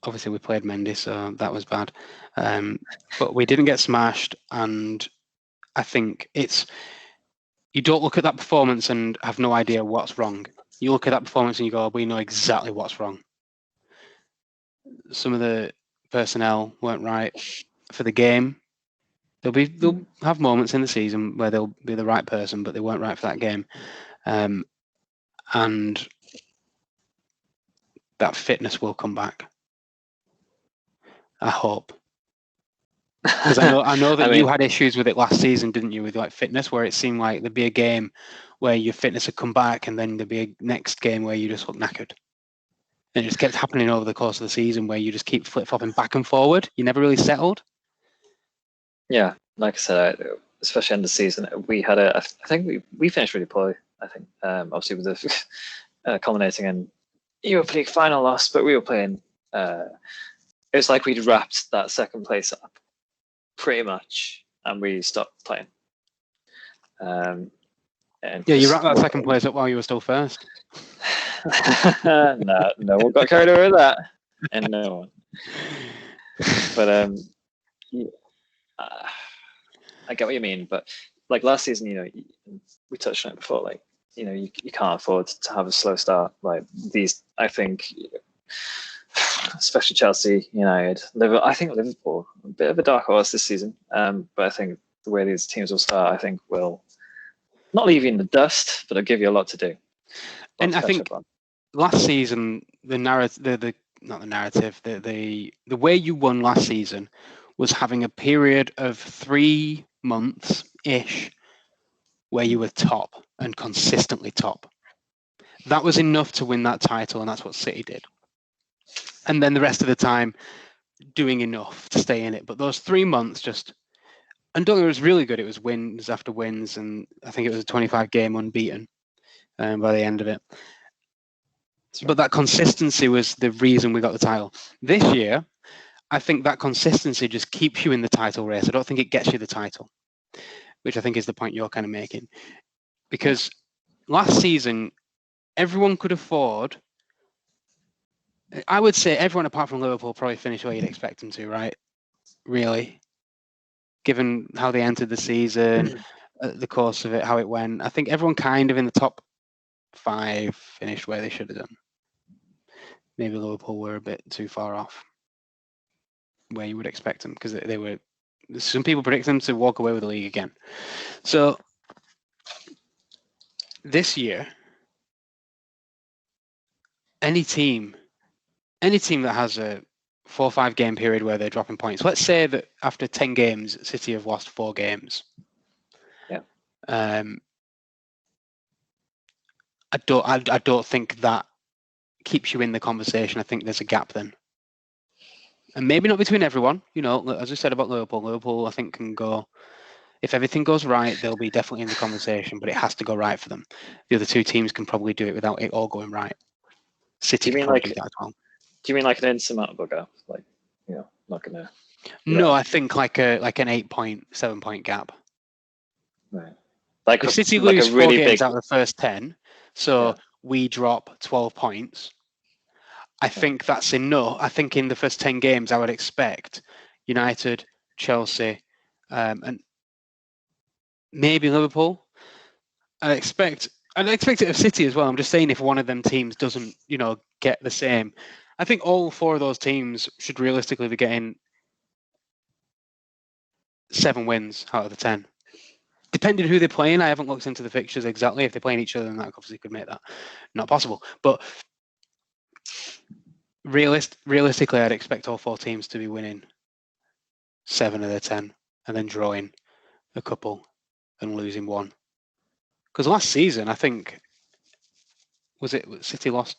Obviously, we played Mendy, so that was bad. But we didn't get smashed, and I think you don't look at that performance and have no idea what's wrong. You look at that performance and you go, we know exactly what's wrong. Some of the personnel weren't right for the game. They'll have moments in the season where they'll be the right person, but they weren't right for that game. And that fitness will come back. I hope. Because I know that you had issues with it last season, didn't you? With like fitness, where it seemed like there'd be a game where your fitness would come back, and then there'd be a next game where you just look knackered. And it just kept happening over the course of the season, where you just keep flip-flopping back and forward. You never really settled. Yeah, like I said, especially in the season, we had I think we finished really poorly. I think obviously with the culminating in Europa League final loss, but we were playing. It was like we'd wrapped that second place up pretty much, and we stopped playing. And you wrapped that second place up while you were still first. No one got carried away with that, and no one. But I get what you mean. But like last season, we touched on it before. Like you can't afford to have a slow start. Like these, I think. Especially Chelsea, United, Liverpool. I think Liverpool, a bit of a dark horse this season. But I think the way these teams will start, I think will not leave you in the dust, but it'll give you a lot to do. And I think last season, the way you won last season was having a period of 3 months ish where you were top and consistently top. That was enough to win that title, and that's what City did. And then the rest of the time, doing enough to stay in it. But those 3 months and don't get me wrong, it was really good. It was wins after wins, and I think it was a 25-game unbeaten by the end of it. But that consistency was the reason we got the title. This year, I think that consistency just keeps you in the title race. I don't think it gets you the title, which I think is the point you're kind of making. Because last season, everyone could afford, I would say everyone apart from Liverpool probably finished where you'd expect them to, right? Really. Given how they entered the season, the course of it, how it went. I think everyone kind of in the top 5 finished where they should have done. Maybe Liverpool were a bit too far off where you would expect them, because they were. Some people predict them to walk away with the league again. So this year, any team that has a 4 or 5 game period where they're dropping points. Let's say that after 10 games, City have lost 4 games. Yeah. I don't think that keeps you in the conversation. I think there's a gap then. And maybe not between everyone. As I said about Liverpool, I think can go. If everything goes right, they'll be definitely in the conversation, but it has to go right for them. The other 2 teams can probably do it without it all going right. City can probably do that as well. Do you mean like an insurmountable gap? Like, not going to... No, I think like an 8-point, 7-point gap. Right. Like if City lose 4 games out of the first 10, so we drop 12 points, I think that's enough. I think in the first 10 games, I would expect United, Chelsea, and maybe Liverpool. I'd expect it of City as well. I'm just saying if one of them teams doesn't, get the same. I think all 4 of those teams should realistically be getting 7 wins out of the 10. Depending on who they're playing, I haven't looked into the fixtures exactly. If they're playing each other, then that obviously could make that not possible. But realistically, I'd expect all 4 teams to be winning 7 of their 10 and then drawing a couple and losing 1. Because last season, I think, City lost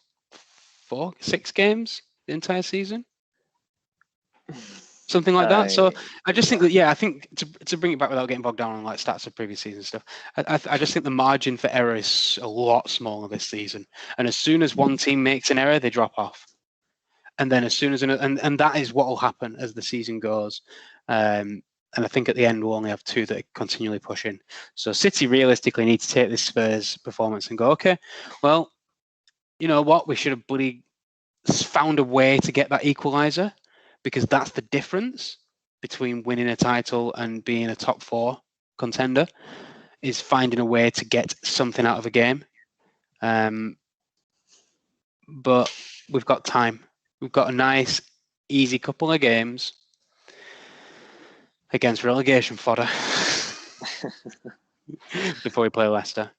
6 games the entire season? Something like that. So I just think that, I think to bring it back without getting bogged down on like stats of previous season stuff, I just think the margin for error is a lot smaller this season. And as soon as one team makes an error, they drop off. And then as soon as and that is what will happen as the season goes. And I think at the end we'll only have 2 that are continually pushing. So City realistically need to take this Spurs performance and go, okay, well, you know what, we should have bloody found a way to get that equaliser. Because that's the difference between winning a title and being a top 4 contender, is finding a way to get something out of a game. But we've got time. We've got a nice, easy couple of games against relegation fodder before we play Leicester.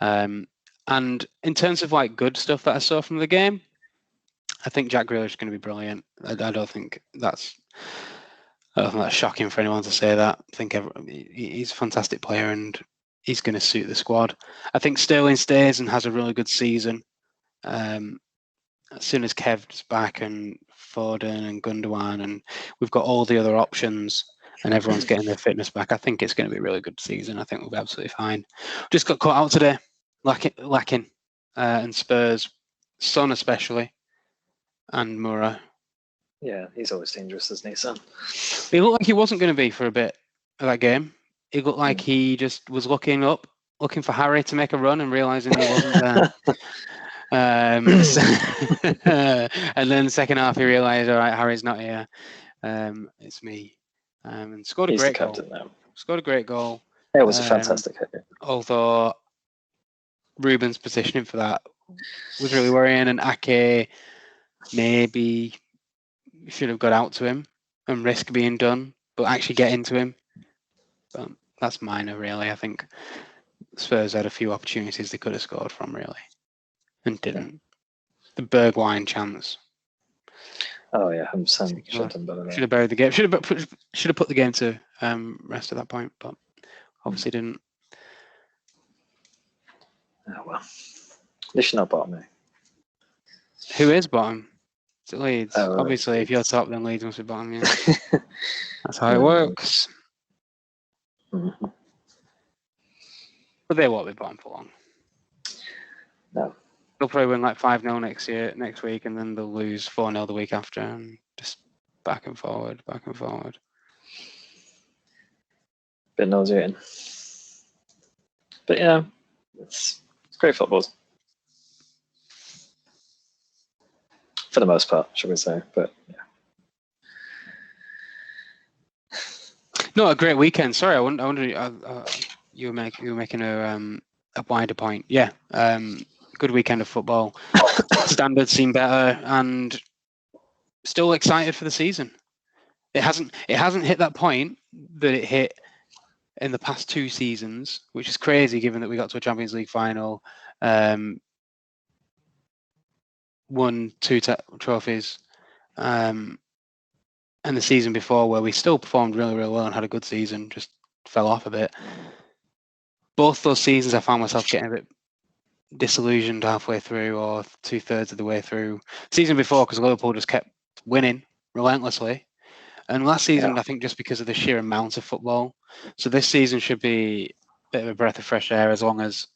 And in terms of like good stuff that I saw from the game, I think Jack Grealish is going to be brilliant. I don't think that's shocking for anyone to say that. I think he's a fantastic player and he's going to suit the squad. I think Sterling stays and has a really good season. As soon as Kev's back and Foden and Gundogan and we've got all the other options and everyone's getting their fitness back, I think it's going to be a really good season. I think we'll be absolutely fine. Just got caught out today, lacking, and Spurs, Son especially. And Murray. Yeah, he's always dangerous, isn't he, Son? He looked like he wasn't going to be for a bit of that game. He looked like he just was looking for Harry to make a run and realising he wasn't there. And then the second half he realised, all right, Harry's not here. It's me. And scored a great goal. Scored a great goal. It was a fantastic hit. Although Ruben's positioning for that was really worrying, and Ake maybe should have got out to him and risk being done, but actually get into him. But that's minor, really. I think Spurs had a few opportunities they could have scored from, really, and didn't. The Bergwijn chance. Oh yeah, 100%. Should have done better there. Should have buried the game. Should have put the game to rest at that point, but obviously didn't. Oh well. They should not bottom me. Who is bottom? Is it Leeds? Oh, right. Obviously, Leeds. if you're top, then Leeds must be bottom. Yeah, that's how it works. Mm-hmm. But they won't be bottom for long. No. They'll probably win like 5-0 next week, and then they'll lose 4-0 the week after, and just back and forward. Bit nauseating. But yeah, it's great football. For the most part, should we say. But yeah. No, a great weekend. Sorry, I wonder you were making a wider point. Yeah, good weekend of football. Standards seem better, and still excited for the season. It hasn't hit that point that it hit in the past 2 seasons, which is crazy given that we got to a Champions League final, won 2 trophies, and the season before where we still performed really, really well and had a good season, just fell off a bit. Both those seasons I found myself getting a bit disillusioned halfway through or 2/3 of the way through. Season before, because Liverpool just kept winning relentlessly. And last season, I think just because of the sheer amount of football. So this season should be a bit of a breath of fresh air, as long as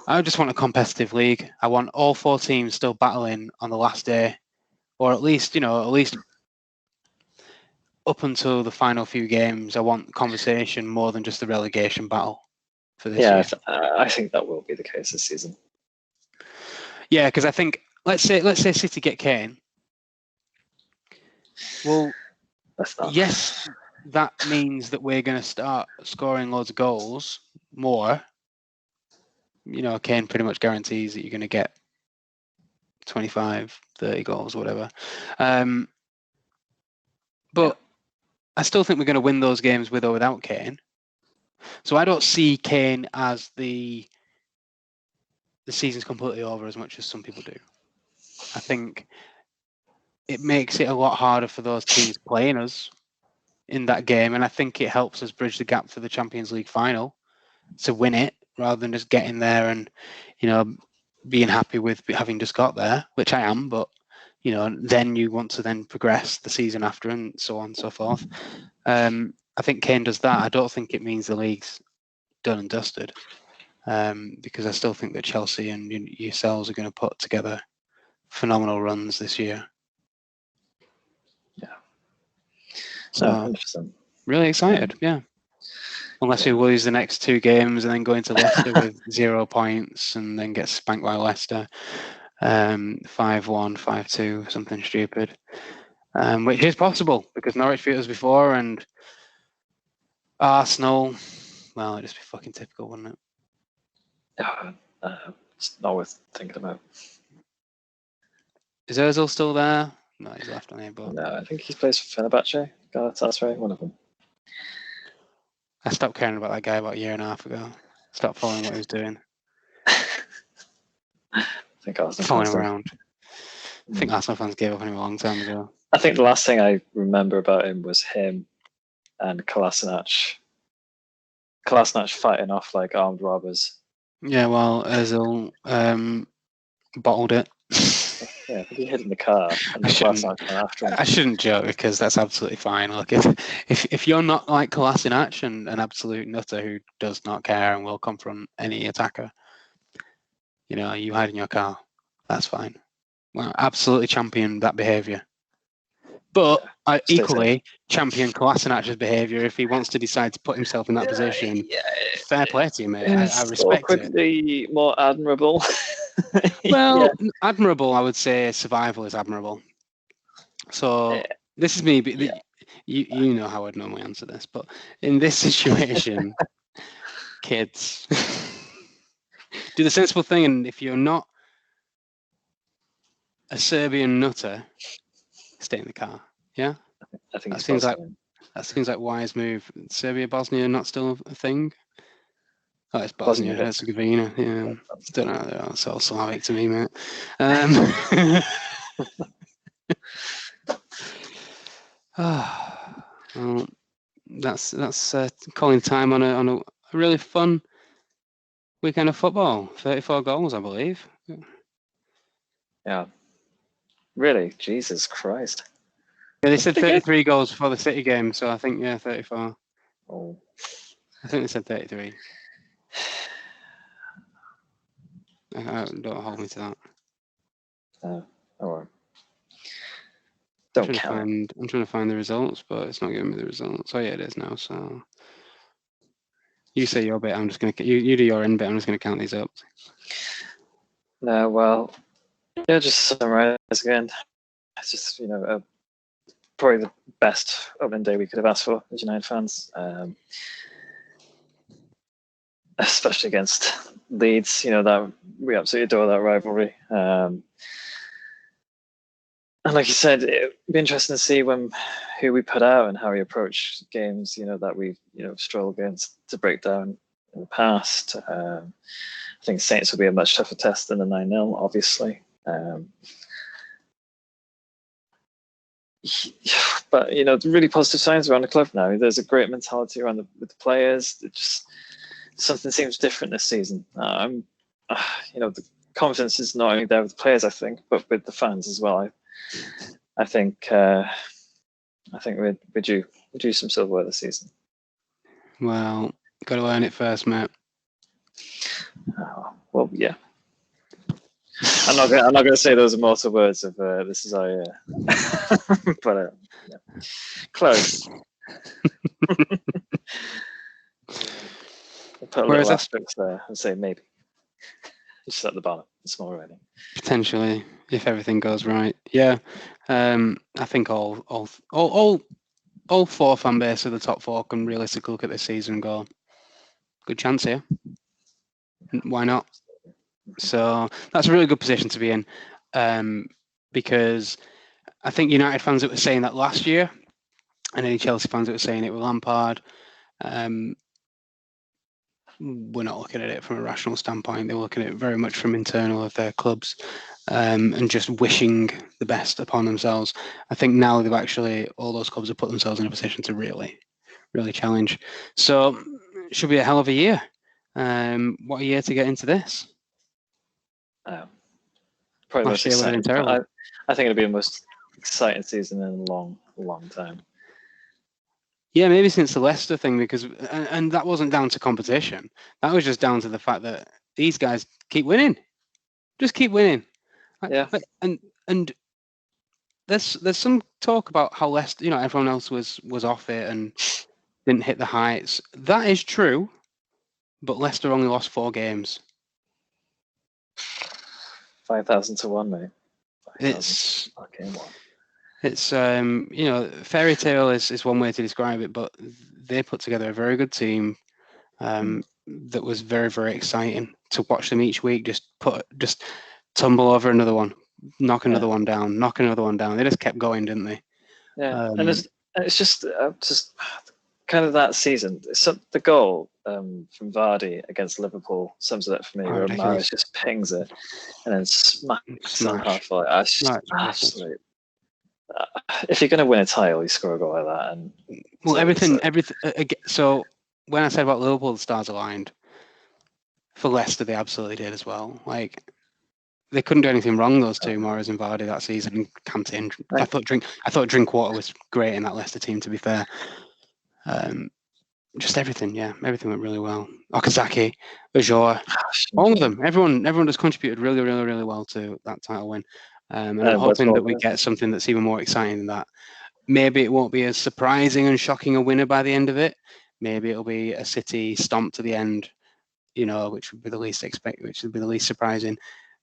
I just want a competitive league. I want all 4 teams still battling on the last day, or at least up until the final few games. I want conversation more than just the relegation battle for this year. I think that will be the case this season. Yeah, because I think let's say City get Kane. Well, yes, that means that we're going to start scoring loads of goals more. Kane pretty much guarantees that you're going to get 25, 30 goals, whatever. But I still think we're going to win those games with or without Kane. So I don't see Kane as the season's completely over as much as some people do. I think it makes it a lot harder for those teams playing us in that game, and I think it helps us bridge the gap for the Champions League final to win it, rather than just getting there and being happy with having just got there, which I am. But then you want to then progress the season after, and so on and so forth. I think Kane does that. I don't think it means the league's done and dusted, because I still think that Chelsea and yourselves are going to put together phenomenal runs this year. Yeah. So 100%. Really excited, yeah. Unless we lose the next 2 games and then go into Leicester with 0 points and then get spanked by Leicester, 5-1, 5-2, something stupid, which is possible because Norwich beat us before, and Arsenal, well, it'd just be fucking typical, wouldn't it? It's not worth thinking about. Is Ozil still there? No, he's left on here, but no, I think he plays for Fenerbahce. Galatasaray, one of them. I stopped caring about that guy about a year and a half ago. Stopped following what he was doing. I think Arsenal following him around. I think Arsenal fans gave up on him a long time ago. I think the last thing I remember about him was him and Kolasinac fighting off like armed robbers. Yeah, well, Ozil bottled it. Yeah, I think he hid in the car. And I shouldn't joke, because that's absolutely fine. Look, if you're not like Kolasinac, an absolute nutter who does not care and will confront any attacker, you hide in your car, that's fine. Well, absolutely champion that behaviour. But I equally champion Kolasinac's behaviour if he wants to decide to put himself in that position. Yeah, fair play to you, mate. I respect it. More admirable. Well, admirable, I would say survival is admirable. So this is me. You know how I'd normally answer this, but in this situation, kids, do the sensible thing, and if you're not a Serbian nutter, stay in the car. Yeah, I think that seems like wise move. Serbia, Bosnia, not still a thing. Oh, it's Wasn't Bosnia it? Herzegovina. Yeah, don't know. That's all Slavic to me, mate. Well, that's calling time on a really fun weekend of football. 34 goals, I believe. Yeah. Really? Jesus Christ. Yeah, they That's said pretty good. 33 goals for the City game, so I think 34. Oh. I think they said 33. Don't hold me to that. Oh, well. Don't count it. I'm trying to find the results, but it's not giving me the results. Oh yeah, it is now. So you say your bit. I'm just gonna you do your end bit. I'm just gonna count these up. No, well, yeah, just summarize again. It's just, probably the best opening day we could have asked for as United fans, especially against Leeds. That we absolutely adore that rivalry. And like you said, it'd be interesting to see who we put out and how we approach games. That we've struggled against to break down in the past. I think Saints will be a much tougher test than the 9-0, obviously. But the really positive signs around the club now. There's a great mentality around with the players. It just something seems different this season. The confidence is not only there with the players, I think, but with the fans as well. I think we're due some silverware this season. Well, got to earn it first, mate. Well, yeah. I'm not going to say those immortal words of "This is our year," but yeah. Close. I'll put a little asterisk there and say maybe. Just at the bottom, small writing. Potentially, if everything goes right. Yeah, I think all four fan base of the top four can realistically look at this season and go, good chance here. Why not? So that's a really good position to be in, because I think United fans that were saying that last year, and any Chelsea fans that were saying it with Lampard, we're not looking at it from a rational standpoint. They're looking at it very much from internal of their clubs, and just wishing the best upon themselves. I think now they've actually, all those clubs have put themselves in a position to really, really challenge. So it should be a hell of a year. What a year to get into this. Probably Last year would have been terrible. I think it'll be the most exciting season in a long, long time. Yeah, maybe since the Leicester thing, because and that wasn't down to competition. That was just down to the fact that these guys keep winning, just keep winning. Yeah. And there's some talk about how Leicester, everyone else was off it and didn't hit the heights. That is true, but Leicester only lost 4 games. 5,000 to 1, mate. It's fairy tale is one way to describe it, but they put together a very good team that was very, very exciting to watch them each week. Just tumble over another one, knock another one down, knock another one down. They just kept going, didn't they? Yeah, and it's just kind of that season. So the goal from Vardy against Liverpool sums it up for me, where Mahrez just pings it and then smacks on half volley. Absolutely. If you're going to win a title, you score a goal like that. And everything. So when I said about Liverpool, the stars aligned. For Leicester, they absolutely did as well. Like, they couldn't do anything wrong, those two, Mahrez and Vardy, that season. And camped in. Right. I thought Drinkwater was great in that Leicester team, to be fair. Just everything, everything went really well. Okazaki, Ajor, all of them, everyone just contributed really, really, really well to that title win. And I'm hoping that we get something that's even more exciting than that. Maybe it won't be as surprising and shocking a winner by the end of it. Maybe it'll be a City stomp to the end, which would be the least which would be the least surprising.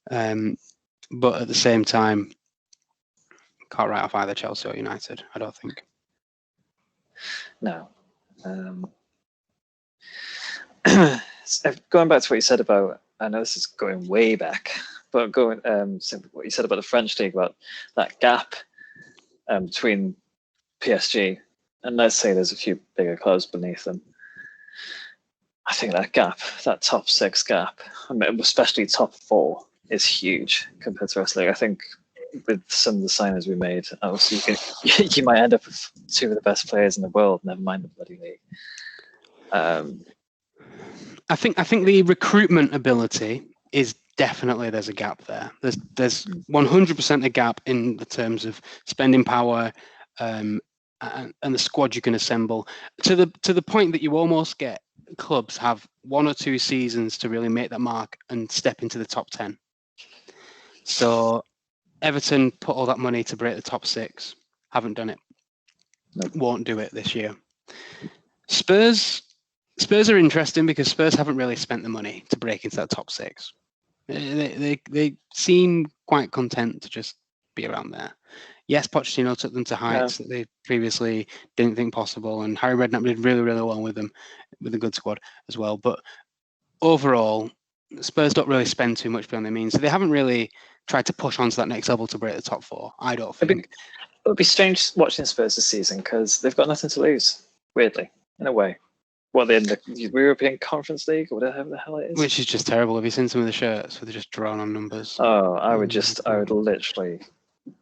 But at the same time, can't write off either Chelsea or United, I don't think. No. Going back to what you said about, I know this is going way back, but what you said about the French league, about that gap between PSG and let's say there's a few bigger clubs beneath them. I think that top 6 gap, I mean, especially top 4, is huge compared to the rest of the league. I think with some of the signings we made, obviously you might end up with 2 of the best players in the world, never mind the bloody league. I think the recruitment ability is definitely, there's a gap there. There's 100% a gap in the terms of spending power and the squad you can assemble to the point that you almost get clubs have 1 or 2 seasons to really make that mark and step into the top 10. So Everton put all that money to break the top 6, haven't done it. Nope. Won't do it this year. Spurs are interesting because Spurs haven't really spent the money to break into that top 6. They seem quite content to just be around there. Yes, Pochettino took them to heights that they previously didn't think possible, and Harry Redknapp did really, really well with them, with a good squad as well. But overall, Spurs don't really spend too much beyond their means, so they haven't really tried to push on to that next level to break the top 4. I don't think. It would be strange watching Spurs this season because they've got nothing to lose, weirdly, in a way. What, they're in the European Conference League or whatever the hell it is? Which is just terrible. Have you seen some of the shirts where they're just drawn on numbers? Oh, I would literally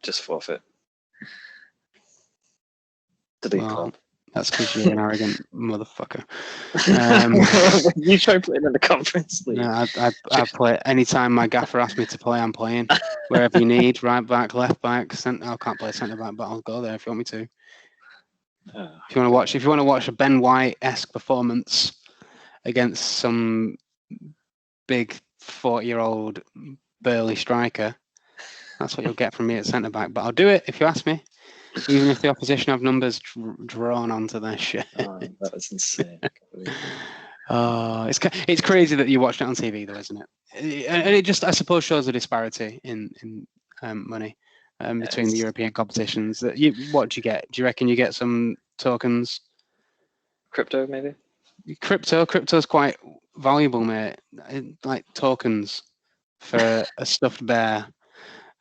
just forfeit. Delete club. That's because you're an arrogant motherfucker. You try playing in the Conference League. No, I play anytime my gaffer asks me to play. I'm playing wherever you need. Right back, left back, centre. I can't play centre back, but I'll go there if you want me to. If you want to watch a Ben White-esque performance against some big 40-year-old burly striker, that's what you'll get from me at centre back. But I'll do it if you ask me, even if the opposition have numbers drawn onto their shit. Oh, that was insane. It's crazy that you watched it on TV, though, isn't it? And it just, I suppose, shows a disparity in money between the European competitions. What do you get? Do you reckon you get some tokens? Crypto, maybe? Crypto's quite valuable, mate. Like tokens for a stuffed bear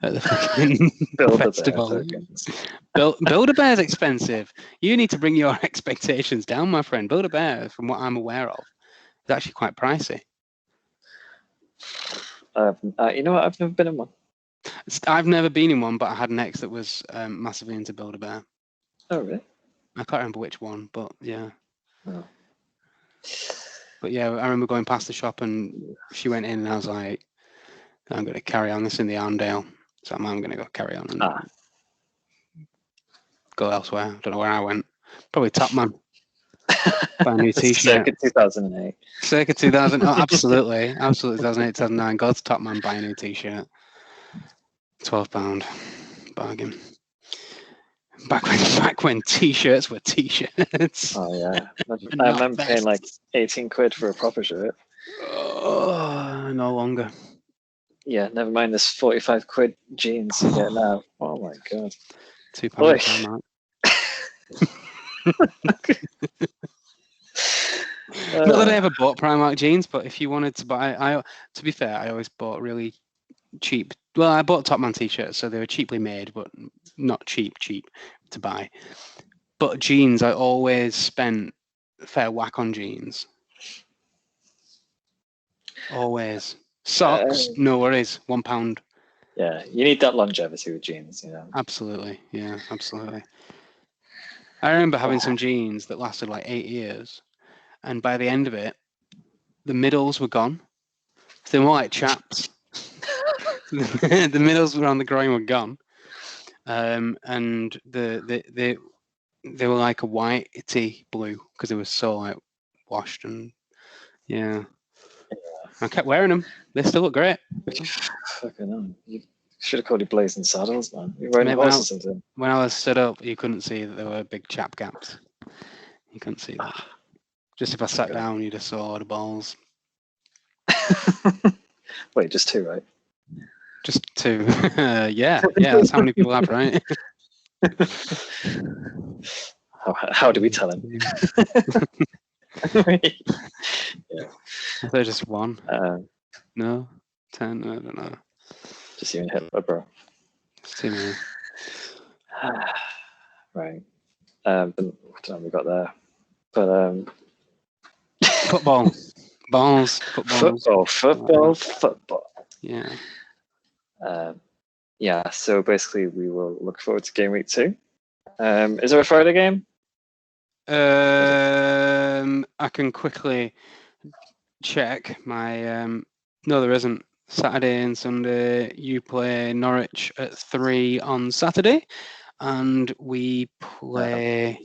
at the fucking festival. Build-A-Bear's expensive. You need to bring your expectations down, my friend. Build-A-Bear, from what I'm aware of, is actually quite pricey. You know what? I've never been in one. I've never been in one, but I had an ex that was massively into Build-A-Bear. Oh, really? I can't remember which one, but yeah. Oh. But yeah, I remember going past the shop and she went in and I was like, I'm going to carry on this in the Arndale. So I'm going to go carry on and go elsewhere. I don't know where I went. Probably Top Man. Buy a new t-shirt. Circa 2008. Circa 2000. Oh, absolutely. Absolutely 2008, 2009. Go to Top Man, buy a new t-shirt. £12. Bargain. Back when t-shirts were t-shirts. Oh yeah. I remember paying like 18 quid for a proper shirt. Oh, no longer. Yeah, never mind this 45 quid jeans you get now. Oh my god. £2 Not that I ever bought Primark jeans, but if you wanted to buy, to be fair, I always bought really cheap. Well, I bought Top Man t-shirts, so they were cheaply made, but not cheap to buy. But jeans, I always spent a fair whack on jeans. Always. Socks, no worries, £1. Yeah, you need that longevity with jeans, you know. Absolutely, yeah, absolutely. I remember having some jeans that lasted like 8 years, and by the end of it, the middles were gone. They were more like chaps. The middles around the groin were gone, and they were like a whitey blue because they were so like washed and yeah. I kept wearing them. They still look great. Fucking hell. You should have called it Blazing Saddles, man. You're wearing horses or something. When I was stood up, you couldn't see that there were big chap gaps. You couldn't see that. Just if I sat down, you just saw the balls. Wait, just 2, right? Just 2. Yeah, that's how many people have, right? How do we tell him? Yeah. I thought just 1. No, 10. I don't know. Just you and Hitler, bro. It's too many. Right. I don't know what we got there, but Football. Football. Yeah. Yeah, so basically we will look forward to game week 2. Is there a Friday game? I can quickly check my. No, there isn't. Saturday and Sunday, you play Norwich at 3 on Saturday, and we play.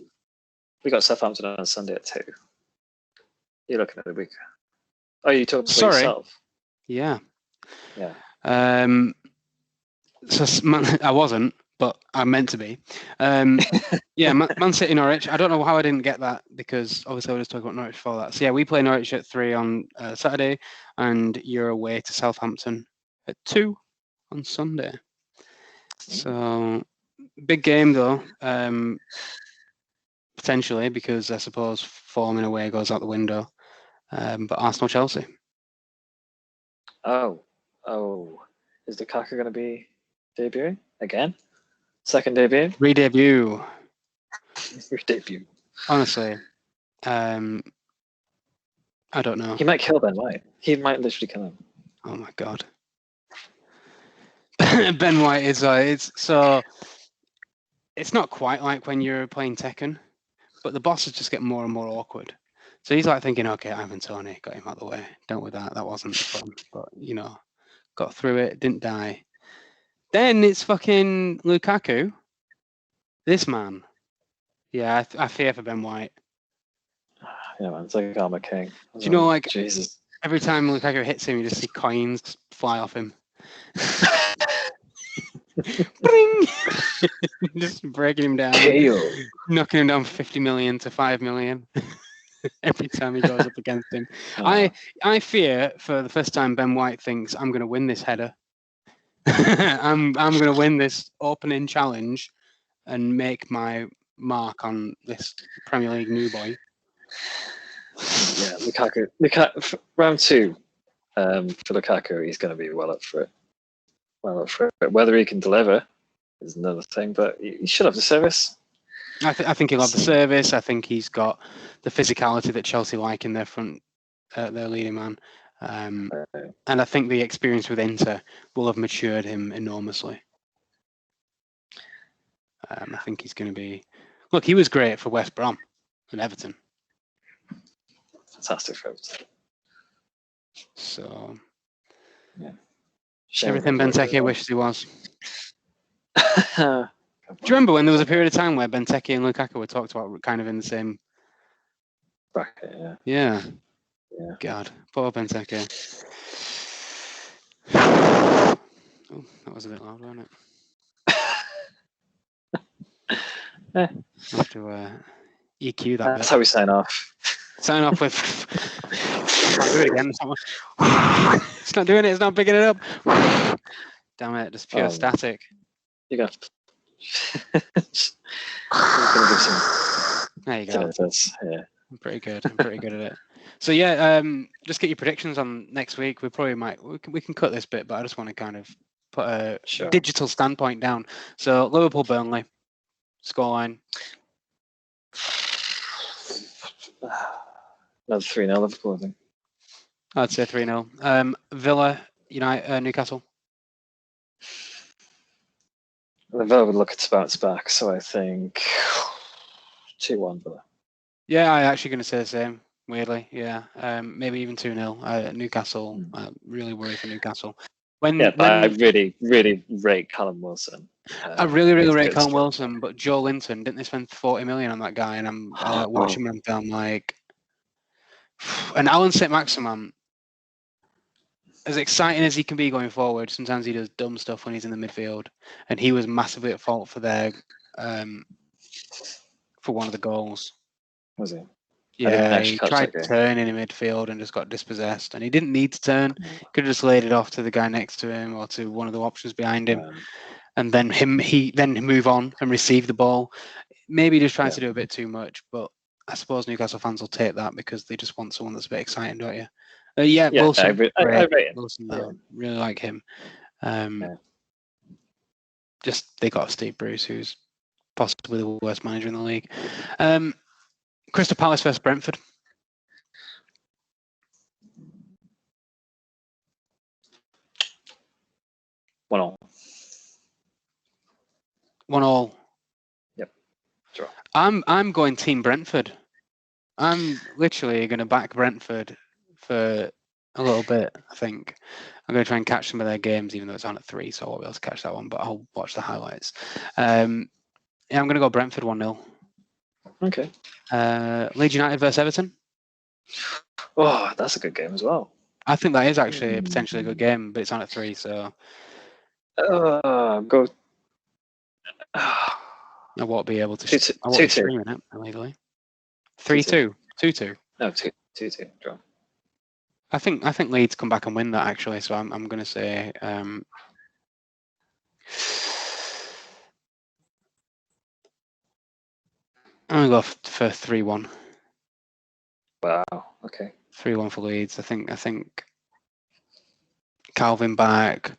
We got Southampton on Sunday at 2. You're looking at the week. Oh, you talked about Sorry. yourself. Yeah. Yeah. So I wasn't, but I meant to be. Yeah, Man City Norwich. I don't know how I didn't get that because obviously I was talking about Norwich before that. So yeah, we play Norwich at 3 on Saturday, and you're away to Southampton at 2 on Sunday. So big game though, potentially because I suppose form in a way goes out the window. But Arsenal Chelsea. Oh, is Lukaku going to be debuting again? Second debut? Re-debut. Re-debut. Honestly, I don't know. He might kill Ben White. He might literally kill him. Oh my god. Ben White is it's not quite like when you're playing Tekken, but the bosses just get more and more awkward. So he's like thinking, okay, Ivan Toney, got him out of the way. Don't with that. That wasn't fun. But got through it, didn't die. Then it's fucking Lukaku. This man. Yeah, I fear for Ben White. Yeah, man, it's like Armour King. Do you know, like, Jesus. Every time Lukaku hits him, you just see coins fly off him. Bring! Just breaking him down. Knocking him down 50 million to 5 million every time he goes up against him. I fear for the first time Ben White thinks I'm going to win this header. I'm going to win this opening challenge and make my mark on this Premier League new boy. Yeah, Lukaku round 2 for Lukaku, he's going to be well up for it. Whether he can deliver is another thing, but he should have the service. I think he'll have the service. I think he's got the physicality that Chelsea like in their front, their leading man. And I think the experience with Inter will have matured him enormously. I think he's going to be... Look, he was great for West Brom and Everton. Fantastic for Everton. So... Yeah. Everything Benteke wishes he was. Do you remember when there was a period of time where Benteke and Lukaku were talked about kind of in the same bracket? Yeah. God, poor Benteke. Oh, that was a bit loud, wasn't it? I'll have to EQ that. That's how we sign off. Sign off with. I'll do it again. It's not doing it. It's not picking it up. Damn it! Just pure static. You got. There you go. Yeah. I'm pretty good at it. So yeah, just get your predictions on next week. We can cut this bit, but I just want to kind of put a digital standpoint down. So Liverpool Burnley scoreline. Another 3-0 Liverpool, I think. I'd say 3-0. Villa United Newcastle. The Villa would look to bounce back, so I think 2-1 Villa. Yeah, I'm actually going to say the same. Weirdly, yeah, maybe even 2-0. Newcastle. Really worry for Newcastle. I really, really rate Callum Wilson. I really rate Callum Wilson, but Joe Linton, didn't they spend 40 million on that guy? And I watching him and I'm like, and Alan St-Maximin, as exciting as he can be going forward, sometimes he does dumb stuff when he's in the midfield, and he was massively at fault for their for one of the goals. Was he? Yeah, he tried turning in midfield and just got dispossessed, and he didn't need to turn. Could have just laid it off to the guy next to him or to one of the options behind him, and then he move on and receive the ball. Maybe just trying to do a bit too much, but I suppose Newcastle fans will take that because they just want someone that's a bit exciting, don't you? Wilson. I rate him. Wilson, though, really like him. Just they got Steve Bruce, who's possibly the worst manager in the league. Crystal Palace versus Brentford. 1-1. 1-1. Yep. Draw. I'm going Team Brentford. I'm literally going to back Brentford for a little bit, I think. I'm going to try and catch some of their games, even though it's on at 3, so I won't be able to catch that one, but I'll watch the highlights. Yeah, I'm going to go Brentford 1-0. Okay. Leeds United versus Everton. Oh, that's a good game as well. I think that is actually potentially a good game, but it's on at 3, so... Go... I won't be able to... 2-2. I won't be streaming it, illegally. 3-2. 2-2. No, 2-2. Draw. I think Leeds come back and win that, actually, so I'm going to say... I'm going to go for 3-1. Wow. Okay. 3-1 for Leeds. I think Calvin back,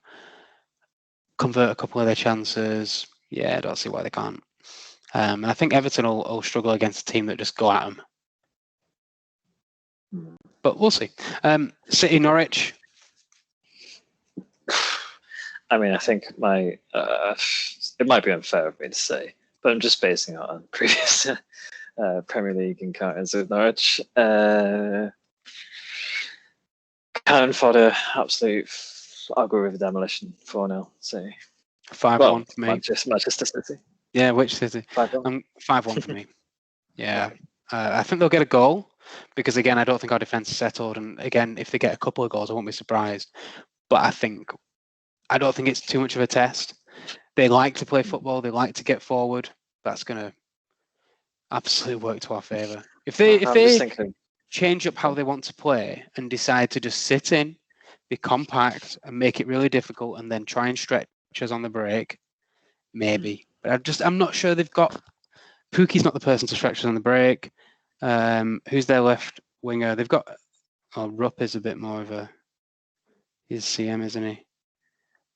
convert a couple of their chances. Yeah, I don't see why they can't. And I think Everton will struggle against a team that just go at them. But we'll see. City Norwich. I mean, I think it might be unfair of me to say, but I'm just basing it on previous Premier League encounters with Norwich. Cannon fodder, absolute. I'll go with demolition 4-0. So 5-1 for me. Manchester City. Yeah, which City? 5-1. 5-1 for me. Yeah. I think they'll get a goal because, again, I don't think our defence is settled. And, again, if they get a couple of goals, I won't be surprised. But I don't think it's too much of a test. They like to play football. They like to get forward. That's going to absolutely work to our favour. If they change up how they want to play and decide to just sit in, be compact and make it really difficult and then try and stretch us on the break, maybe. But I'm not sure they've got... Pukki's not the person to stretch us on the break. Who's their left winger? They've got... Rupp is a bit more of a... He's CM, isn't he?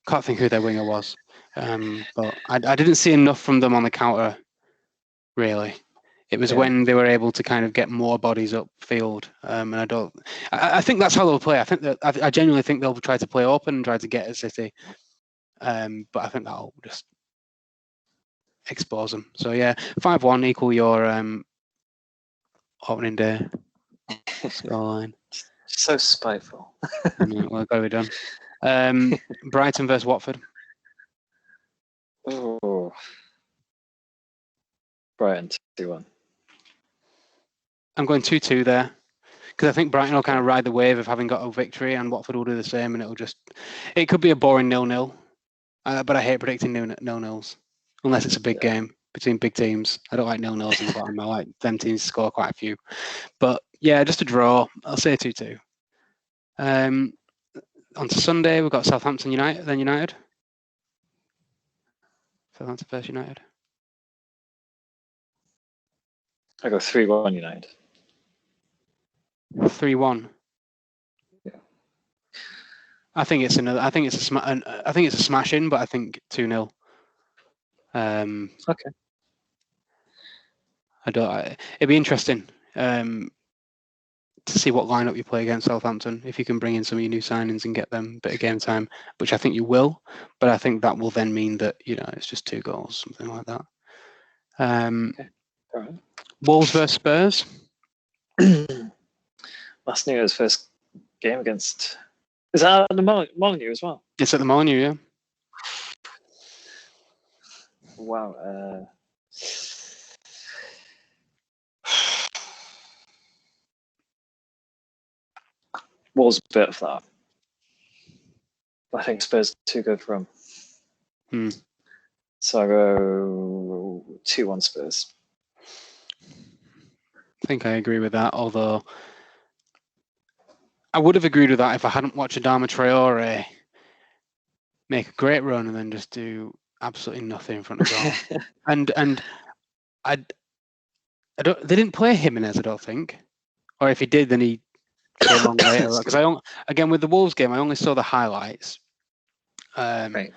Can't think who their winger was. But I didn't see enough from them on the counter, really. It was when they were able to kind of get more bodies upfield. And I think that's how they'll play. I genuinely think they'll try to play open and try to get at City. But I think that'll just expose them. So yeah, 5-1 equal your opening day scoreline. So spiteful. Well, got to be done. Brighton versus Watford. Oh, Brighton 2-1. I'm going 2-2 there because I think Brighton will kind of ride the wave of having got a victory, and Watford will do the same, and it could be a boring 0-0. But I hate predicting 0-0s unless it's a big game between big teams. I don't like 0-0s in the bottom. I like them teams to score quite a few. But yeah, just a draw. I'll say 2-2. On to Sunday, we've got Southampton United. Southampton versus United. I go 3-1 United. 3-1. Yeah. I think it's a smash in, but I think 2-0. Okay. It'd be interesting to see what lineup you play against Southampton. If you can bring in some of your new signings and get them a bit of game time, which I think you will. But I think that will then mean that it's just 2 goals, something like that. Okay. All right. Wolves versus Spurs. Last New Year's first game against... Is that at the Molyneux as well? It's at the Molyneux, yeah. Wow. Wolves a bit of that. I think Spurs too good for them. So I go 2-1 Spurs. I think I agree with that, although I would have agreed with that if I hadn't watched Adama Traore make a great run and then just do absolutely nothing in front of goal. and I don't. They didn't play Jimenez, I don't think, or if he did, then he came on later. Because again with the Wolves game, I only saw the highlights, right.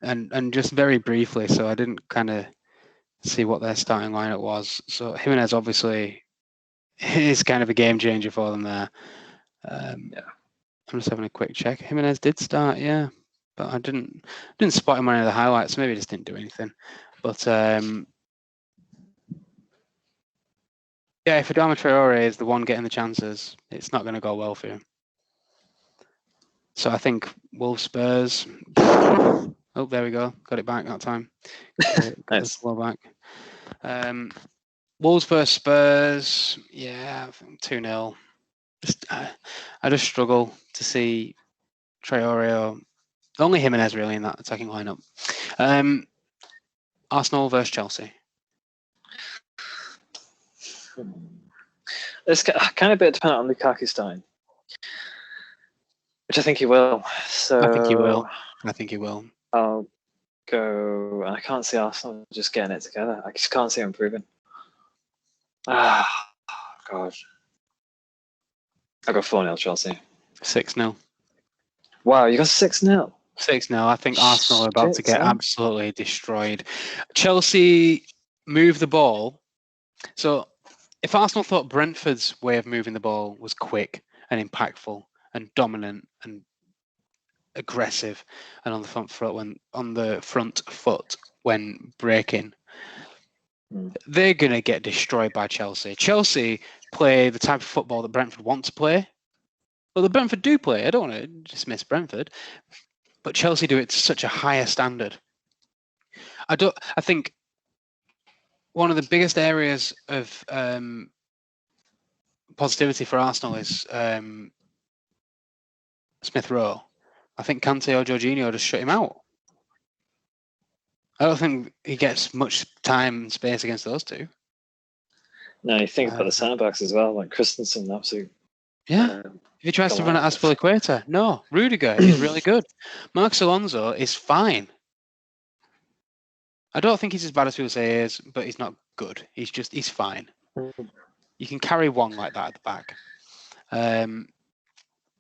and just very briefly, so I didn't kind of see what their starting lineup was. So Jimenez obviously is kind of a game changer for them there. I'm just having a quick check. Jimenez did start, yeah. but I didn't spot him on any of the highlights. Maybe he just didn't do anything. But yeah, if Adama Traore is the one getting the chances, it's not going to go well for him. So I think Wolves Spurs. Oh, there we go. Got it back that time. Got Nice. the ball back. Wolves versus Spurs. Yeah, 2-0. I just struggle to see Traore or only Jimenez really in that attacking lineup. Arsenal versus Chelsea. It's kind of a bit dependent on Lukaku starting, which I think he will. So I think he will. I'll go. I can't see Arsenal just getting it together. I just can't see him improving. God. I got 4-0 Chelsea. 6-0. Wow, you got 6-0. 6-0. I think Arsenal are about to get absolutely destroyed. Chelsea move the ball. So if Arsenal thought Brentford's way of moving the ball was quick and impactful and dominant and aggressive and on the front foot when breaking, they're going to get destroyed by Chelsea. Chelsea play the type of football that Brentford want to play. Well, the Brentford do play. I don't want to dismiss Brentford, but Chelsea do it to such a higher standard. I think one of the biggest areas of positivity for Arsenal is Smith Rowe. I think Kante or Jorginho just shut him out. I don't think he gets much time and space against those two. No, you think about the centre backs as well, like Christensen, absolutely. Yeah. If he tries to run at Aspilicueta, no. Rudiger is really good. Marcos Alonso is fine. I don't think he's as bad as people say he is, but he's not good. He's fine. You can carry one like that at the back.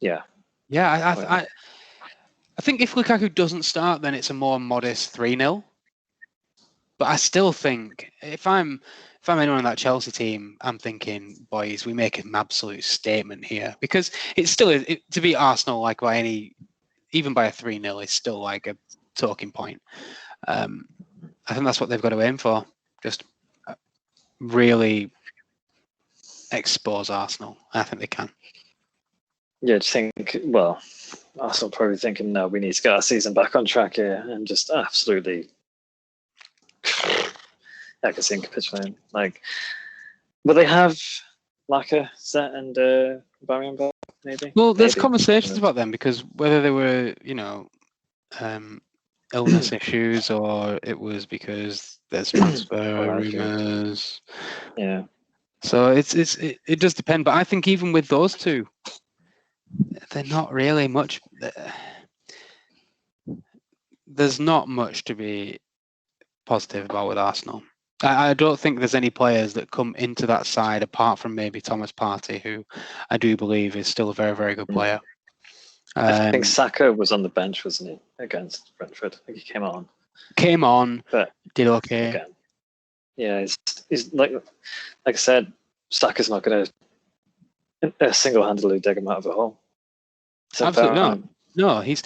Yeah. Yeah, I think if Lukaku doesn't start, then it's a more modest 3-0. But I still think if I'm anyone on that Chelsea team, I'm thinking, boys, we make an absolute statement here, because it's still to beat Arsenal like even by a 3-0 is still like a talking point. I think that's what they've got to aim for. Just really expose Arsenal. I think they can. Yeah, just think. Well, Arsenal probably thinking, no, we need to get our season back on track here, and just absolutely. I can see him capitulating. Like, will they have Lacazette and Barian back, maybe? Well, there's conversations about them, because whether they were, illness issues or it was because there's transfer rumours. Yeah. So it does depend, but I think even with those two, they're not really much. There's not much to be positive about with Arsenal. I don't think there's any players that come into that side apart from maybe Thomas Partey, who I do believe is still a very, very good player. I think Saka was on the bench, wasn't he, against Brentford? I think he came on, but did okay. Again, yeah, he's like I said, Saka's not going to single-handedly dig him out of a hole. Absolutely not. No, he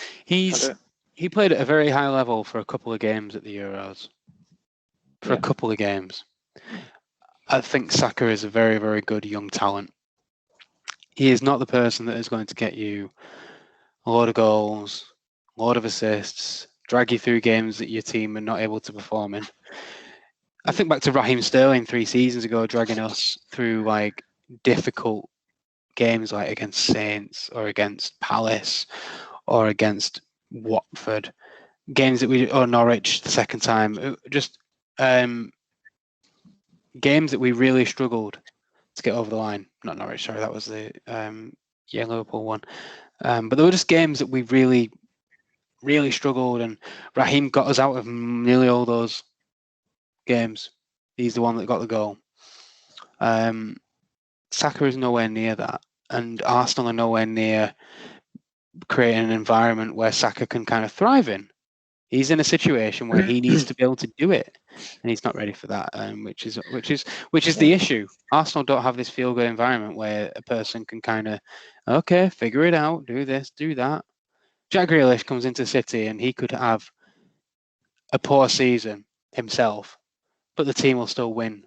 played at a very high level for a couple of games at the Euros. A couple of games. I think Saka is a very, very good young talent. He is not the person that is going to get you a lot of goals, a lot of assists, drag you through games that your team are not able to perform in. I think back to Raheem Sterling 3 seasons ago, dragging us through like difficult games like against Saints or against Palace or against Watford. Games that or Norwich the second time. Just games that we really struggled to get over the line. Not Norwich, sorry, that was the Liverpool one. But there were just games that we really, really struggled, and Raheem got us out of nearly all those games. He's the one that got the goal. Saka is nowhere near that, and Arsenal are nowhere near creating an environment where Saka can kind of thrive in. He's in a situation where he needs to be able to do it, and he's not ready for that, which is the issue. Arsenal don't have this feel-good environment where a person can kind of, okay, figure it out, do this, do that. Jack Grealish comes into City and he could have a poor season himself, but the team will still win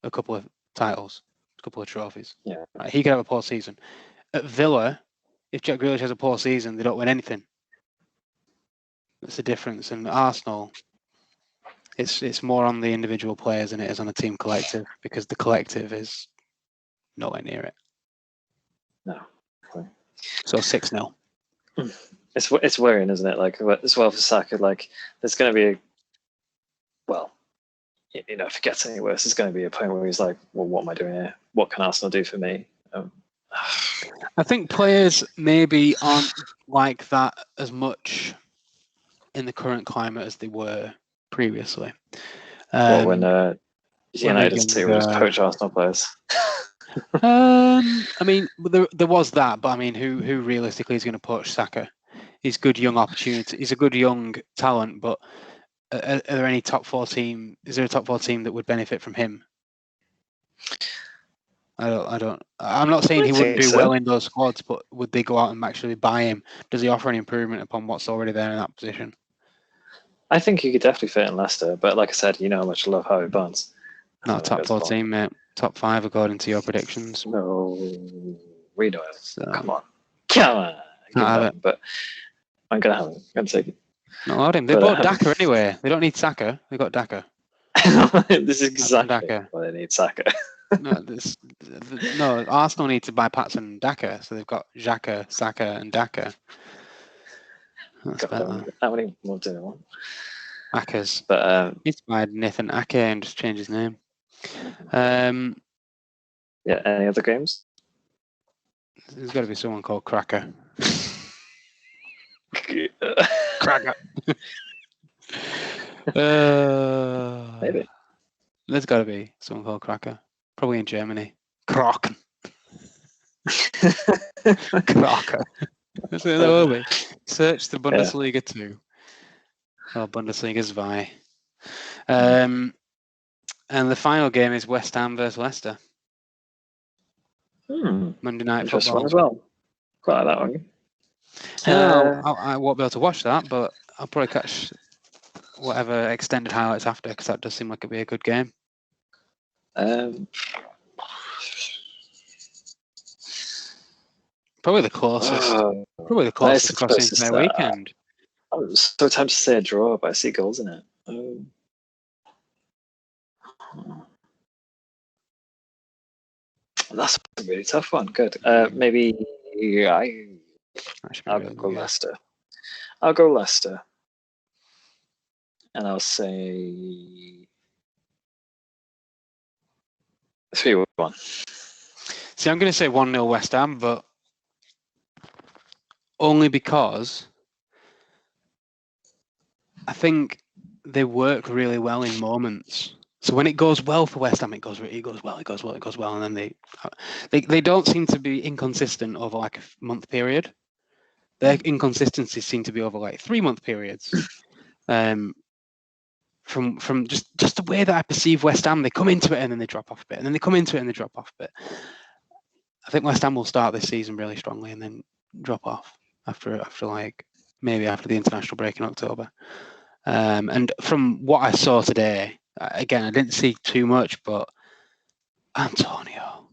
a couple of titles, a couple of trophies. Yeah. Right? He could have a poor season. At Villa, if Jack Grealish has a poor season, they don't win anything. That's the difference. And Arsenal, it's more on the individual players than it is on a team collective, because the collective is nowhere near it. No. So 6-0. It's worrying, isn't it? Like, as well for Saka, like, there's going to be if it gets any worse, there's going to be a point where he's like, well, what am I doing here? What can Arsenal do for me? I think players maybe aren't like that as much in the current climate as they were previously. When United City was poach Arsenal players. I mean, there was that, but I mean, who realistically is going to poach Saka? He's good young opportunity. He's a good young talent, but are there any top 4 team? Is there a top 4 team that would benefit from him? I don't. I'm not saying he wouldn't do well in those squads, but would they go out and actually buy him? Does he offer an improvement upon what's already there in that position? I think he could definitely fit in Leicester, but like I said, you know how much I love Harvey Barnes. Not a top 4 team, mate. Top 5 according to your predictions. No, we know it. So, come on. But I'm gonna have him. I'm gonna take it. Not allowed him. They bought Daka anyway. They don't need Saka. They got Daka. This is exactly why they need Saka. No, Arsenal need to buy Patson Daka, so they've got Xhaka, Saka, and Daka. How many more do they want? Akas. But need to buy Nathan Ake and just change his name. Any other games? There's got to be someone called Cracker. Cracker. Maybe. There's got to be someone called Cracker. Probably in Germany. Krocken. Cracker. There will be. Search the Bundesliga 2. Or Bundesliga 2. And the final game is West Ham versus Leicester. Monday Night Football. One as well. Quite like that one. I won't be able to watch that, but I'll probably catch whatever extended highlights after, because that does seem like it'd be a good game. Probably the closest. Probably the closest across the entire weekend. I'm so tempted to say a draw, but I see goals in it. That's a really tough one. Good. Maybe I'll go Leicester. I'll go Leicester. And I'll say 3-1. See, I'm going to say 1-0 West Ham, but only because I think they work really well in moments. So when it goes well for West Ham, it goes well, and then they don't seem to be inconsistent over like a month period. Their inconsistencies seem to be over like 3-month periods. From just the way that I perceive West Ham, they come into it and then they drop off a bit, and then they come into it and they drop off a bit. I think West Ham will start this season really strongly and then drop off after like maybe after the international break in October. And from what I saw today, again, I didn't see too much, but Antonio,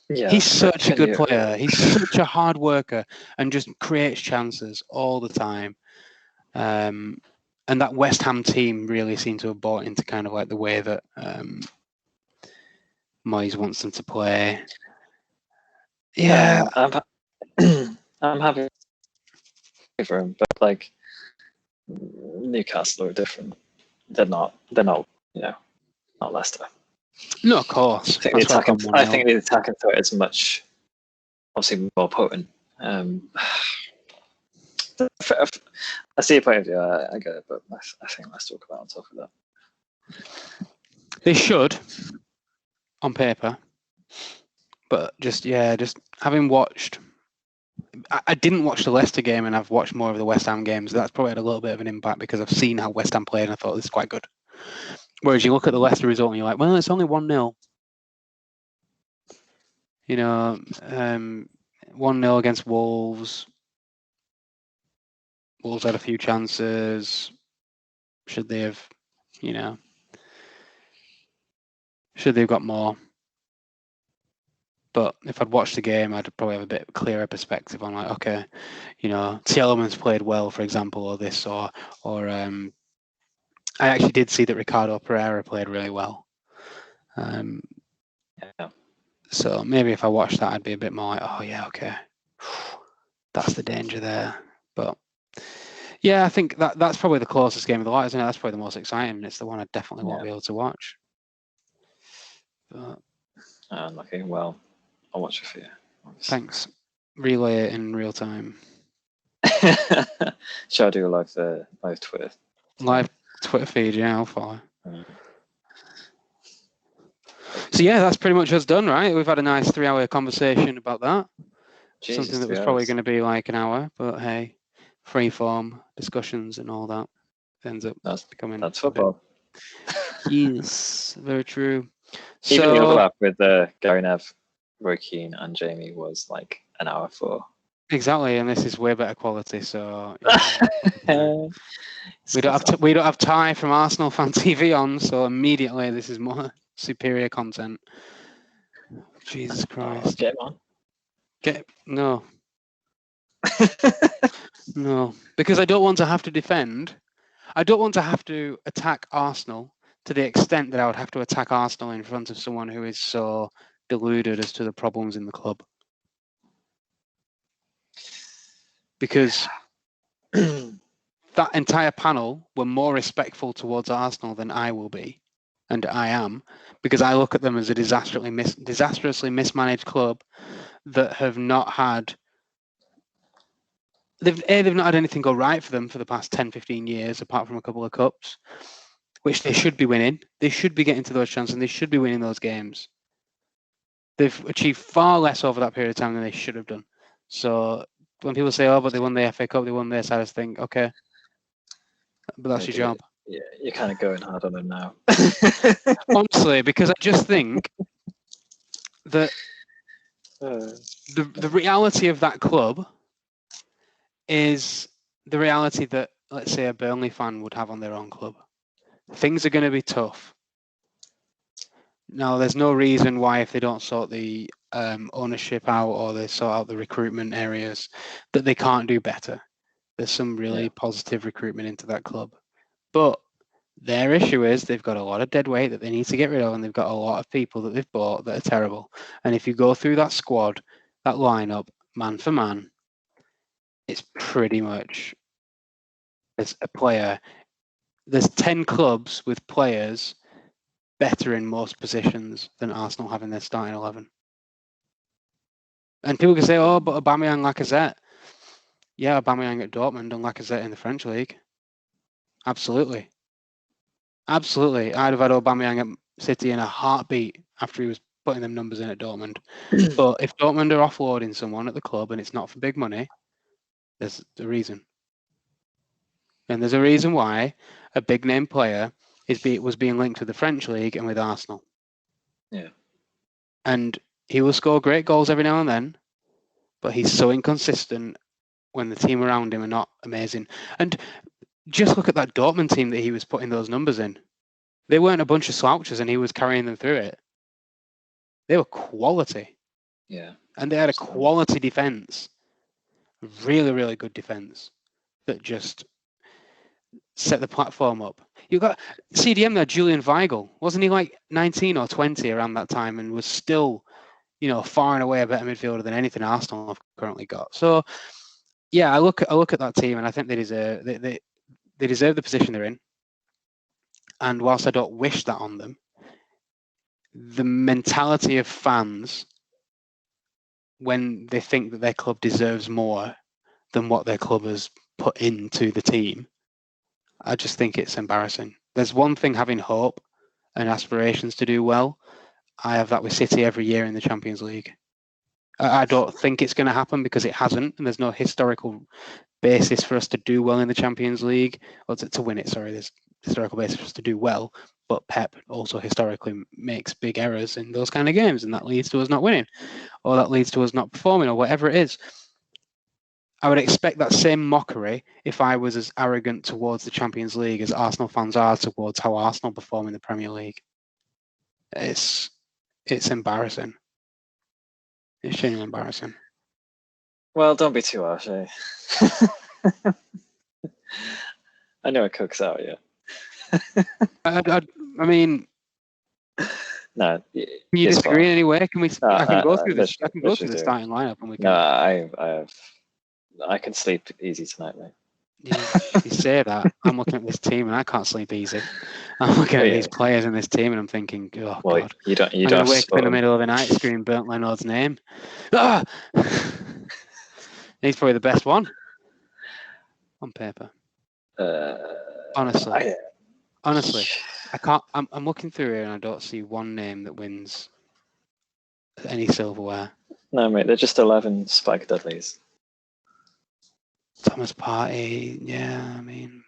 he's such a good player. He's such a hard worker and just creates chances all the time. And that West Ham team really seemed to have bought into kind of like the way that Moyes wants them to play. Yeah, I'm happy for him, but like Newcastle are different. They're not. Not Leicester. No, of course. I think the attacking threat is much, obviously, more potent. I see your point of view. I get it, but I think Leicester will come out on top of that. They should, on paper, but just having watched. I didn't watch the Leicester game, and I've watched more of the West Ham games. That's probably had a little bit of an impact because I've seen how West Ham played, and I thought this is quite good. Whereas you look at the Leicester result, and you're like, well, it's only 1-0. 1-0 against Wolves. Wolves had a few chances. Should they have, should they have got more? But if I'd watched the game, I'd probably have a bit clearer perspective on like, okay, Tielemans played well, for example, or this, or I actually did see that Ricardo Pereira played really well. Yeah. So maybe if I watched that, I'd be a bit more like, oh yeah, okay, that's the danger there. But yeah, I think that's probably the closest game of the lot, isn't it? That's probably the most exciting. It's the one I definitely won't be able to watch. But Okay, well, I'll watch it for you. Thanks. Relay it in real time. Shall I do a live Twitter? Live Twitter feed, yeah, I'll follow. So yeah, that's pretty much us done, right? We've had a nice 3-hour conversation about that. Jesus, something that was probably going to be like an hour, but hey, free form discussions and all that ends up becoming. That's football. Yes, very true. Even the overlap with Gary Nev, Roy Keane, and Jamie was like an hour 4. Exactly, and this is way better quality. So we don't have Ty from Arsenal Fan TV on, so immediately this is more superior content. Jesus Christ! No. No, because I don't want to have to defend. I don't want to have to attack Arsenal to the extent that I would have to attack Arsenal in front of someone who is so deluded as to the problems in the club. Because that entire panel were more respectful towards Arsenal than I will be, and I am, because I look at them as a disastrously mismanaged club that have not had. They've not had anything go right for them for the past 10, 15 years, apart from a couple of cups, which they should be winning. They should be getting to those chances, and they should be winning those games. They've achieved far less over that period of time than they should have done. So when people say, oh, but they won the FA Cup, they won this, I just think, okay, but that's your job. Yeah, you're kind of going hard on them now. Honestly, because I just think that the reality of that club is the reality that, let's say, a Burnley fan would have on their own club. Things are going to be tough. Now, there's no reason why, if they don't sort the ownership out or they sort out the recruitment areas, that they can't do better. There's some really positive recruitment into that club. But their issue is they've got a lot of dead weight that they need to get rid of, and they've got a lot of people that they've bought that are terrible. And if you go through that squad, that lineup, man for man, it's pretty much as a player. There's 10 clubs with players better in most positions than Arsenal have in their starting 11. And people can say, oh, but Aubameyang, Lacazette. Yeah, Aubameyang at Dortmund and Lacazette in the French league. Absolutely. Absolutely. I'd have had Aubameyang at City in a heartbeat after he was putting them numbers in at Dortmund. But if Dortmund are offloading someone at the club and it's not for big money, there's a reason. And there's a reason why a big name player was being linked with the French league and with Arsenal. Yeah. And he will score great goals every now and then, but he's so inconsistent when the team around him are not amazing. And just look at that Dortmund team that he was putting those numbers in. They weren't a bunch of slouches and he was carrying them through it. They were quality. Yeah. And they had a quality defence. Really, really good defence that just set the platform up. You got CDM there, Julian Weigl. Wasn't he like 19 or 20 around that time and was still, far and away a better midfielder than anything Arsenal have currently got. So, yeah, I look at that team and I think they deserve the position they're in. And whilst I don't wish that on them, the mentality of fans when they think that their club deserves more than what their club has put into the team, I just think it's embarrassing. There's one thing having hope and aspirations to do well. I have that with City every year in the Champions League. I don't think it's going to happen because it hasn't, and there's no historical basis for us to do well in the Champions League, or to win it, sorry. There's historical basis for us to do well, but Pep also historically makes big errors in those kind of games, and that leads to us not winning, or that leads to us not performing, or whatever it is. I would expect that same mockery if I was as arrogant towards the Champions League as Arsenal fans are towards how Arsenal perform in the Premier League. It's embarrassing. It's genuinely embarrassing. Well, don't be too harsh, eh? I know it cooks out, yeah. I mean, no. Can you disagree in any way? Can we? I can go through this. I can go through the do. starting lineup, and we can. No, I can sleep easy tonight, mate. You say that. I'm looking at this team, and I can't sleep easy. I'm looking at these players in this team, and I'm thinking, oh God, you don't. I'm going to wake up in the middle of the night screaming Bernd Lenoir's name. Ah! He's probably the best one on paper. Honestly, I can't. I'm looking through here, and I don't see one name that wins any silverware. No, mate, they're just 11 Spike Dudleys. Thomas Partey, yeah, I mean.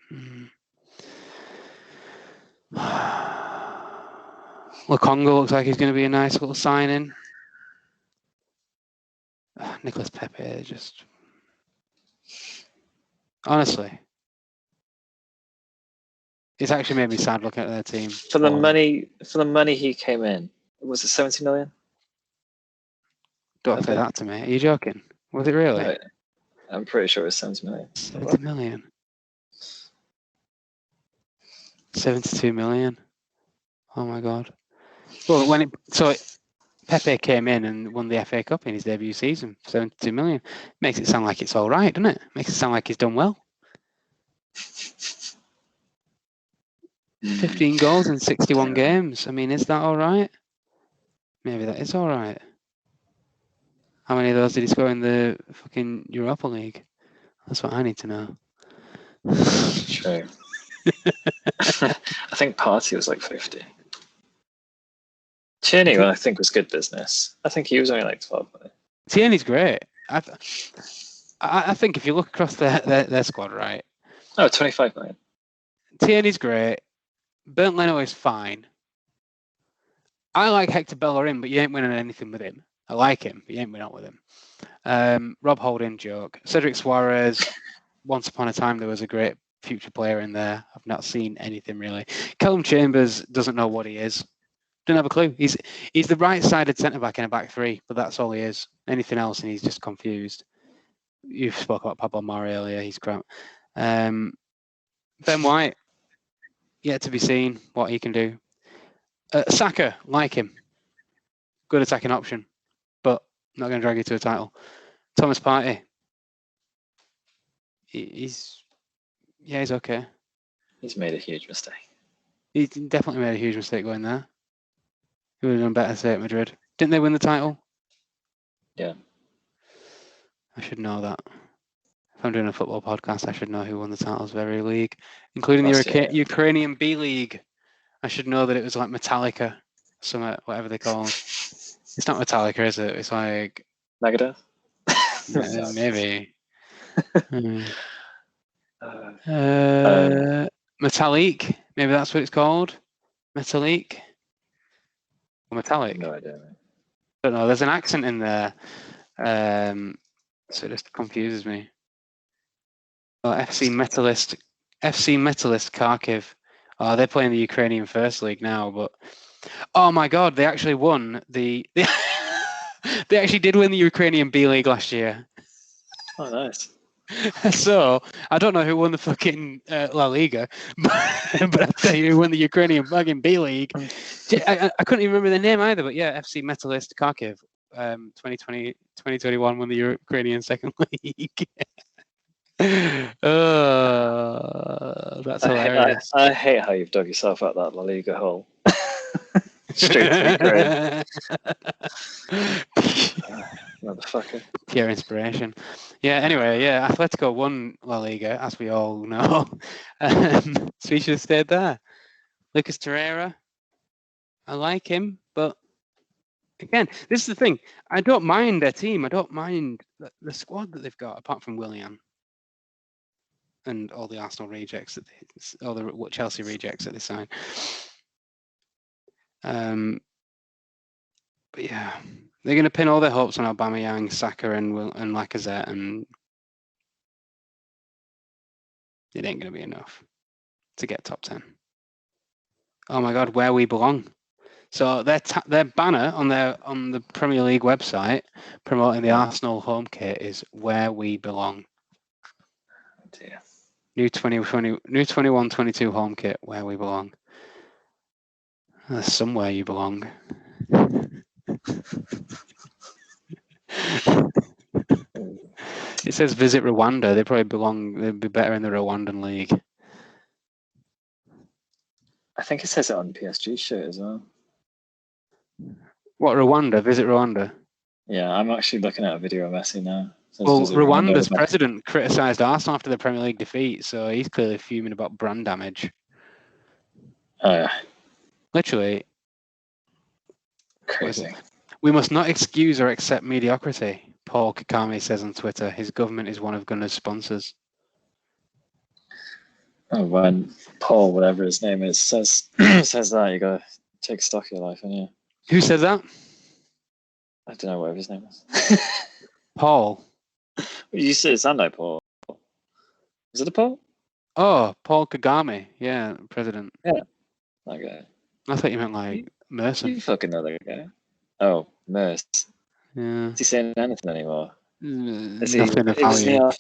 Lukonga looks like he's going to be a nice little signing. Nicolas Pepe, just. Honestly. It's actually made me sad looking at their team. For the money he came in, was it 70 million? Don't say that to me. Are you joking? Was it really? No, I'm pretty sure it was 70 million. 70 million. 72 million. Oh my God. Well, Pepe came in and won the FA Cup in his debut season, 72 million. Makes it sound like it's all right, doesn't it? Makes it sound like he's done well. 15 goals in 61 games. I mean, is that all right? Maybe that is all right. How many of those did he score in the fucking Europa League? That's what I need to know. True. I think Partey was like 50. Tierney, I think, was good business. I think he was only like 12 million. Tierney's great. I think if you look across their squad, right? Oh, 25 million. Tierney's great. Bernd Leno is fine. I like Hector Bellerin, but you ain't winning anything with him. I like him, but you ain't winning with him. Rob Holding, joke. Cedric Suarez, once upon a time there was a great future player in there. I've not seen anything really. Callum Chambers doesn't know what he is. Don't have a clue. He's the right-sided centre-back in a back three, but that's all he is. Anything else, and he's just confused. You spoke about Pablo Mari earlier. He's crap. Ben White, yet to be seen what he can do. Saka, like him. Good attacking option, but not going to drag you to a title. Thomas Partey. He's okay. He's made a huge mistake. He definitely made a huge mistake going there. He would have done better to stay at Madrid. Didn't they win the title? Yeah. I should know that. If I'm doing a football podcast, I should know who won the titles of every league, including the Ukrainian B League. I should know that it was like Metallica, whatever they call it. It's not Metallica, is it? It's like Megadeth? Maybe. Metallic. Maybe that's what it's called. Metallic. Or Metallic. No idea. Don't know. There's an accent in there, so it just confuses me. Oh, FC Metalist Kharkiv. Oh, they're playing the Ukrainian First League now, but oh my God, they actually won they actually did win the Ukrainian B League last year. Oh, nice. So I don't know who won the fucking La Liga, but I tell you who won the Ukrainian fucking B League. I couldn't even remember the name either, but yeah, FC Metalist Kharkiv, 2021 won the Ukrainian Second League. That's hilarious. I hate how you've dug yourself out that La Liga hole. Straight to motherfucker. Pure inspiration. Yeah, anyway, yeah, Atletico won La Liga, as we all know. So he should have stayed there. Lucas Torreira, I like him, but again, this is the thing. I don't mind their team. I don't mind the squad that they've got, apart from Willian and all the Arsenal rejects, all the Chelsea rejects that they signed. But yeah, they're going to pin all their hopes on Aubameyang, Saka, and Lacazette, and It ain't going to be enough to get top 10. Oh my God, where we belong. So their banner on the Premier League website promoting the Arsenal home kit is where we belong. Oh dear. New 21-22 home kit, where we belong. There's somewhere you belong. It says visit Rwanda. They probably belong. They'd be better in the Rwandan league. I think it says it on the PSG shirt as well. What, Rwanda? Visit Rwanda? Yeah, I'm actually looking at a video of Messi now. Well, Rwanda's president criticised Arsenal after the Premier League defeat, so he's clearly fuming about brand damage. Oh yeah. Literally. Crazy. We must not excuse or accept mediocrity, Paul Pogba says on Twitter. His government is one of Gunner's sponsors. Oh, when Paul, whatever his name is, says that, you gotta take stock of your life, and yeah. Who says that? I don't know, whatever his name is. Paul. You said it sounded like Paul. Is it a Paul? Oh, Paul Pogba. Yeah, president. Yeah, that guy. I thought you meant like Merson. You fucking know that guy. Oh, Merce. Yeah. Is he saying anything anymore? Nothing of value.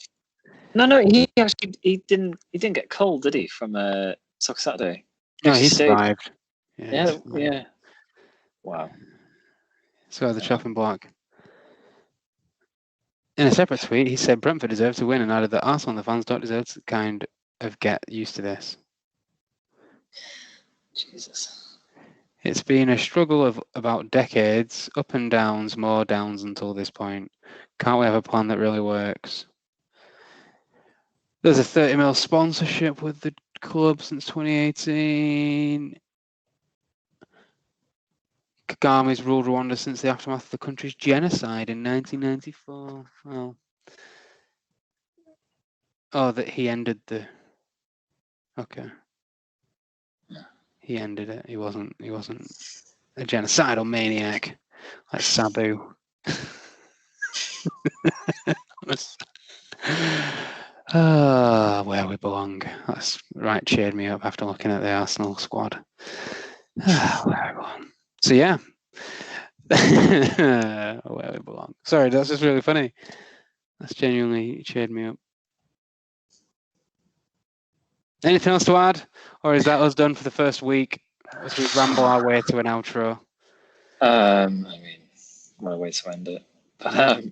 No, he didn't get cold, did he, from Soccer Saturday? No, he survived. Yeah. Wow. So the chopping block. In a separate tweet, he said Brentford deserve to win and added that Arsenal and the fans don't deserve to kind of get used to this. Jesus. It's been a struggle of about decades, up and downs, more downs until this point. Can't we have a plan that really works? There's a 30 mil sponsorship with the club since 2018. Kagami's ruled Rwanda since the aftermath of the country's genocide in 1994. Well, that he ended the. Okay. He ended it. He wasn't a genocidal maniac like Sabu. Where we belong. That's right, cheered me up after looking at the Arsenal squad. Where we belong. So yeah. Where we belong. Sorry, that's just really funny. That's genuinely cheered me up. Anything else to add? Or is that us done for the first week as we ramble our way to an outro? I mean, what a way to end it. But,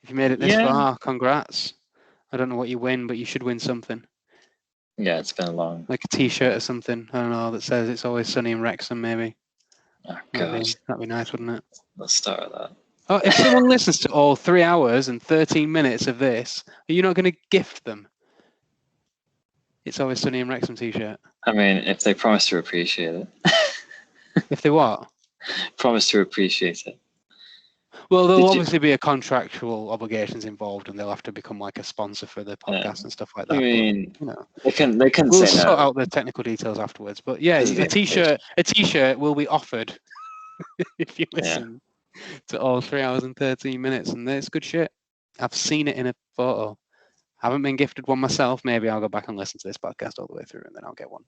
if you made it this far, congrats. I don't know what you win, but you should win something. Yeah, it's been a long... Like a t-shirt or something, I don't know, that says it's always sunny in Wrexham, maybe. Oh, God. That'd be nice, wouldn't it? Let's start with that. Oh, if someone listens to all 3 hours and 13 minutes of this, are you not going to gift them? It's always sunny in Wrexham t-shirt. I mean, if they promise to appreciate it. If they what? Promise to appreciate it. Well, there'll obviously be a contractual obligations involved, and they'll have to become like a sponsor for the podcast and stuff like that. I mean, but, they can we'll say no. sort out the technical details afterwards. But yeah, a t-shirt will be offered if you listen to all 3 hours and 13 minutes, and it's good shit. I've seen it in a photo. Haven't been gifted one myself. Maybe I'll go back and listen to this podcast all the way through, and then I'll get one.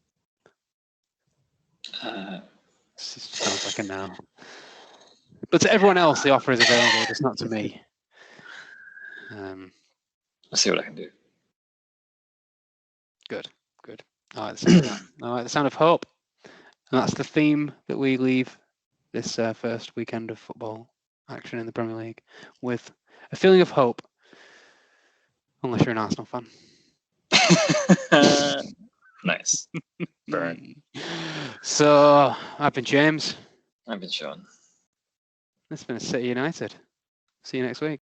Sounds like a no. But to everyone else, the offer is available, just not to me. I'll see what I can do. Good. I like the sound of that. I like the sound of hope. And that's the theme that we leave this first weekend of football action in the Premier League with a feeling of hope. Unless you're an Arsenal fan. Nice. Burn. So, I've been James. I've been Sean. It's been a City United. See you next week.